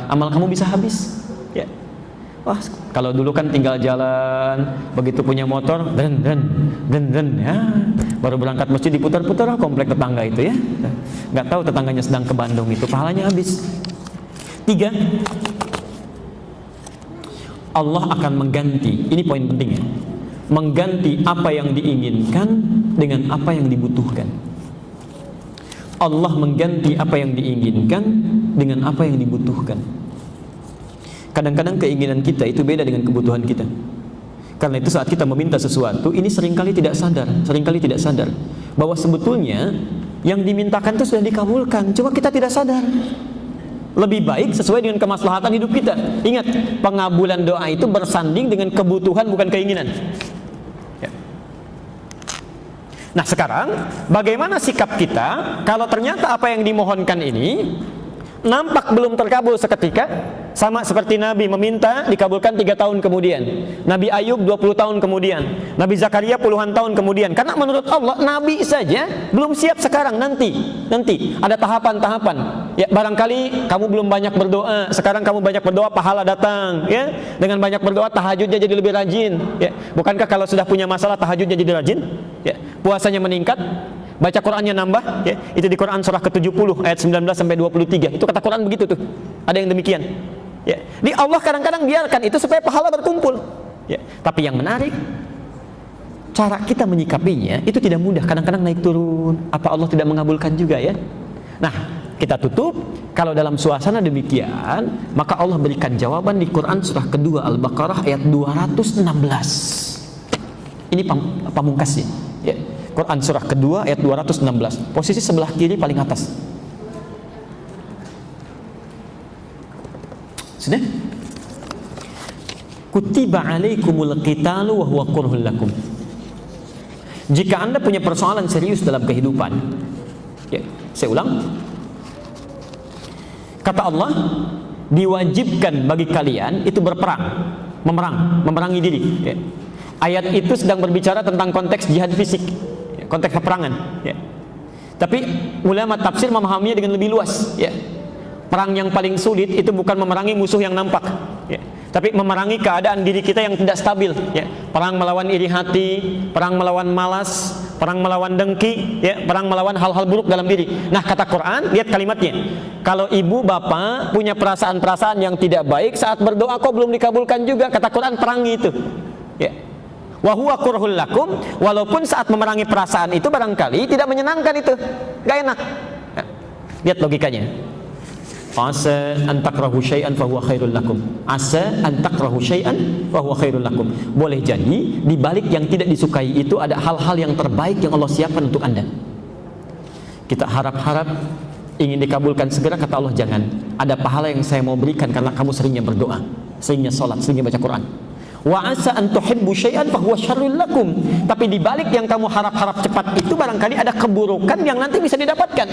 amal kamu bisa habis. Ya. Wah, kalau dulu kan tinggal jalan, begitu punya motor, den, ya, baru berangkat masjid diputar-putar komplek tetangga itu ya, nggak tahu tetangganya sedang ke Bandung itu, pahalanya habis. 3, Allah akan mengganti, ini poin pentingnya, mengganti apa yang diinginkan dengan apa yang dibutuhkan. Allah mengganti apa yang diinginkan dengan apa yang dibutuhkan. Kadang-kadang keinginan kita itu beda dengan kebutuhan kita. Karena itu saat kita meminta sesuatu, ini seringkali tidak sadar bahwa sebetulnya yang dimintakan itu sudah dikabulkan, cuma kita tidak sadar. Lebih baik sesuai dengan kemaslahatan hidup kita. Ingat, pengabulan doa itu bersanding dengan kebutuhan, bukan keinginan. Ya. Nah sekarang, bagaimana sikap kita kalau ternyata apa yang dimohonkan ini nampak belum terkabul seketika? Sama seperti Nabi meminta dikabulkan 3 tahun kemudian, Nabi Ayub 20 tahun kemudian, Nabi Zakaria puluhan tahun kemudian. Karena menurut Allah Nabi saja belum siap sekarang, nanti ada tahapan-tahapan. Ya, barangkali kamu belum banyak berdoa, sekarang kamu banyak berdoa, pahala datang. Ya, dengan banyak berdoa tahajudnya jadi lebih rajin. Ya, bukankah kalau sudah punya masalah tahajudnya jadi rajin? Ya, puasanya meningkat, baca Qurannya nambah. Ya, itu di Quran surah ke-70 ayat 19 sampai 23. Itu kata Quran begitu tuh. Ada yang demikian. Ya, di Allah kadang-kadang biarkan itu supaya pahala berkumpul. Ya, tapi yang menarik, cara kita menyikapinya itu tidak mudah. Kadang-kadang naik turun. Apa Allah tidak mengabulkan juga ya? Nah, kita tutup. Kalau dalam suasana demikian, maka Allah berikan jawaban di Quran surah kedua Al-Baqarah ayat 216. Ini pamungkasnya. Ya, Quran surah kedua ayat 216. Posisi sebelah kiri paling atas. Sudah? Kutiba alaikumul qitalu wa huwa kurhul lakum. Jika Anda punya persoalan serius dalam kehidupan, ya, saya ulang. Kata Allah, diwajibkan bagi kalian itu berperang, memerangi diri. Ya. Ayat itu sedang berbicara tentang konteks jihad fisik, ya, konteks peperangan. Ya. Tapi ulama tafsir memahaminya dengan lebih luas. Ya. Perang yang paling sulit itu bukan memerangi musuh yang nampak, ya, tapi memerangi keadaan diri kita yang tidak stabil. Ya. Perang melawan iri hati, perang melawan malas, perang melawan dengki, ya, perang melawan hal-hal buruk dalam diri. Nah kata Quran, lihat kalimatnya. Kalau ibu bapak punya perasaan-perasaan yang tidak baik saat berdoa kok belum dikabulkan juga, kata Quran perangi itu. Ya. Wa huwa kurhul lakum, walaupun saat memerangi perasaan itu barangkali tidak menyenangkan itu, gak enak. Ya. Lihat logikanya. Asa an takrahu syai'an fa huwa khairul lakum. Asa an takrahu syai'an fa huwa khairul lakum. Boleh jadi di balik yang tidak disukai itu ada hal-hal yang terbaik yang Allah siapkan untuk Anda. Kita harap-harap ingin dikabulkan segera, kata Allah jangan. Ada pahala yang saya mau berikan karena kamu seringnya berdoa, seringnya salat, seringnya baca Quran. Wa asa an tuhibbu syai'an fa huwa syarrul lakum. Tapi di balik yang kamu harap-harap cepat itu barangkali ada keburukan yang nanti bisa didapatkan.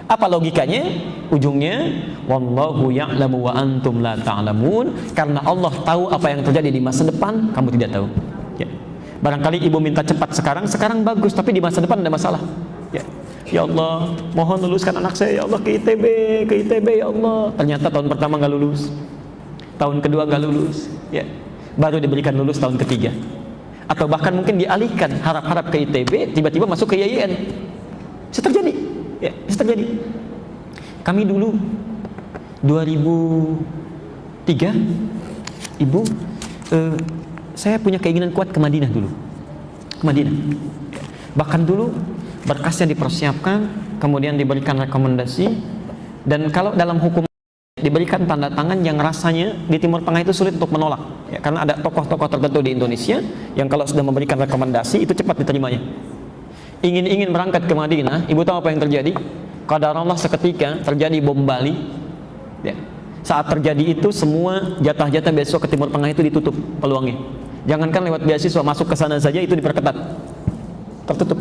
Apa logikanya? Ujungnya wallahu ya'lamu wa antum la ta'lamun. Karena Allah tahu apa yang terjadi di masa depan, kamu tidak tahu. Ya. Barangkali ibu minta cepat sekarang bagus, tapi di masa depan ada masalah. Ya. Ya Allah, mohon luluskan anak saya ya Allah ke ITB ya Allah. Ternyata tahun pertama nggak lulus, tahun kedua nggak lulus, ya. Baru diberikan lulus tahun ketiga. Atau bahkan mungkin dialihkan harap-harap ke ITB, tiba-tiba masuk ke YIN. Bisa terjadi, ya, bisa terjadi. Kami dulu 2003, Ibu, saya punya keinginan kuat ke Madinah dulu, ke Madinah. Bahkan dulu berkasnya dipersiapkan, kemudian diberikan rekomendasi, dan kalau dalam hukum diberikan tanda tangan yang rasanya di Timur Tengah itu sulit untuk menolak, ya, karena ada tokoh-tokoh tertentu di Indonesia yang kalau sudah memberikan rekomendasi itu cepat diterimanya. Ingin berangkat ke Madinah, Ibu tahu apa yang terjadi? Qadarullah seketika terjadi bom Bali, ya. Saat terjadi itu semua jatah-jatah beasiswa ke Timur Tengah itu ditutup peluangnya. Jangankan lewat beasiswa, masuk ke sana saja itu diperketat, tertutup.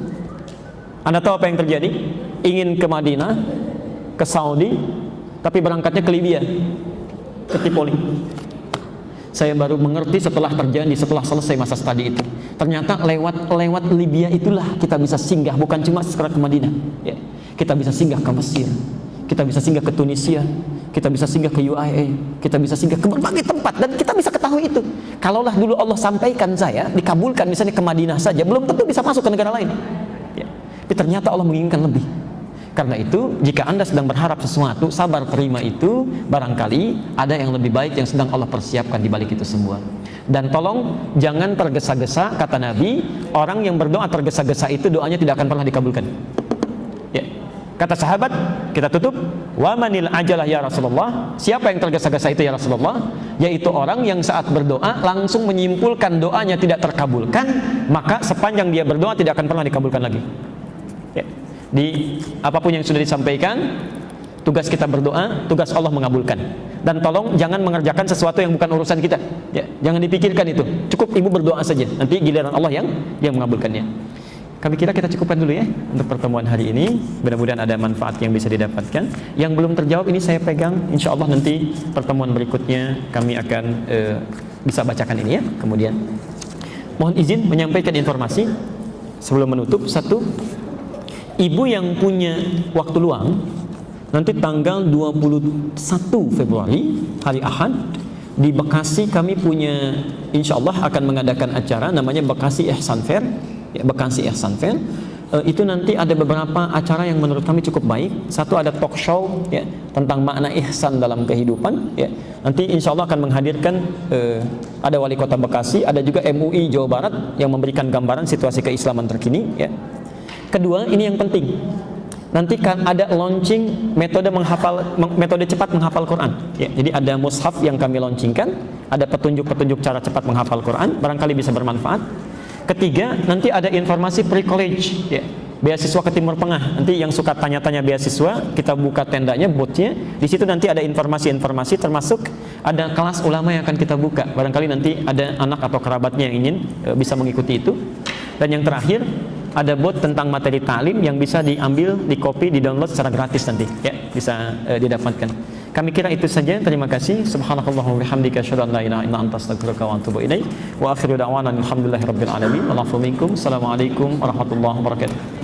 Anda tahu apa yang terjadi? Ingin ke Madinah, ke Saudi, tapi berangkatnya ke Libya, ke Tripoli. Saya baru mengerti setelah terjadi, setelah selesai masa studi itu. Ternyata lewat Libya itulah kita bisa singgah, bukan cuma sekedar ke Madinah, ya. Kita bisa singgah ke Mesir, kita bisa singgah ke Tunisia, kita bisa singgah ke UAE, kita bisa singgah ke berbagai tempat, dan kita bisa ketahui itu. Kalaulah dulu Allah sampaikan saya, dikabulkan misalnya ke Madinah saja, belum tentu bisa masuk ke negara lain, ya. Tapi ternyata Allah menginginkan lebih. Karena itu, jika Anda sedang berharap sesuatu, sabar terima itu, barangkali ada yang lebih baik yang sedang Allah persiapkan di balik itu semua. Dan tolong jangan tergesa-gesa, kata Nabi, orang yang berdoa tergesa-gesa itu doanya tidak akan pernah dikabulkan. Ya. Kata sahabat, kita tutup, wa manil ajalah ya Rasulullah. Siapa yang tergesa-gesa itu ya Rasulullah? Yaitu orang yang saat berdoa langsung menyimpulkan doanya tidak terkabulkan, maka sepanjang dia berdoa tidak akan pernah dikabulkan lagi. Ya. Di apapun yang sudah disampaikan, tugas kita berdoa, tugas Allah mengabulkan. Dan tolong jangan mengerjakan sesuatu yang bukan urusan kita, ya. Jangan dipikirkan itu, cukup ibu berdoa saja, nanti giliran Allah yang mengabulkannya. Kami kira kita cukupkan dulu ya untuk pertemuan hari ini. Mudah-mudahan ada manfaat yang bisa didapatkan. Yang belum terjawab ini saya pegang, insya Allah nanti pertemuan berikutnya kami akan bisa bacakan ini ya. Kemudian mohon izin menyampaikan informasi sebelum menutup. Satu, ibu yang punya waktu luang nanti tanggal 21 Februari hari Ahad di Bekasi kami punya, insya Allah akan mengadakan acara namanya Bekasi Ihsan Fair, ya, Bekasi Ihsan Fair. Itu nanti ada beberapa acara yang menurut kami cukup baik. Satu, ada talk show, ya, tentang makna ihsan dalam kehidupan, ya. Nanti insya Allah akan menghadirkan ada wali kota Bekasi, ada juga MUI Jawa Barat yang memberikan gambaran situasi keislaman terkini, ya. Kedua, ini yang penting, nanti kan ada launching metode cepat menghafal Quran, ya. Jadi ada mushaf yang kami launchingkan, ada petunjuk-petunjuk cara cepat menghafal Quran, barangkali bisa bermanfaat. Ketiga, nanti ada informasi pre-college, ya, beasiswa ke Timur Tengah. Nanti yang suka tanya-tanya beasiswa, kita buka tendanya, boothnya. Di situ nanti ada informasi-informasi, termasuk ada kelas ulama yang akan kita buka. Barangkali nanti ada anak atau kerabatnya yang ingin bisa mengikuti itu. Dan yang terakhir, ada bot tentang materi ta'lim yang bisa diambil, di-copy, di-download secara gratis nanti, ya, bisa didapatkan. Kami kira itu saja. Terima kasih. Subhanakallahumma wa bihamdika asyhadu an la ilaha illa anta astaghfiruka wa atubu ilaik. Wa akhiru da'wana alhamdulillahirabbil alamin. Wa lafu minkum. Assalamualaikum warahmatullahi wabarakatuh.